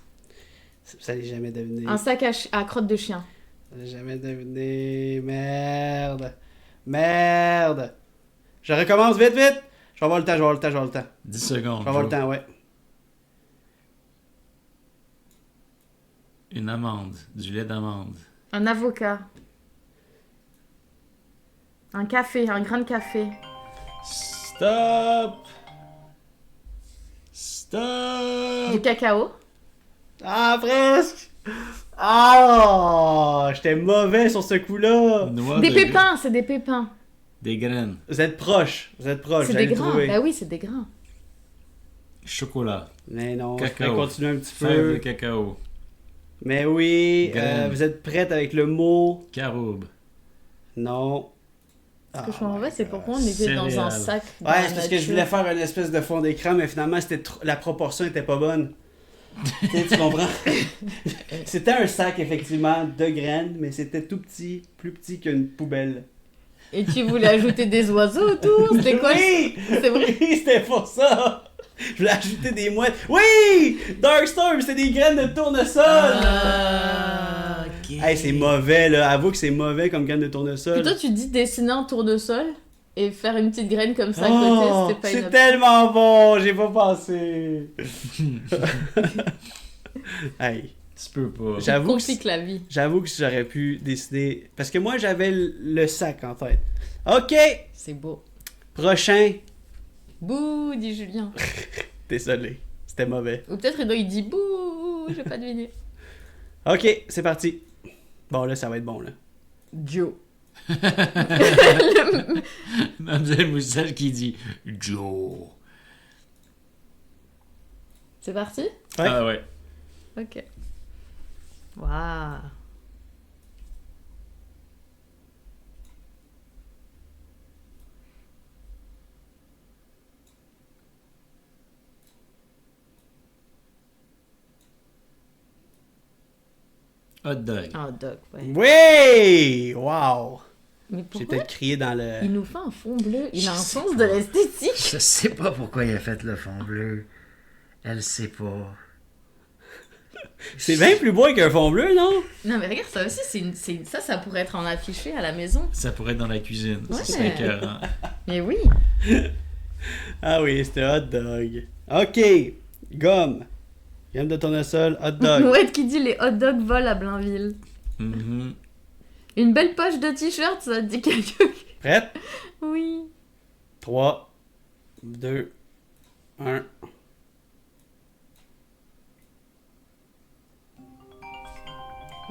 Ça allait jamais deviné. Un sac à crotte de chien. Ça allait jamais deviné. Merde. Je recommence vite. Je vais avoir le temps. 10 secondes. Je vais avoir le Joe. temps, ouais. Une amande. Du lait d'amande. Un avocat. Un café, un grain de café. Stop! Du cacao. Ah, presque! Ah! J'étais mauvais sur ce coup-là! Noix Des de- pépins, c'est des pépins. Des graines. Vous êtes proche. C'est j'allais des le grains. trouver. Bah oui, c'est des grains. Chocolat. Mais non, je Cacao. vais continuer un petit Fèves de peu. cacao. Mais oui, Graines. vous êtes prête avec le mot? Caroube. Non. Ce que je comprends pas, c'est pourquoi on était Céréales. dans un sac. dans Ouais, la c'est parce que je nature. voulais faire une espèce de fond d'écran, mais finalement, la proportion était pas bonne. Tu sais, tu comprends? C'était un sac, effectivement, de graines, mais c'était tout petit, plus petit qu'une poubelle. Et tu voulais ajouter des oiseaux autour. C'était quoi? Oui! C'est vrai. Oui, c'était pour ça! Je voulais ajouter des mouettes. Oui! Darkstorm, c'était des graines de tournesol! Ok. Hey, c'est mauvais, là. Avoue que c'est mauvais comme graines de tournesol. Et toi, tu dis dessiner un tour-de-sol et faire une petite graine comme ça à Oh, côté, c'était pas c'est une tellement bon! J'ai pas pensé. Hey, Tu peux pas. j'avoue que complique la vie. J'avoue que j'aurais pu décider. Parce que moi, j'avais le sac en tête. Ok! C'est beau. Prochain. Bouh, dit Julien. Désolé. C'était mauvais. Ou peut-être Edo, il dit bouh, j'ai pas deviné. Ok, c'est parti. Bon, là, ça va être bon, là. Joe. Mademoiselle Moustache qui dit Joe. C'est parti? Ouais. Ah ouais. Ok. Waouh. Hot dog. Un dog, ouais. Oui! Wow! Mais J'ai pourquoi peut-être crié dans le. il nous fait un fond bleu? Il a un Je sais sens pas. de l'esthétique. Je sais pas pourquoi il a fait le fond bleu. Elle sait pas. C'est bien plus beau qu'un fond bleu, non? Non, mais regarde, ça aussi, ça pourrait être en affiché à la maison. Ça pourrait être dans la cuisine. Ouais. Ça serait écœurant. Mais oui. Ah oui, c'était hot dog. Ok! Gomme. Gamme de tournesol, hot dog. Mouette qui dit les hot dogs volent à Blainville. Mhm. Une belle poche de t-shirt, ça te dit quelque chose? Prête? Oui. 3, 2, 1.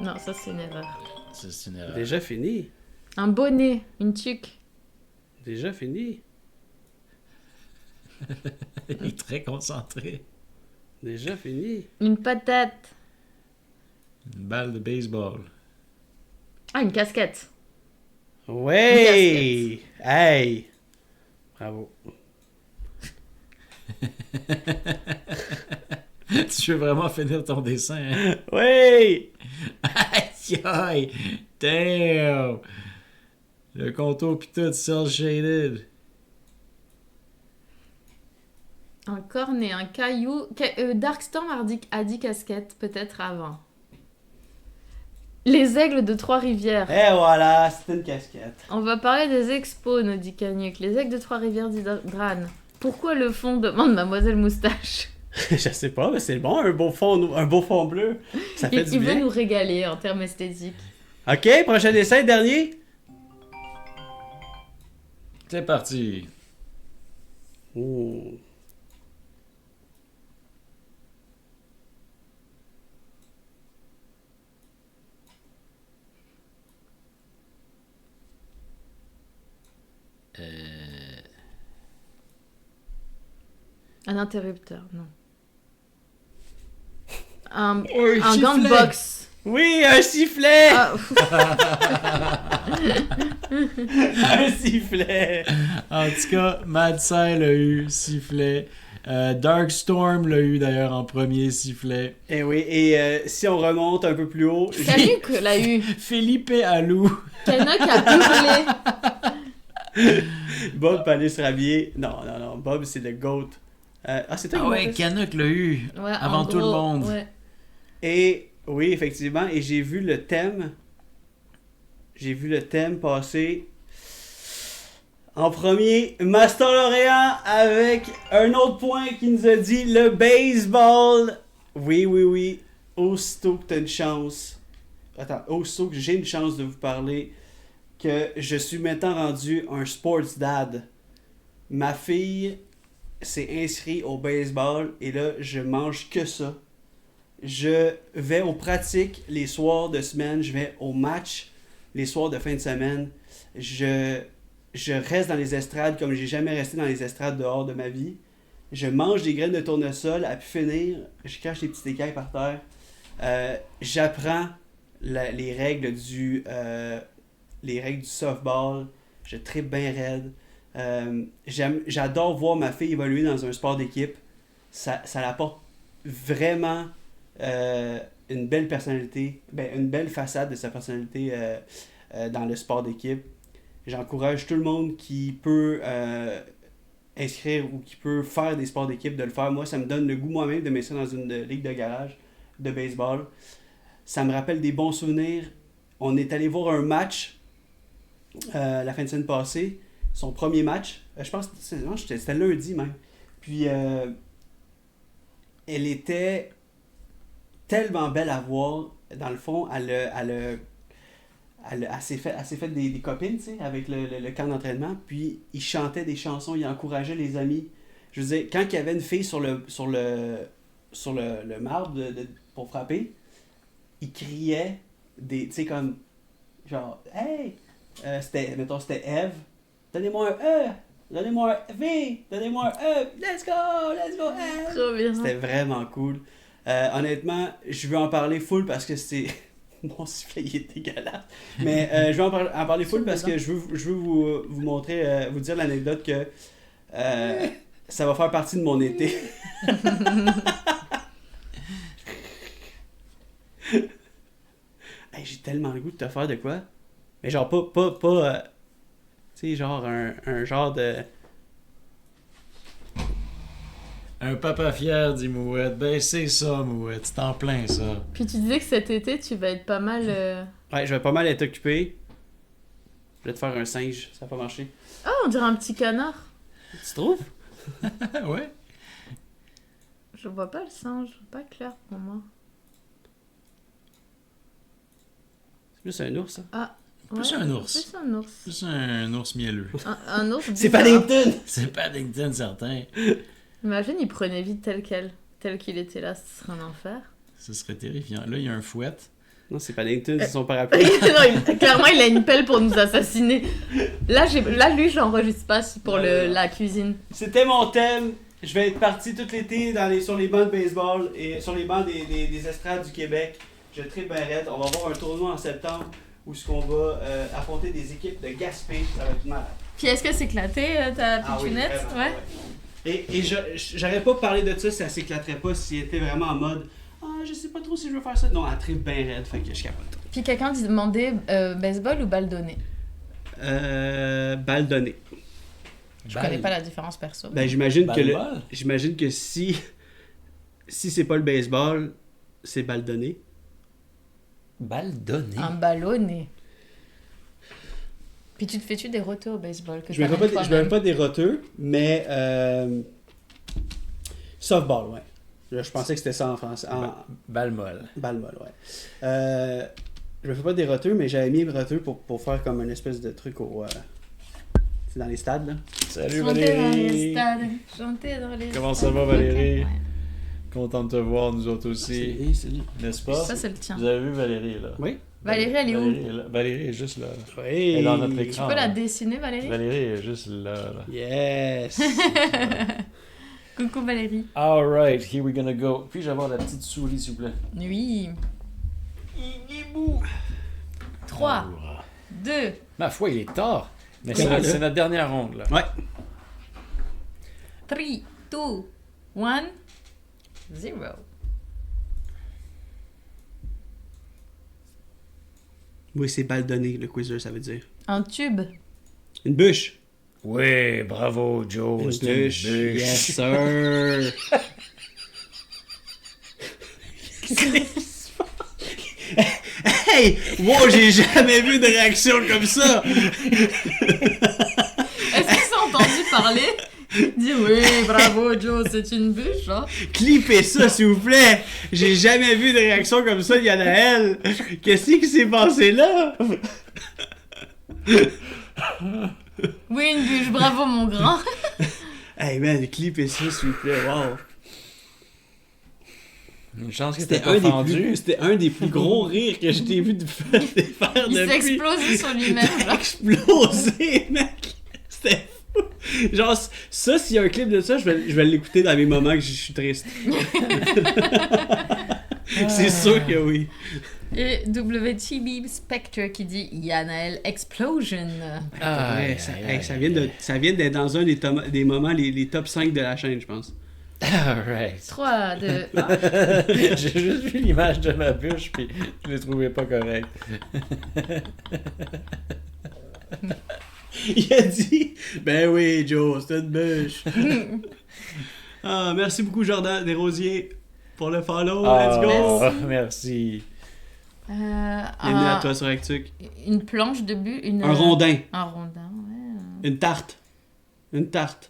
Non, ça c'est une erreur. Ça, c'est une erreur. Déjà fini. Un bonnet, une tuque. Déjà fini. Il est très concentré. Déjà fini. Une patate. Une balle de baseball. Ah, une casquette. Ouais! Hey! Bravo. Tu veux vraiment finir ton dessin, hein? Ouais! Aïe aïe! Damn! Le contour pis tout, cel shaded. Un cornet, un caillou. Darkstorm a dit casquette, peut-être avant. Les aigles de Trois-Rivières. Et voilà, c'était une casquette. On va parler des expos, nous dit Canuck. Les aigles de Trois-Rivières, dit Dran. Pourquoi le fond demande Mademoiselle Moustache? Je sais pas, mais c'est bon, un beau fond bleu. Ça fait du Il veut bien. nous régaler en termes esthétiques. Ok, prochain dessin, dernier. C'est parti. Oh. Un interrupteur, non. Un Un gant de sifflet. boxe. Oui, un sifflet! Ah, Un sifflet! En tout cas, Mad Sile a eu sifflet. Darkstorm l'a eu d'ailleurs en premier sifflet. Et oui, et si on remonte un peu plus haut, Canuck l'a eu. Philippe Alou. Canuck a hurlé. Bob Palis-Rabier. Non, Bob, c'est le GOAT. C'est toi qui m'as fait ça? Canuck l'a eu. Ouais, Avant en tout le gros, monde. Ouais. Et oui, effectivement, et j'ai vu le thème. Passer. En premier, Master Lauréat avec un autre point qui nous a dit le baseball. Oui. Aussitôt que t'as une chance. Aussitôt que j'ai une chance de vous parler, que je suis maintenant rendu un sports dad. Ma fille s'est inscrite au baseball et là, je mange que ça. Je vais aux pratiques les soirs de semaine, je vais aux matchs les soirs de fin de semaine. Je reste dans les estrades comme j'ai jamais resté dans les estrades dehors de ma vie. Je mange des graines de tournesol à pu finir. Je cache les petites écailles par terre. J'apprends les règles du softball. Je tripe bien raide. J'adore voir ma fille évoluer dans un sport d'équipe. Ça l'apporte vraiment une belle personnalité, une belle façade de sa personnalité dans le sport d'équipe. J'encourage tout le monde qui peut inscrire ou qui peut faire des sports d'équipe de le faire. Moi, ça me donne le goût moi-même de m'inscrire dans une ligue de garage de baseball. Ça me rappelle des bons souvenirs. On est allé voir un match la fin de semaine passée. Son premier match. Je pense que c'était lundi même. Puis, elle était tellement belle à voir. Dans le fond, elle s'est fait des copines, tu sais, avec le camp d'entraînement. Puis, il chantait des chansons, il encourageait les amis. Je veux dire, quand il y avait une fille sur le marbre pour frapper, il criait tu sais, comme, genre, hey! C'était Eve. Donnez-moi un E! Donnez-moi un V! Donnez-moi un E! Let's go! Eve! Trop bien. C'était vraiment cool. Honnêtement, je veux en parler full parce que c'est... Mon sifflet, il est dégueulasse. Mais je vais en parler full parce que je veux vous montrer, vous dire l'anecdote que ça va faire partie de mon été. Hey, j'ai tellement le goût de te faire de quoi? Mais genre pas tu sais, genre un genre de... Un papa fier, dit Mouette. Ben, c'est ça, Mouette. C'est en plein, ça. Puis tu disais que cet été, tu vas être pas mal... Ouais, je vais pas mal être occupé. Je vais te faire un singe, ça va pas marcher. Ah, on dirait un petit canard. Tu trouves? Ouais. Je vois pas le singe, pas clair pour moi. C'est plus un ours, ça. Ah, Plus un ours. Plus un ours. Plus un ours mielleux. Un ours C'est bizarre. Paddington! C'est Paddington, certain. Imagine, il prenait vite tel qu'il était là, ce serait un enfer. Ce serait terrifiant. Là, il y a un fouet. Non, c'est Paddington, c'est son parapluie. Non, clairement, il a une pelle pour nous assassiner. Là, lui, je l'enregistre pas pour la cuisine. C'était mon thème. Je vais être parti tout l'été sur les bancs de baseball et sur les bancs des estrades du Québec. Je tripe bien raide. On va avoir un tournoi en septembre où on va affronter des équipes de Gaspé. Ça va être malade. Puis est-ce que c'est éclaté ta pitchounette? Vraiment, ouais. Et j'aurais pas parlé de ça si elle s'éclaterait pas, si elle était vraiment en mode je sais pas trop si je veux faire ça. Non, elle tripe bien raide, fait que je capote. Puis quelqu'un demandait baseball ou balle donnée? Balle donnée. Je connais pas la différence perso. Ben j'imagine Balle-balle? j'imagine que si c'est pas le baseball, c'est balle donnée. Balle donnée. Un ballonné. Puis tu te fais-tu des roteux au baseball que Je me fais pas des roteux, mais softball, ouais. Je pensais que c'était ça en français. Balle molle. Balle molle, ouais. Je me fais pas des roteux, mais j'avais mis le roteux pour faire comme une espèce de truc c'est dans les stades, là. Salut Chanter dans les Valérie. stades, chanter dans les Comment ça va, Valérie? Content de te voir, nous autres aussi. C'est lui. N'est-ce pas? Ça, c'est le tien. Vous avez vu Valérie, là? Oui. Valérie, elle est où? Valérie est juste là. Oui. Elle est dans notre Tu écran. peux la dessiner, Valérie? Valérie est juste là. Yes. Coucou, Valérie. Alright, here we gonna go. Puis-je avoir la petite souris, s'il vous plaît? Oui. 3, 2, Ma foi, il est tard. Mais Oui. c'est notre dernière ronde, là. Ouais. 3, 2, 1, 0. Oui, c'est balle donnée, le quizzer, ça veut dire. Un tube. Une bûche. Oui, bravo, Joe. Une C'est une bûche. bûche. Yes, sir. Hey! Wow, j'ai jamais vu de réaction comme ça! Est-ce qu'ils ont entendu parler? Dis oui, bravo Joe, c'est une bûche, hein? Clippez ça, s'il vous plaît! J'ai jamais vu de réaction comme ça, Yanaël! Qu'est-ce qui s'est passé là? Oui, une bûche, bravo mon grand. Hey man, clippez ça, s'il vous plaît, wow! Une chance que C'était t'es pas fendu. c'était un des plus gros rires que je t'ai vu de faire Il s'est depuis. explosé sur lui-même, genre. Explosé, mec! C'était fou! Genre, ça, s'il y a un clip de ça, je vais l'écouter dans mes moments que je suis triste. C'est sûr que oui. Et WTB Spectre qui dit Yanaël Explosion. Ah, Ouais, ça vient d'être dans un des moments les top 5 de la chaîne, je pense. Alright. 3, 2, 1. J'ai juste vu l'image de ma bûche, puis je l'ai trouvé pas correct. Il a dit ben oui, Joe, c'est une bûche. Ah, merci beaucoup, Jordan Desrosiers, pour le follow. Let's go. Oh, merci. Bienvenue à toi sur Actuc. Une planche de but, Un rondin. Un rondin, ouais. Une tarte. Une tarte.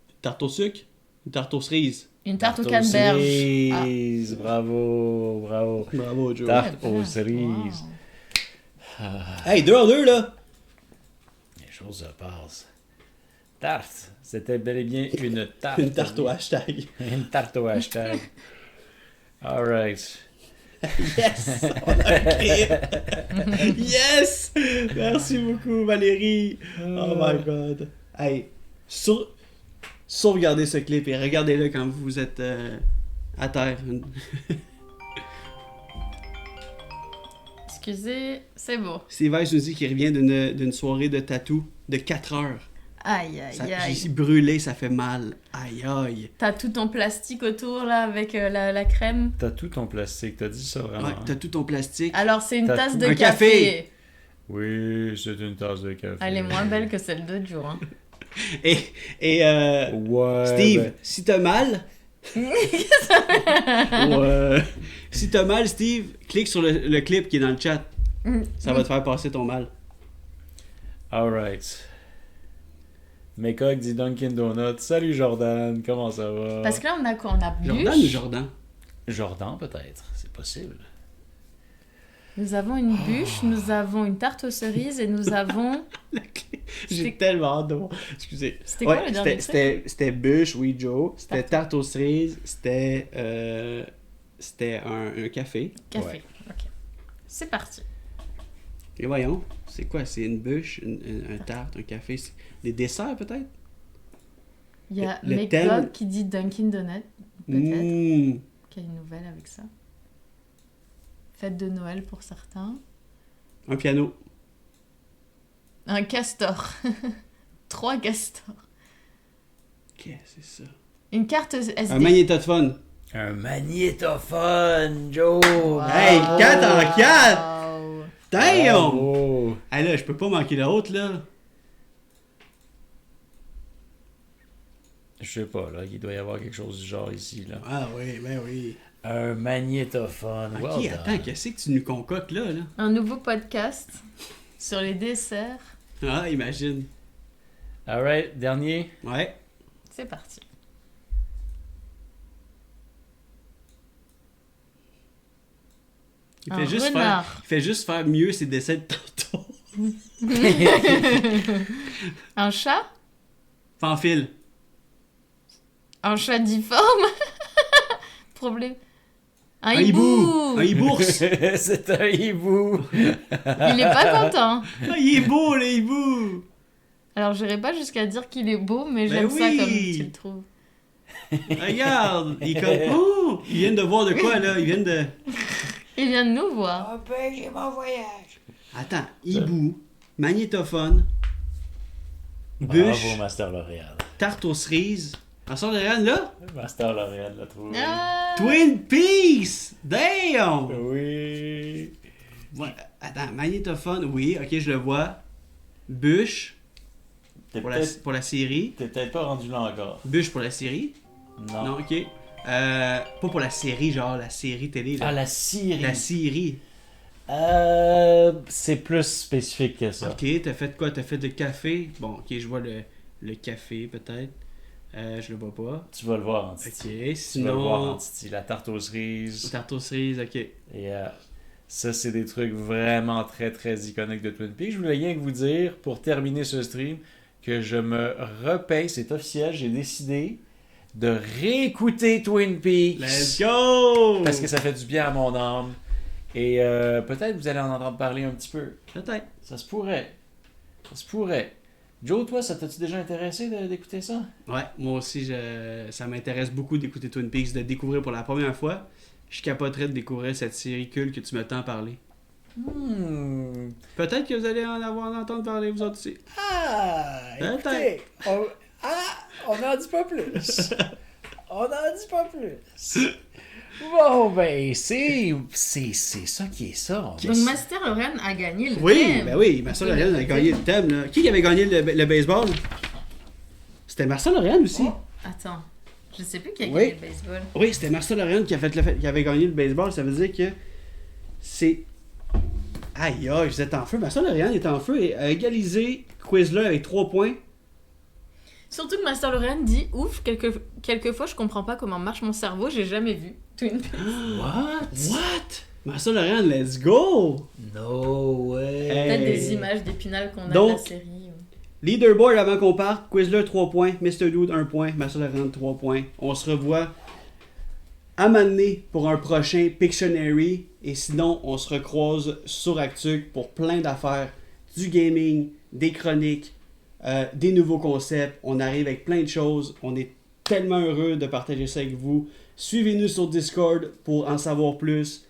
Une tarte au sucre. Une tarte aux cerises. Une tarte aux canneberges. cerises. Bravo, bravo. Bravo, Joe. Tarte aux cerises. Hey, 2 en 2, là. Les choses se passent. Tarte. C'était bel et bien une tarte. Une tarte au hashtag. Une tarte au hashtag. Alright. Yes! On a un clip. Yes! Merci beaucoup, Valérie. Oh my god. Hey, sauvegardez ce clip et regardez-le quand vous êtes à terre. Excusez, c'est beau. Steve Weiss nous dit qu'il revient d'une soirée de tatou de 4 heures. Aïe, aïe, aïe. J'ai brûlé, ça fait mal. Aïe, aïe. T'as tout ton plastique autour là avec la crème. T'as tout ton plastique, t'as dit ça vraiment? Ouais, t'as tout ton plastique. Alors c'est une T'as tasse tout. de Un café. café. Oui, c'est une tasse de café. Elle est moins belle que celle de Joe. Hein. Et Ouais. Steve, ben, si t'as mal... Si t'as mal, Steve, clique sur le clip qui est dans le chat. Ça va te faire passer ton mal. Alright. Mekog dit Dunkin' Donuts. Salut Jordan, comment ça va? Parce que là on a quoi? On a bûche. Jordan ou Jordan? Jordan peut-être, c'est possible. Nous avons une bûche, nous avons une tarte aux cerises et nous avons... J'ai tellement hâte de voir. Excusez. C'était quoi le dernier truc? C'était bûche, oui, Joe. C'était Tarte. tarte aux cerises. C'était un café. Café. Ouais. Ok. C'est parti. Et voyons, c'est quoi? C'est une bûche, un tarte, un café. Des desserts, peut-être? Il y a Le Megog thème- qui dit Dunkin' Donut, peut-être, Mmh. qui a une nouvelle avec ça. Fête de Noël pour certains. Un piano. Un castor. 3 castors. Qu'est-ce que c'est ça? Une carte SD. Un magnétophone. Un magnétophone, Joe! Hey, 4 en 4! Wow. Damn! Bravo. Hey là, je peux pas manquer l'autre, là. Je sais pas, là, il doit y avoir quelque chose du genre ici, là. Ah oui, ben oui. Un magnétophone, Ok, well done. attends, qu'est-ce que tu nous concoctes là? Un nouveau podcast sur les desserts. Ah, imagine. Alright, dernier. Ouais. C'est parti. Il Un fait, juste renard. faire, il fait juste faire mieux ses dessins de tantôt. Un chat. Fanfil. Un chat difforme. Problème. Un hibou. hibou. Un hibours. C'est un hibou. Il est pas content. Ah, il est beau, le hibou. Alors j'irai pas jusqu'à dire qu'il est beau, mais Ben j'aime ça oui. comme tu le trouves. Regarde. Il est comme. Oh! Ils viennent de voir de quoi, là? Ils viennent de. Il vient de nous voir. Ah ben, j'ai mon voyage. Attends. Hibou. Magnétophone. Bûche. Bravo, Master L'Oréal. Tarte aux cerises. Master Lauriane, là? Master Lauriane l'a trouvé. Ah! Twin Peaks! Damn! Oui. Ouais, attends, magnétophone, oui, ok, je le vois. Bûche, T'es pour peut-être la série. pas rendu là encore. Bûche pour la série. Non. Non, ok. Pas pour la série, genre la série télé. Là. Ah, la Syrie. La série. C'est plus spécifique que ça. Ok, t'as fait quoi? T'as fait le café? Bon, ok, je vois le café peut-être. Je le vois pas. Tu vas le voir en Titi. Ok, Tu vas le voir sinon. en Titi. La tarte aux cerises. Tarte aux cerises, ok. Et ça, c'est des trucs vraiment très, très iconiques de Twin Peaks. Je voulais rien que vous dire, pour terminer ce stream, que je me repaye, c'est officiel, j'ai décidé de réécouter Twin Peaks. Let's go! Parce que ça fait du bien à mon âme. Et peut-être vous allez en entendre parler un petit peu. Peut-être. Ça se pourrait. Ça se pourrait. Joe, toi, ça t'a-tu déjà intéressé d'écouter ça? Ouais, moi aussi, ça m'intéresse beaucoup d'écouter Twin Peaks, de découvrir pour la première fois. Je capoterais de découvrir cette série culte que tu m'as tant parlé. Peut-être que vous allez en entendre parler, vous autres aussi. Ah! Écoutez, on n'en dit pas plus. On n'en dit pas plus. Bon, ben, c'est ça qui est ça. Donc Master Lauriane a gagné le Oui, thème. ben oui, Marcel Lauriane a gagné le thème. Là. Qui avait gagné le baseball? C'était Marcel Lauriane aussi. Attends, je sais plus qui a Oui. gagné le baseball. Oui, c'était Marcel Lauriane qui avait gagné le baseball. Ça veut dire que c'est... Aïe, aïe, vous êtes en feu. Marcel Lauriane est en feu et a égalisé Quizler avec 3 points. Surtout que Master Lauriane dit ouf, quelquefois je comprends pas comment marche mon cerveau, j'ai jamais vu Twin Peaks. What? Marcel Lauriane, let's go! No way. Peut-être Hey. des images d'Épinal qu'on a Donc, de la série. Leaderboard avant qu'on parte. Quizler 3 points. Mr. Dude 1 point. Marcel Lauriane 3 points. On se revoit à Mané pour un prochain Pictionary. Et sinon, on se recroise sur Actuc pour plein d'affaires. Du gaming, des chroniques, des nouveaux concepts. On arrive avec plein de choses. On est tellement heureux de partager ça avec vous. Suivez-nous sur Discord pour en savoir plus.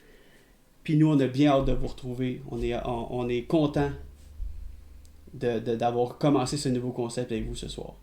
Puis nous, on a bien hâte de vous retrouver. On est content d'avoir commencé ce nouveau concept avec vous ce soir.